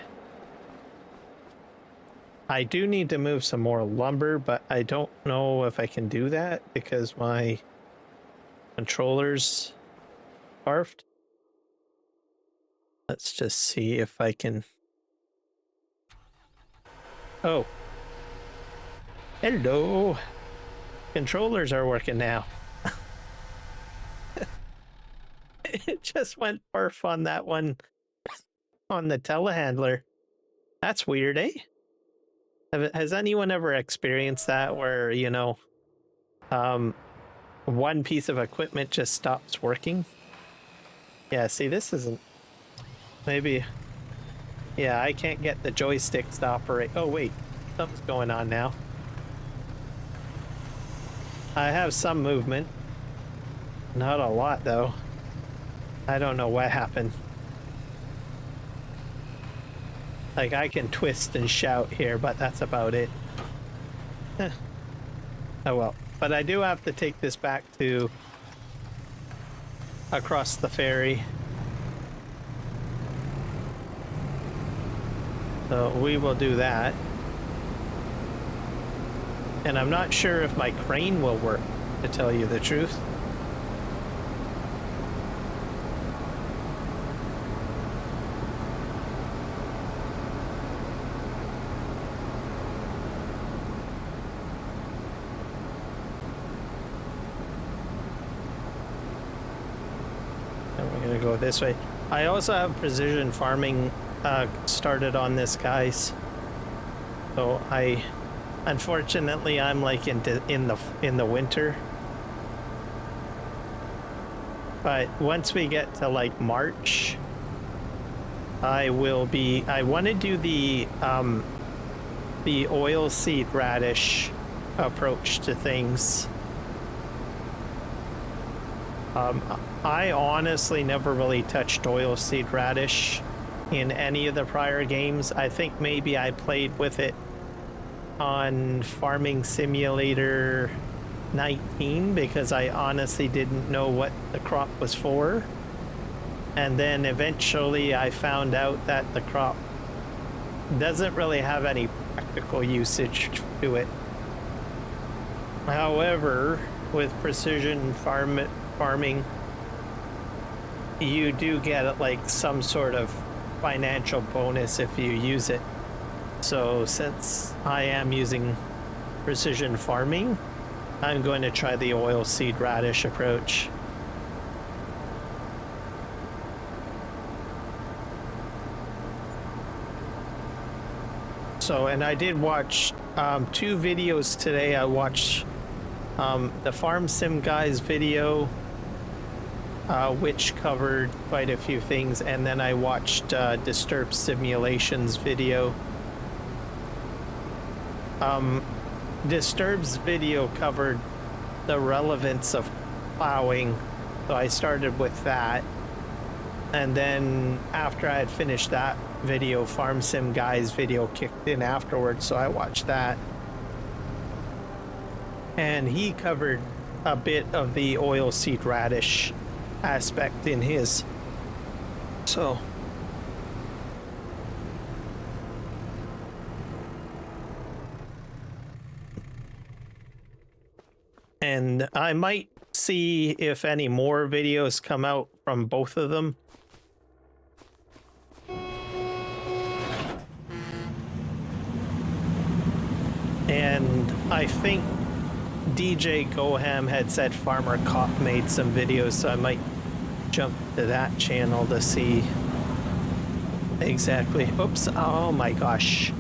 I do need to move some more lumber, but I don't know if I can do that because my controller's barfed. Let's just see if I can. Oh. Hello. Controllers are working now. It just went barf on that one on the telehandler. That's weird, eh? Has anyone ever experienced that where, you know, one piece of equipment just stops working? Yeah, see, this isn't... Maybe... Yeah, I can't get the joysticks to operate. Oh, wait. Something's going on now. I have some movement. Not a lot, though. I don't know what happened. Like, I can twist and shout here, but that's about it. Oh well. but I do have to take this back to across the ferry. So we will do that. And I'm not sure if my crane will work, to tell you the truth. We're gonna go this way. I also have precision farming started on this, guys. So unfortunately, I'm like in the winter. But once we get to like March, I want to do the oilseed radish approach to things. I honestly never really touched oilseed radish in any of the prior games. I think maybe I played with it on Farming Simulator 19 because I honestly didn't know what the crop was for. And then eventually I found out that the crop doesn't really have any practical usage to it. However, with precision farming, you do get like some sort of financial bonus if you use it. So since I am using precision farming, I'm going to try the oilseed radish approach. So, and I did watch 2 videos today. I watched the Farm Sim Guys video, which covered quite a few things, and then I watched Disturbed Simulations video. Disturbed's video covered the relevance of plowing, so I started with that. And then after I had finished that video, Farm Sim Guy's video kicked in afterwards, so I watched that. And he covered a bit of the oilseed radish aspect in his. So and I might see if any more videos come out from both of them. And I think DJ Goham had said Farmer Cop made some videos, so I might jump to that channel to see exactly. Oops, oh my gosh.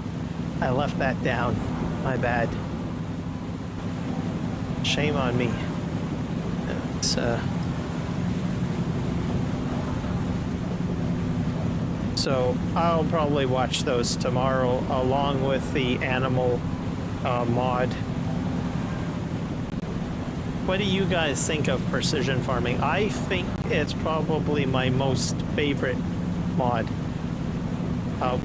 I left that down. My bad. Shame on me. It's, so I'll probably watch those tomorrow along with the animal mod. What do you guys think of precision farming? I think it's probably my most favorite mod.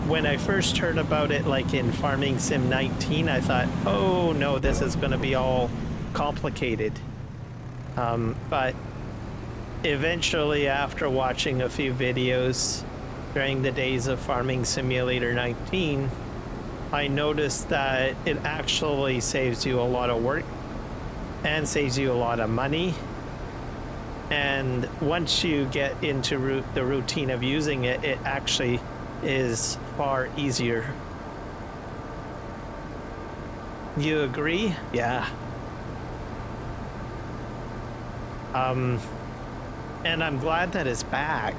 When I first heard about it, like in Farming Sim 19, I thought, oh no, this is going to be all complicated. But eventually, after watching a few videos during the days of Farming Simulator 19, I noticed that it actually saves you a lot of work and saves you a lot of money. And once you get into the routine of using it, it actually is far easier. You agree? Yeah. And I'm glad that it's back.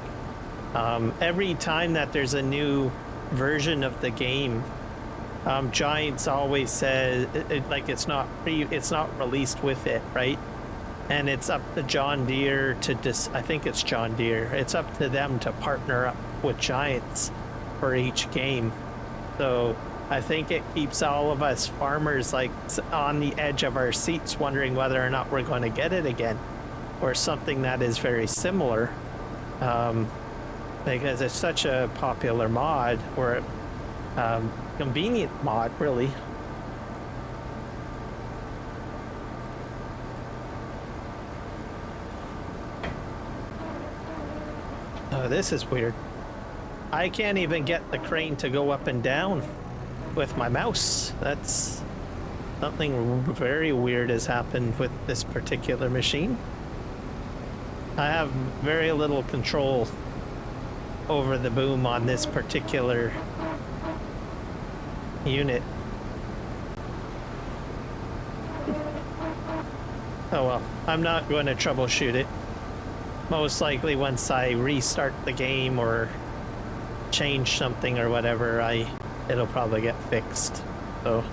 Every time that there's a new version of the game, Giants always says like it's not released with it, right? And it's up to John Deere I think it's John Deere. It's up to them to partner up with Giants for each game. So I think it keeps all of us farmers like on the edge of our seats, wondering whether or not we're going to get it again, or something that is very similar, because it's such a popular mod, or convenient mod, really. Oh, this is weird. I can't even get the crane to go up and down with my mouse. That's something very weird has happened with this particular machine. I have very little control over the boom on this particular unit. Oh well, I'm not going to troubleshoot it. Most likely once I restart the game or change something or whatever, it'll probably get fixed. So,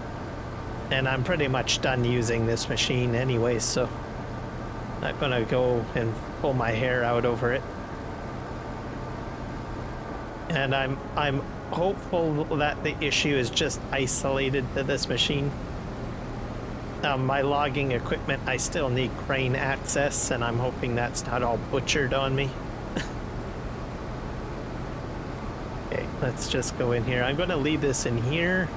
and I'm pretty much done using this machine anyway, so not gonna go and pull my hair out over it. And I'm hopeful that the issue is just isolated to this machine. My logging equipment, I still need crane access, and I'm hoping that's not all butchered on me. Okay, let's just go in here. I'm going to leave this in here.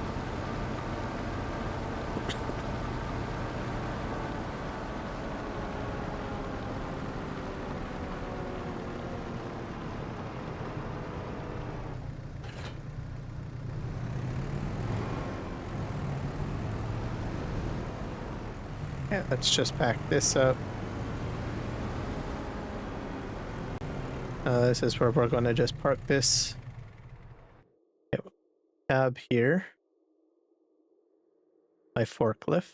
Yeah, let's just pack this up. This is where we're going to just park this cab here. My forklift.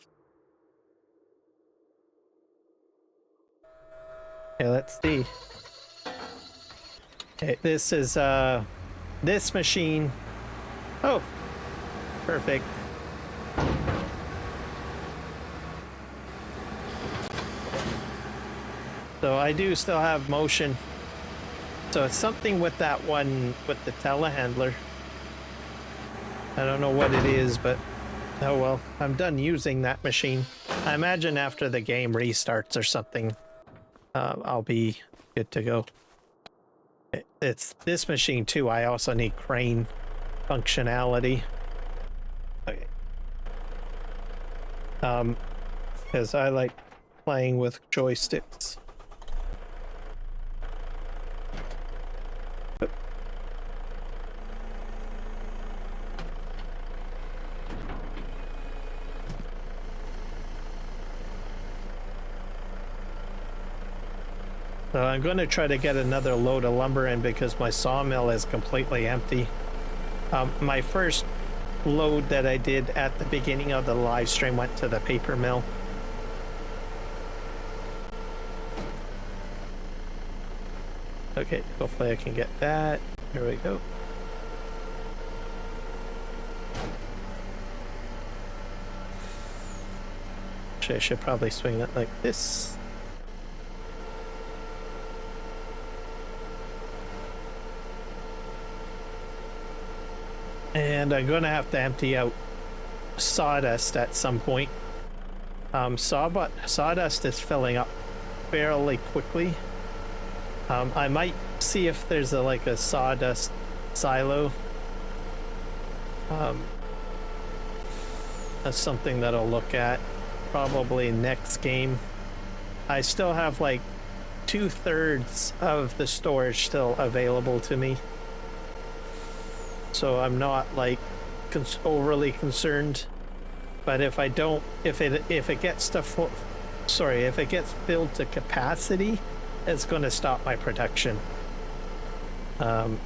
Okay, let's see. Okay, this is this machine. Oh, perfect. So I do still have motion. So it's something with that one with the telehandler. I don't know what it is, but oh well. I'm done using that machine. I imagine after the game restarts or something, I'll be good to go. It's this machine too. I also need crane functionality. Okay. Because I like playing with joysticks. So I'm going to try to get another load of lumber in because my sawmill is completely empty. My first load that I did at the beginning of the live stream went to the paper mill. Okay, hopefully I can get that. Here we go. Actually, I should probably swing that like this. And I'm going to have to empty out sawdust at some point. Sawdust is filling up fairly quickly. I might see if there's like a sawdust silo. That's something that I'll look at probably next game. I still have like 2/3 of the storage still available to me. So I'm not like overly concerned, but if I don't, if it gets to if it gets filled to capacity, it's going to stop my production. So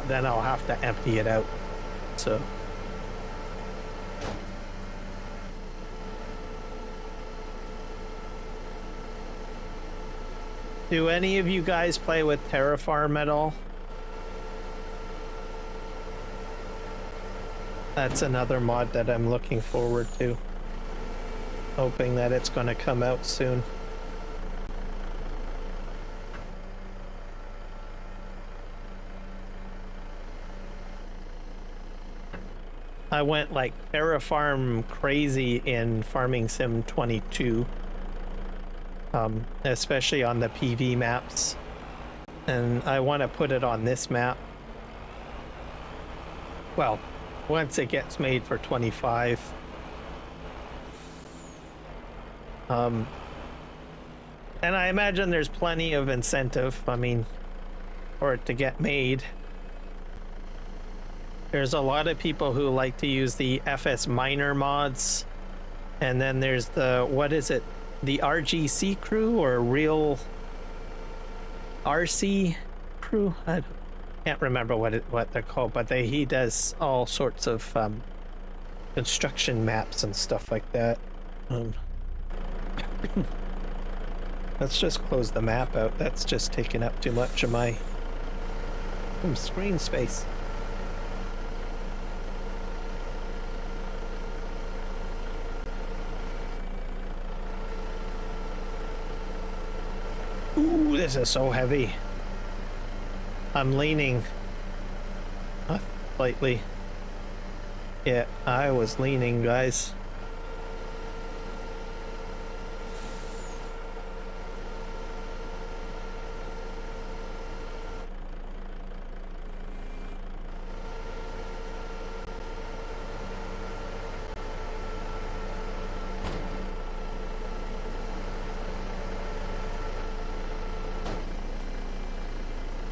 then I'll have to empty it out. So. Do any of you guys play with Terraform at all? That's another mod that I'm looking forward to. Hoping that it's going to come out soon. I went like Terraform crazy in Farming Sim 22. Especially on the PV maps. And I want to put it on this map. Well, once it gets made for 25. And I imagine there's plenty of incentive. I mean, for it to get made. There's a lot of people who like to use the FS Miner mods, and then there's the, what is it, the RGC crew or real RC crew? I can't remember what they're called, but he does all sorts of construction maps and stuff like that. Let's just close the map out. That's just taking up too much of my screen space. Ooh, this is so heavy. I'm leaning slightly. Yeah, I was leaning, guys.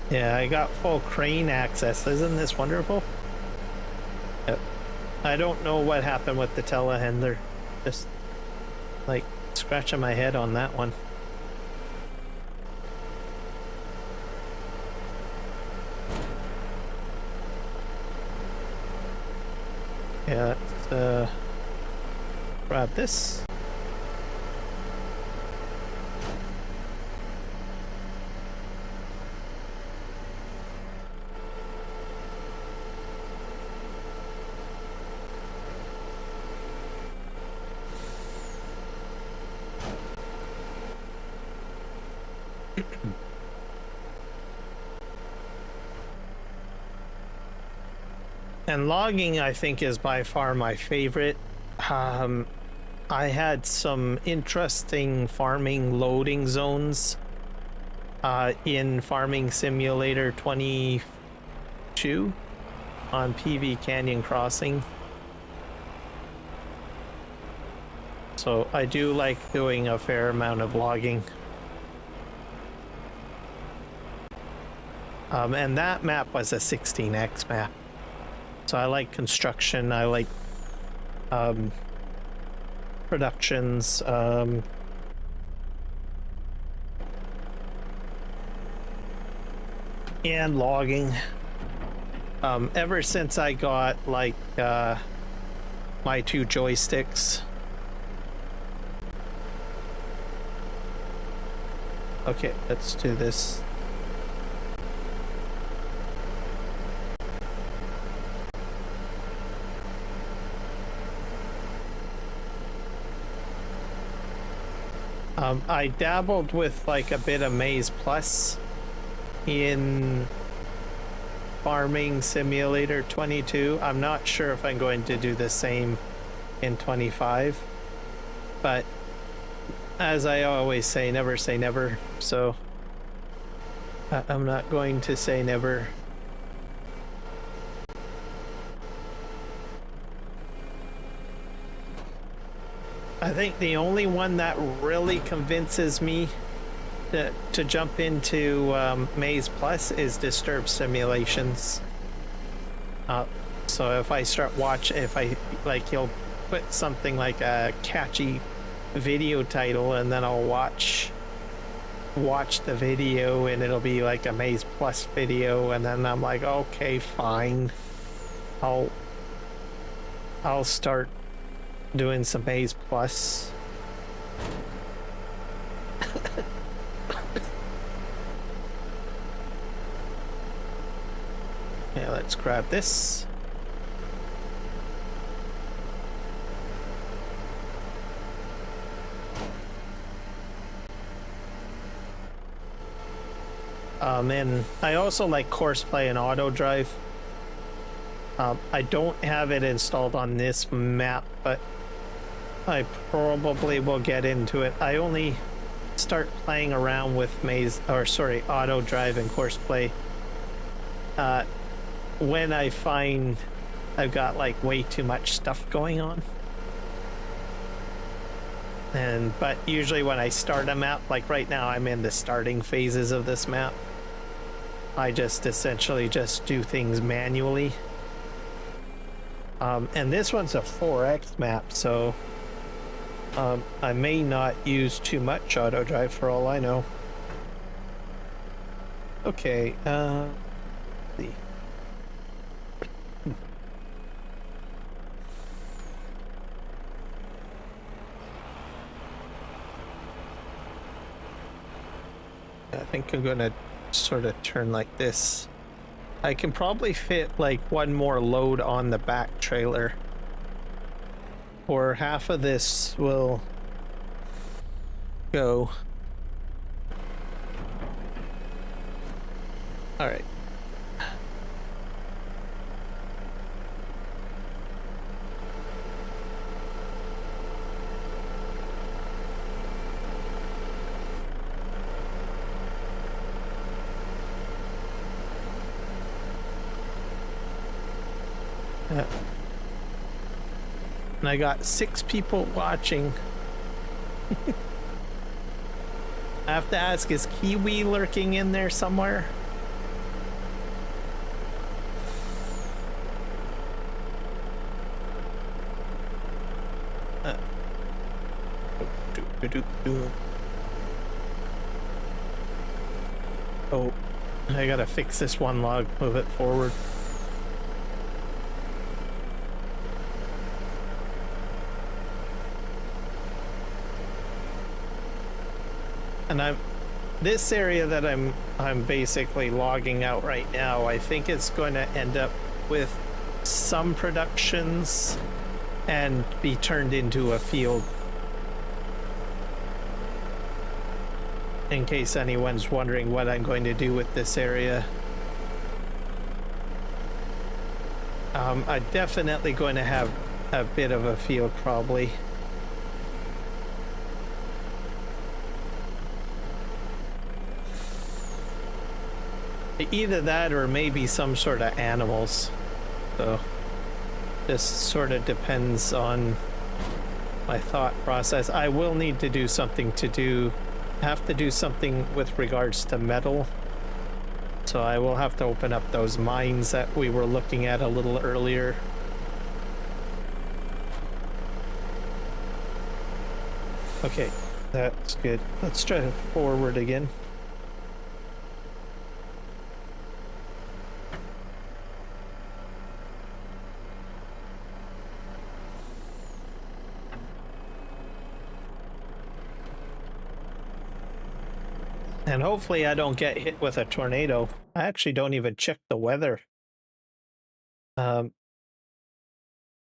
Yeah, I got full crane access. Isn't this wonderful? Yep. I don't know what happened with the telehandler. Just like scratching my head on that one. Yeah, let's grab this. And logging, I think, is by far my favorite. I had some interesting farming loading zones in Farming Simulator 22 on PV Canyon Crossing. So I do like doing a fair amount of logging. And that map was a 16x map. So I like construction, I like productions, and logging. Ever since I got like my 2 joysticks. Okay, let's do this. I dabbled with like a bit of Maze Plus in Farming Simulator 22. I'm not sure if I'm going to do the same in 25, but as I always say never, so I'm not going to say never. I think the only one that really convinces me to jump into Maze Plus is Disturb Simulations. So if I start he'll put something like a catchy video title, and then I'll watch the video, and it'll be like a Maze Plus video, and then I'm like, okay, fine, I'll start doing some Maze Plus. Yeah, let's grab this. And I also like Courseplay and Auto Drive. I don't have it installed on this map, but I probably will get into it. I only start playing around with Auto Drive and Courseplay when I find I've got like way too much stuff going on. But usually when I start a map, like right now I'm in the starting phases of this map. I just essentially just do things manually. And this one's a 4X map, so I may not use too much auto drive for all I know. Okay, let's see. I think I'm gonna sort of turn like this. I can probably fit like one more load on the back trailer, or half of this will go. All right. And I got 6 people watching. I have to ask, is Kiwi lurking in there somewhere? Oh, I gotta fix this one log, move it forward. And this area that I'm basically logging out right now, I think it's going to end up with some productions and be turned into a field. In case anyone's wondering what I'm going to do with this area. I'm definitely going to have a bit of a field probably. Either that or maybe some sort of animals. So this sort of depends on my thought process. I will need to do something have to do something with regards to metal. So I will have to open up those mines that we were looking at a little earlier. Okay, that's good. Let's try to forward again. And hopefully I don't get hit with a tornado. I actually don't even check the weather. I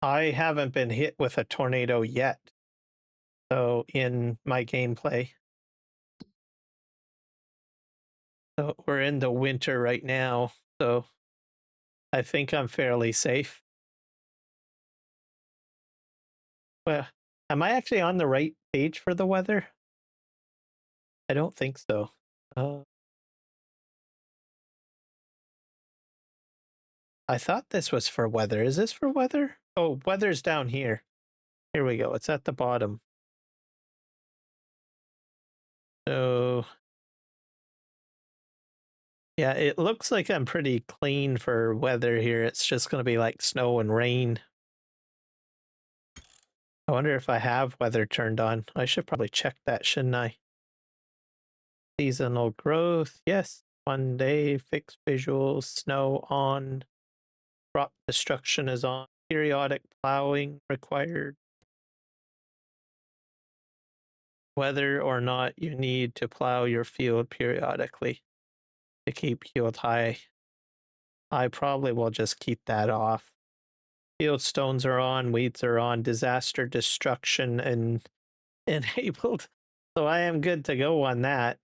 haven't been hit with a tornado yet. So in my gameplay. So we're in the winter right now. So I think I'm fairly safe. Well, am I actually on the right page for the weather? I don't think so. I thought this was for weather. Is this for weather? Oh, weather's down here. Here we go. It's at the bottom. So yeah, it looks like I'm pretty clean for weather here. It's just going to be like snow and rain. I wonder if I have weather turned on. I should probably check that, shouldn't I? Seasonal growth. Yes. 1 day. Fixed visuals. Snow on. Crop destruction is on. Periodic plowing required. Whether or not you need to plow your field periodically to keep yield high. I probably will just keep that off. Field stones are on, weeds are on, disaster destruction and enabled. So I am good to go on that.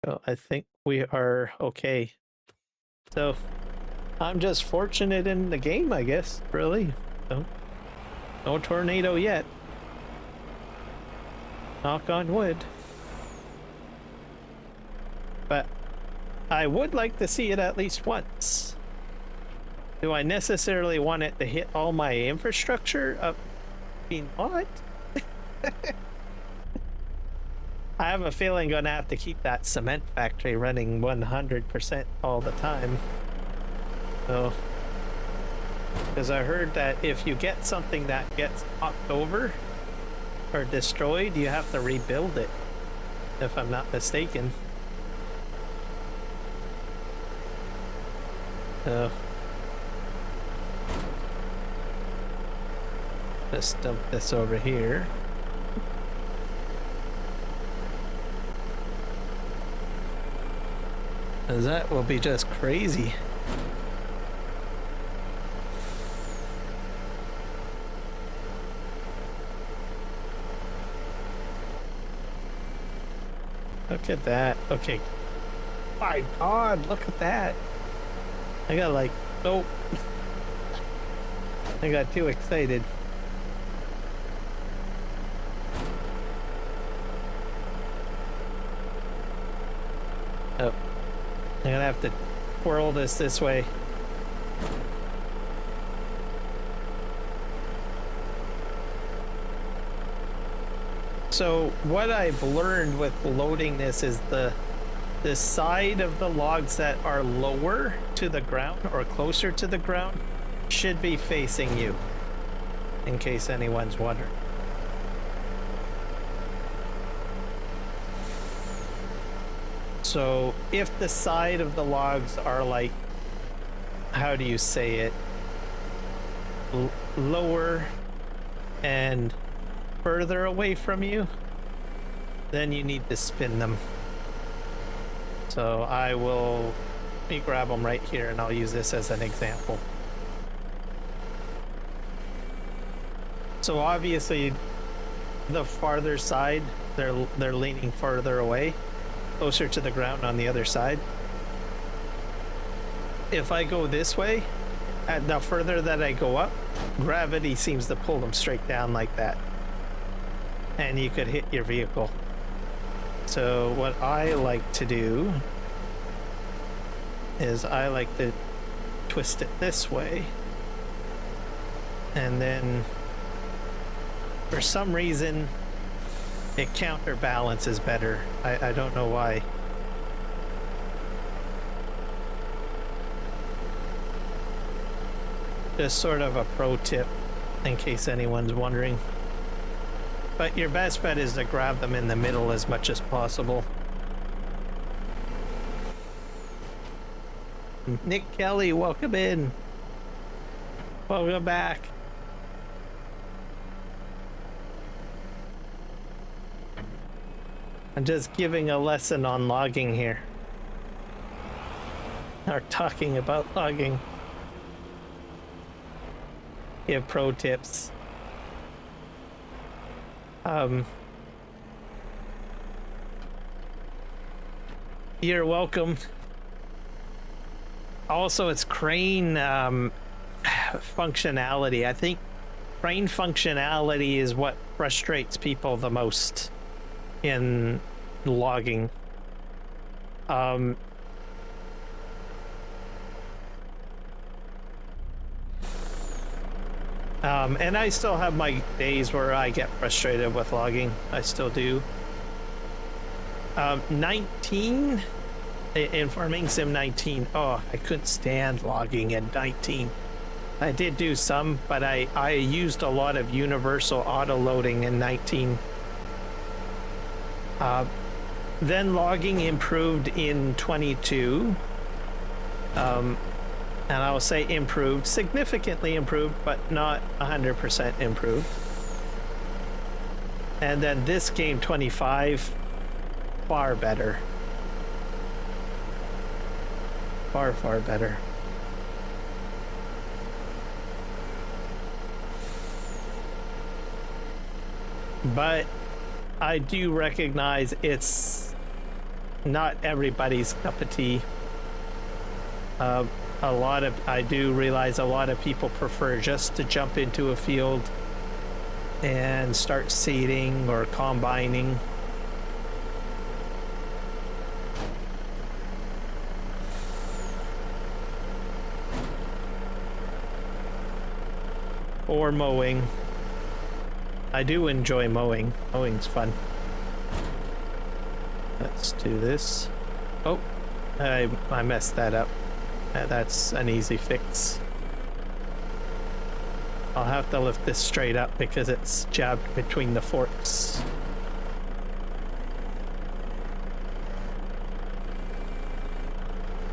So I think we are okay. So I'm just fortunate in the game, I guess, really. So, no tornado yet. Knock on wood. But I would like to see it at least once. Do I necessarily want it to hit all my infrastructure? I mean, what? I have a feeling I'm gonna have to keep that cement factory running 100% all the time. So, because I heard that if you get something that gets knocked over or destroyed, you have to rebuild it, if I'm not mistaken. So, just dump this over here. Because that will be just crazy. Look at that. Okay. My God, look at that. I got like, oh. I got too excited. Oh. I'm gonna have to twirl this way. So what I've learned with loading this is the side of the logs that are lower to the ground or closer to the ground should be facing you, in case anyone's wondering. So if the side of the logs are like, how do you say it, lower and further away from you, then you need to spin them. So let me grab them right here and I'll use this as an example. So obviously the farther side, they're leaning farther away, closer to the ground on the other side. If I go this way, the further that I go up, gravity seems to pull them straight down like that. And you could hit your vehicle. So what I like to do is I like to twist it this way. And then for some reason it counterbalances better. I don't know why. Just sort of a pro tip in case anyone's wondering. But your best bet is to grab them in the middle as much as possible. Nick Kelly, welcome in. Welcome back. I'm just giving a lesson on logging here. Or talking about logging. Give pro tips. You're welcome. Also, it's crane functionality. I think crane functionality is what frustrates people the most in logging. And I still have my days where I get frustrated with logging. I still do. 19 in Farming Sim 19. Oh, I couldn't stand logging in 19. I did do some, but I used a lot of universal auto loading in 19. Then logging improved in 22. And I will say improved, significantly improved, but not 100% improved. And then this game, 25, far better. Far, far better. But I do recognize it's not everybody's cup of tea. I do realize a lot of people prefer just to jump into a field and start seeding or combining. Or mowing. I do enjoy mowing. Mowing's fun. Let's do this. Oh, I messed that up. That's an easy fix. I'll have to lift this straight up because it's jabbed between the forks.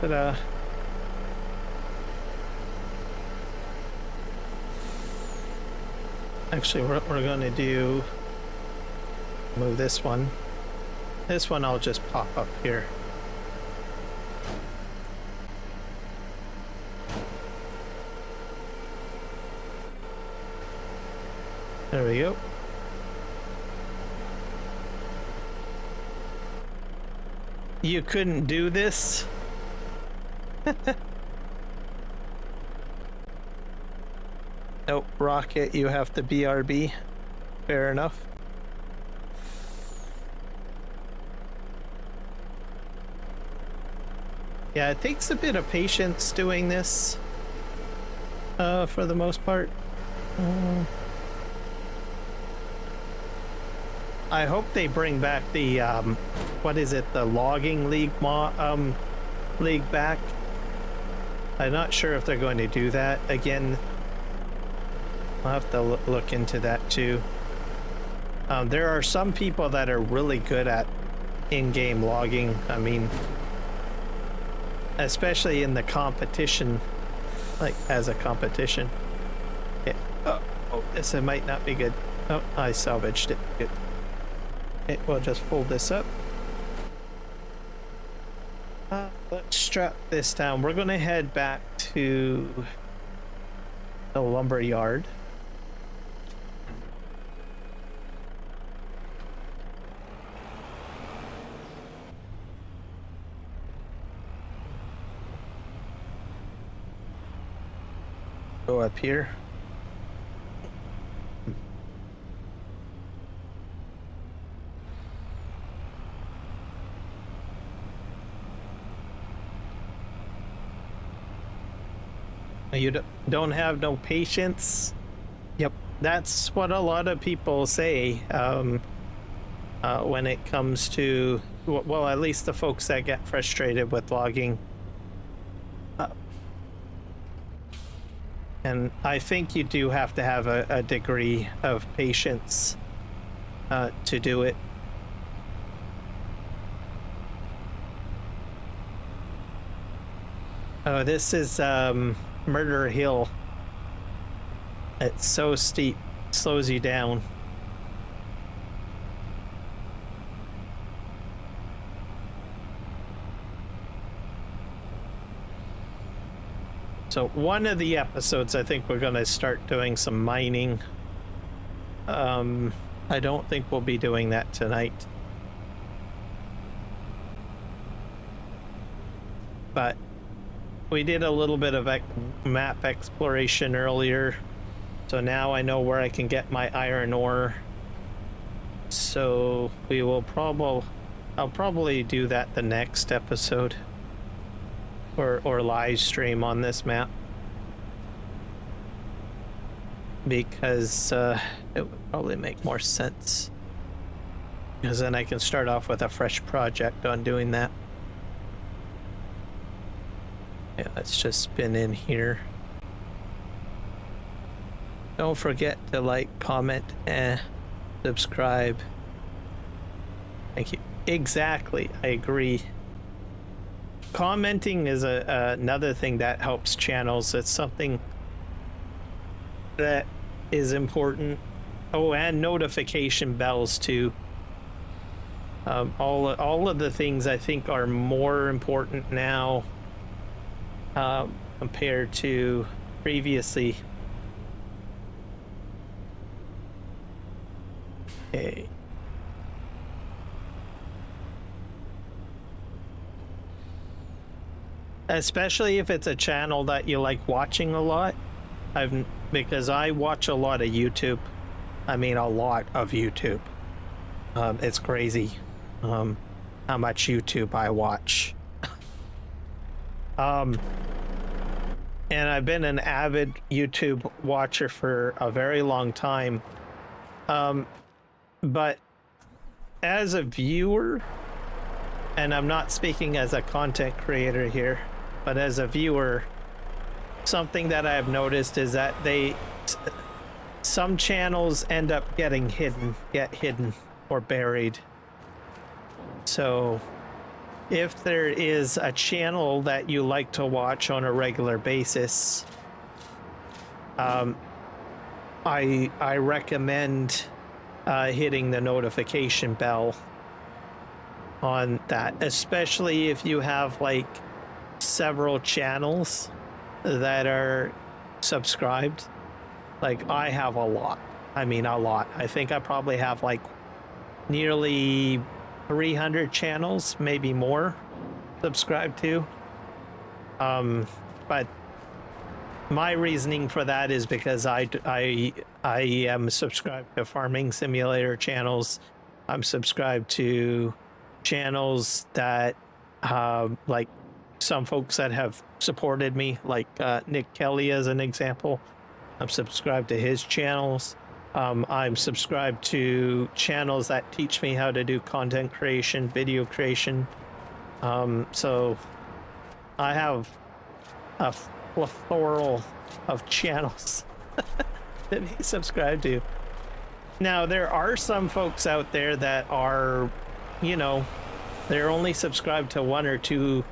Ta-da. Actually, what we're going to do, move this one. This one I'll just pop up here. There we go. You couldn't do this? Nope, Rocket, you have to BRB. Fair enough. Yeah, it takes a bit of patience doing this, for the most part. I hope they bring back the, what is it, the logging league league back. I'm not sure if they're going to do that again. I'll have to look into that too. There are some people that are really good at in-game logging. I mean, especially in the competition, like as a competition. Yeah. Oh, this might not be good. Oh, I salvaged it. Good. Okay, we'll just fold this up. Let's strap this down. We're going to head back to the lumber yard. Go up here. You don't have no patience? Yep, that's what a lot of people say when it comes to, well, at least the folks that get frustrated with logging. And I think you do have to have a degree of patience to do it. Oh, this is Murder Hill. It's so steep, slows you down. So one of the episodes, I think we're going to start doing some mining. I don't think we'll be doing that tonight. But we did a little bit of map exploration earlier. So now I know where I can get my iron ore. So we will I'll probably do that the next episode. Or live stream on this map, because it would probably make more sense, because then I can start off with a fresh project on doing that. Yeah, let's just spin in here. Don't forget to like, comment, and subscribe. Thank you. Exactly, I agree. Commenting is another thing that helps channels. It's something that is important. Oh, and notification bells too. All of the things I think are more important now compared to previously. Okay. Especially if it's a channel that you like watching a lot. Because I watch a lot of YouTube. I mean, a lot of YouTube. It's crazy how much YouTube I watch. And I've been an avid YouTube watcher for a very long time. But as a viewer, and I'm not speaking as a content creator here, but as a viewer, something that I've noticed is that some channels end up get hidden or buried. So if there is a channel that you like to watch on a regular basis, I recommend hitting the notification bell on that, especially if you have like several channels that are subscribed. Like I have a lot. I mean, a lot. I think I probably have like nearly 300 channels, maybe more, subscribed to. But my reasoning for that is because I am subscribed to farming simulator channels. I'm subscribed to channels that like some folks that have supported me, like Nick Kelly as an example. I'm subscribed to his channels. I'm subscribed to channels that teach me how to do content creation, video creation. So I have a plethora of channels that he subscribed to. Now, there are some folks out there that are, you know, they're only subscribed to one or two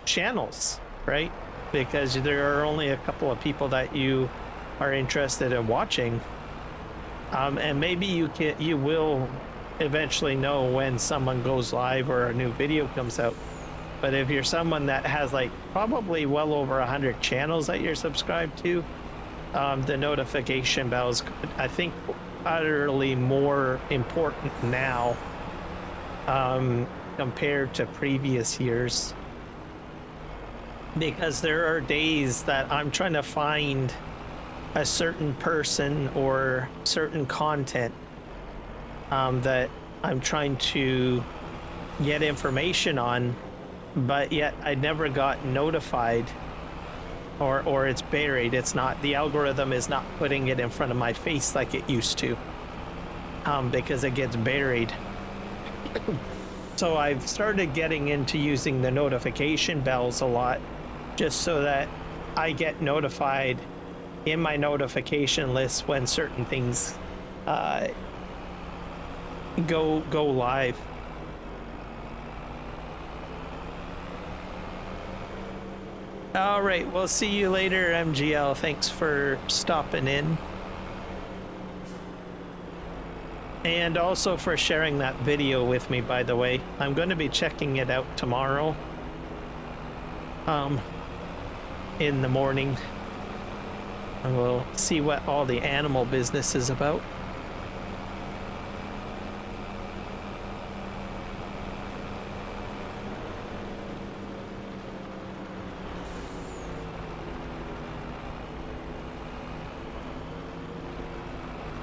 channels, right? Because there are only a couple of people that you are interested in watching. And maybe you will eventually know when someone goes live or a new video comes out. But if you're someone that has like probably well over 100 channels that you're subscribed to, the notification bells, I think, utterly more important now compared to previous years. Because there are days that I'm trying to find a certain person or certain content that I'm trying to get information on, but yet I never got notified, or it's buried. It's not, the algorithm is not putting it in front of my face like it used to, because it gets buried. So I've started getting into using the notification bells a lot, just so that I get notified in my notification list when certain things go live. All right, we'll see you later, MGL. Thanks for stopping in. And also for sharing that video with me, by the way. I'm going to be checking it out tomorrow. In the morning. And we'll see what all the animal business is about.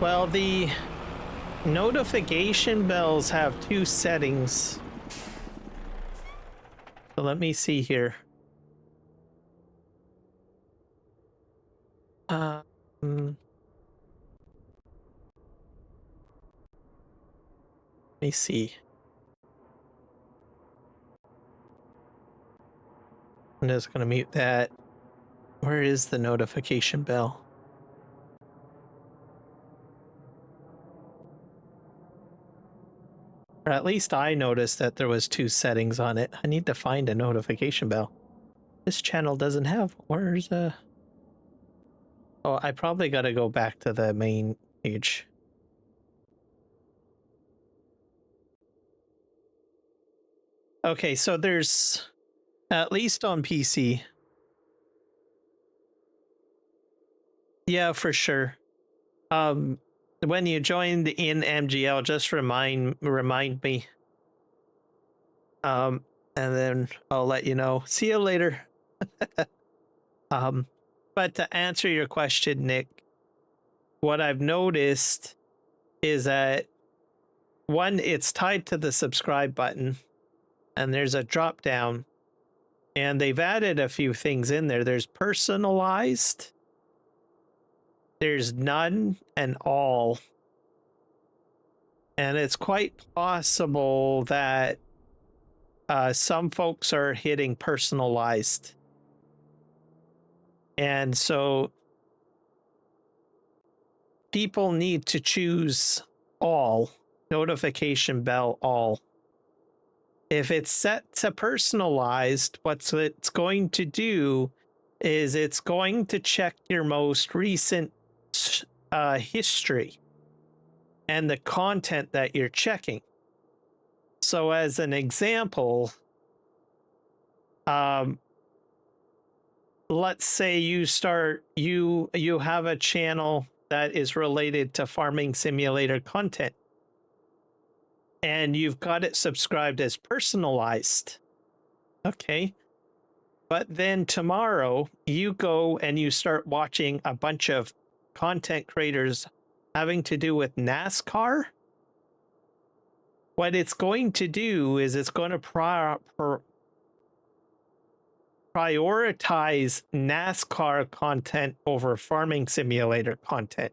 Well, the notification bells have two settings. So let me see here. Let me see. I'm just going to mute that. Where is the notification bell? Or at least I noticed that there was two settings on it. I need to find a notification bell. This channel doesn't have. Where's Oh, I probably got to go back to the main page. Okay, so there's, at least on PC. Yeah, for sure. When you joined in MGL, just remind me. And then I'll let you know. See you later. But to answer your question, Nick, what I've noticed is that one, it's tied to the subscribe button, and there's a drop down, and they've added a few things in there. There's personalized, there's none, and all. And it's quite possible that some folks are hitting personalized. And so people need to choose all, notification bell all. If it's set to personalized, what it's going to do is it's going to check your most recent history and the content that you're checking. So as an example, let's say you have a channel that is related to farming simulator content, and you've got it subscribed as personalized. Okay. But then tomorrow you go and you start watching a bunch of content creators having to do with NASCAR. What it's going to do is it's going to prioritize NASCAR content over farming simulator content.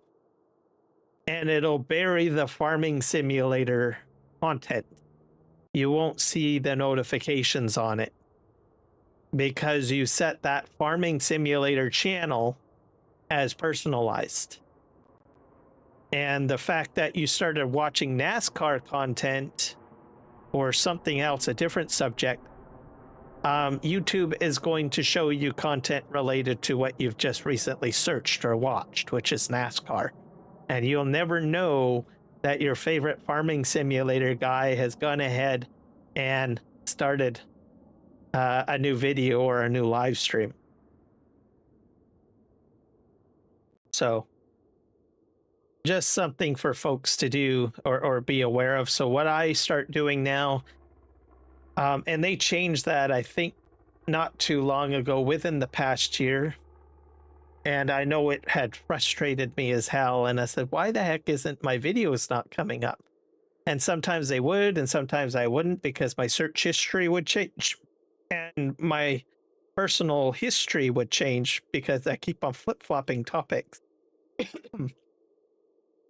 And it'll bury the farming simulator content. You won't see the notifications on it because you set that farming simulator channel as personalized. And the fact that you started watching NASCAR content or something else, a different subject, YouTube is going to show you content related to what you've just recently searched or watched, which is NASCAR. And you'll never know that your favorite farming simulator guy has gone ahead and started a new video or a new live stream. So just something for folks to do or be aware of. So what I start doing now, and they changed that, I think, not too long ago, within the past year. And I know it had frustrated me as hell. And I said, why the heck isn't my videos not coming up? And sometimes they would, and sometimes I wouldn't, because my search history would change. And my personal history would change because I keep on flip-flopping topics.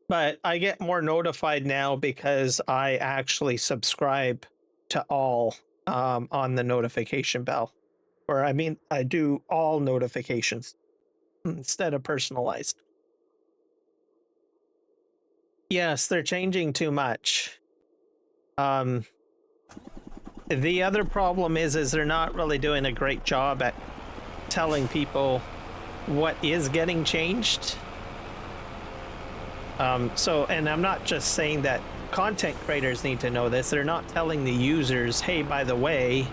But I get more notified now because I actually subscribe to all on the notification bell. Or I mean, I do all notifications instead of personalized. Yes, they're changing too much. The other problem is they're not really doing a great job at telling people what is getting changed. So, and I'm not just saying that content creators need to know this. They're not telling the users, hey, by the way,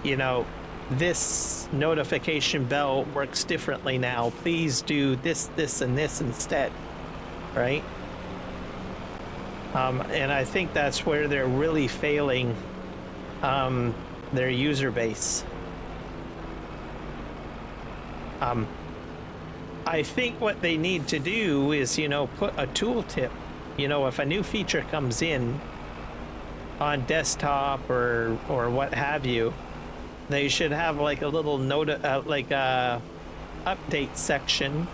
you know, this notification bell works differently now. Please do this, this, and this instead, right? And I think that's where they're really failing their user base. I think what they need to do is, you know, put a tooltip. You know, if a new feature comes in on desktop or what have you, they should have like a little note, like a update section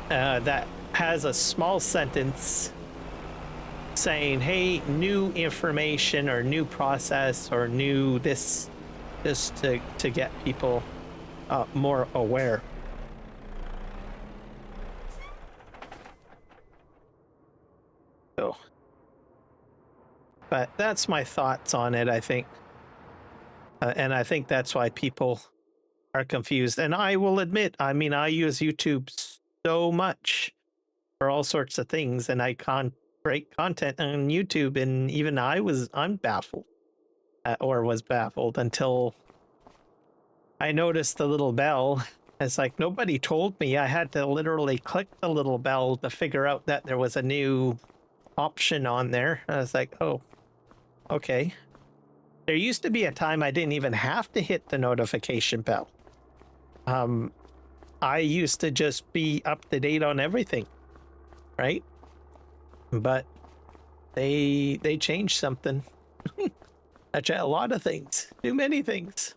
that has a small sentence saying, hey, new information or new process or new this, just to get people more aware. So, but that's my thoughts on it, I think. And I think that's why people are confused. And I will admit, I mean, I use YouTube so much for all sorts of things, and I create content on YouTube, and even I'm baffled, or was baffled until I noticed the little bell. It's like nobody told me. I had to literally click the little bell to figure out that there was a new option on there. I was like, oh, okay. There used to be a time I didn't even have to hit the notification bell. I used to just be up to date on everything, right? But they changed something. Actually, a lot of things. Too many things.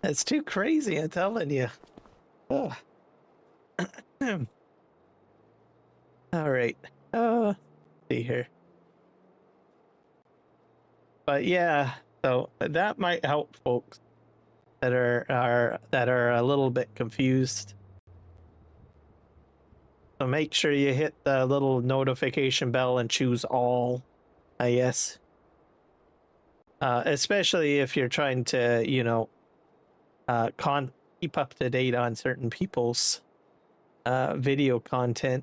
It's too crazy, I'm telling you. Oh. All right. See here. But yeah, so that might help folks that are a little bit confused. So make sure you hit the little notification bell and choose all, I guess. Especially if you're trying to, you know, keep up to date on certain people's video content.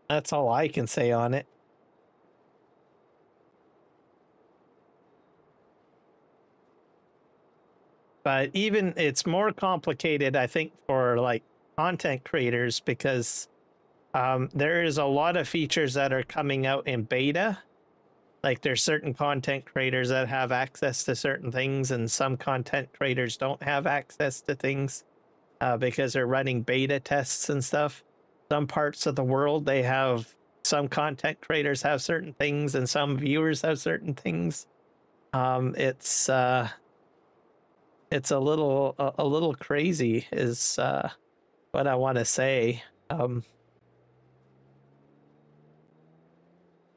That's all I can say on it. But even it's more complicated, I think, for like content creators because there is a lot of features that are coming out in beta. Like there's certain content creators that have access to certain things, and some content creators don't have access to things because they're running beta tests and stuff. Some parts of the world they have some content creators have certain things, and some viewers have certain things. It's a little crazy, is what I want to say.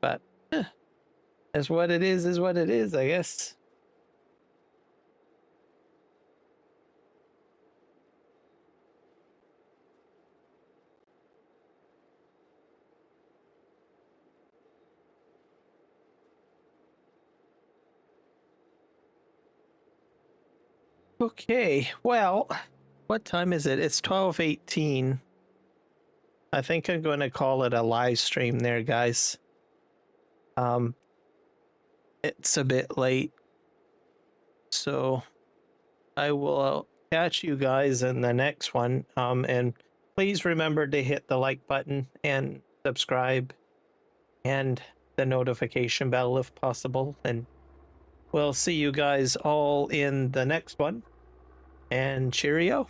But as what it is what it is, I guess. Okay, well, what time is it? It's 12:18. I think I'm going to call it a live stream there, guys. It's a bit late, so I will catch you guys in the next one. And please remember to hit the like button and subscribe and the notification bell if possible. And we'll see you guys all in the next one. And cheerio.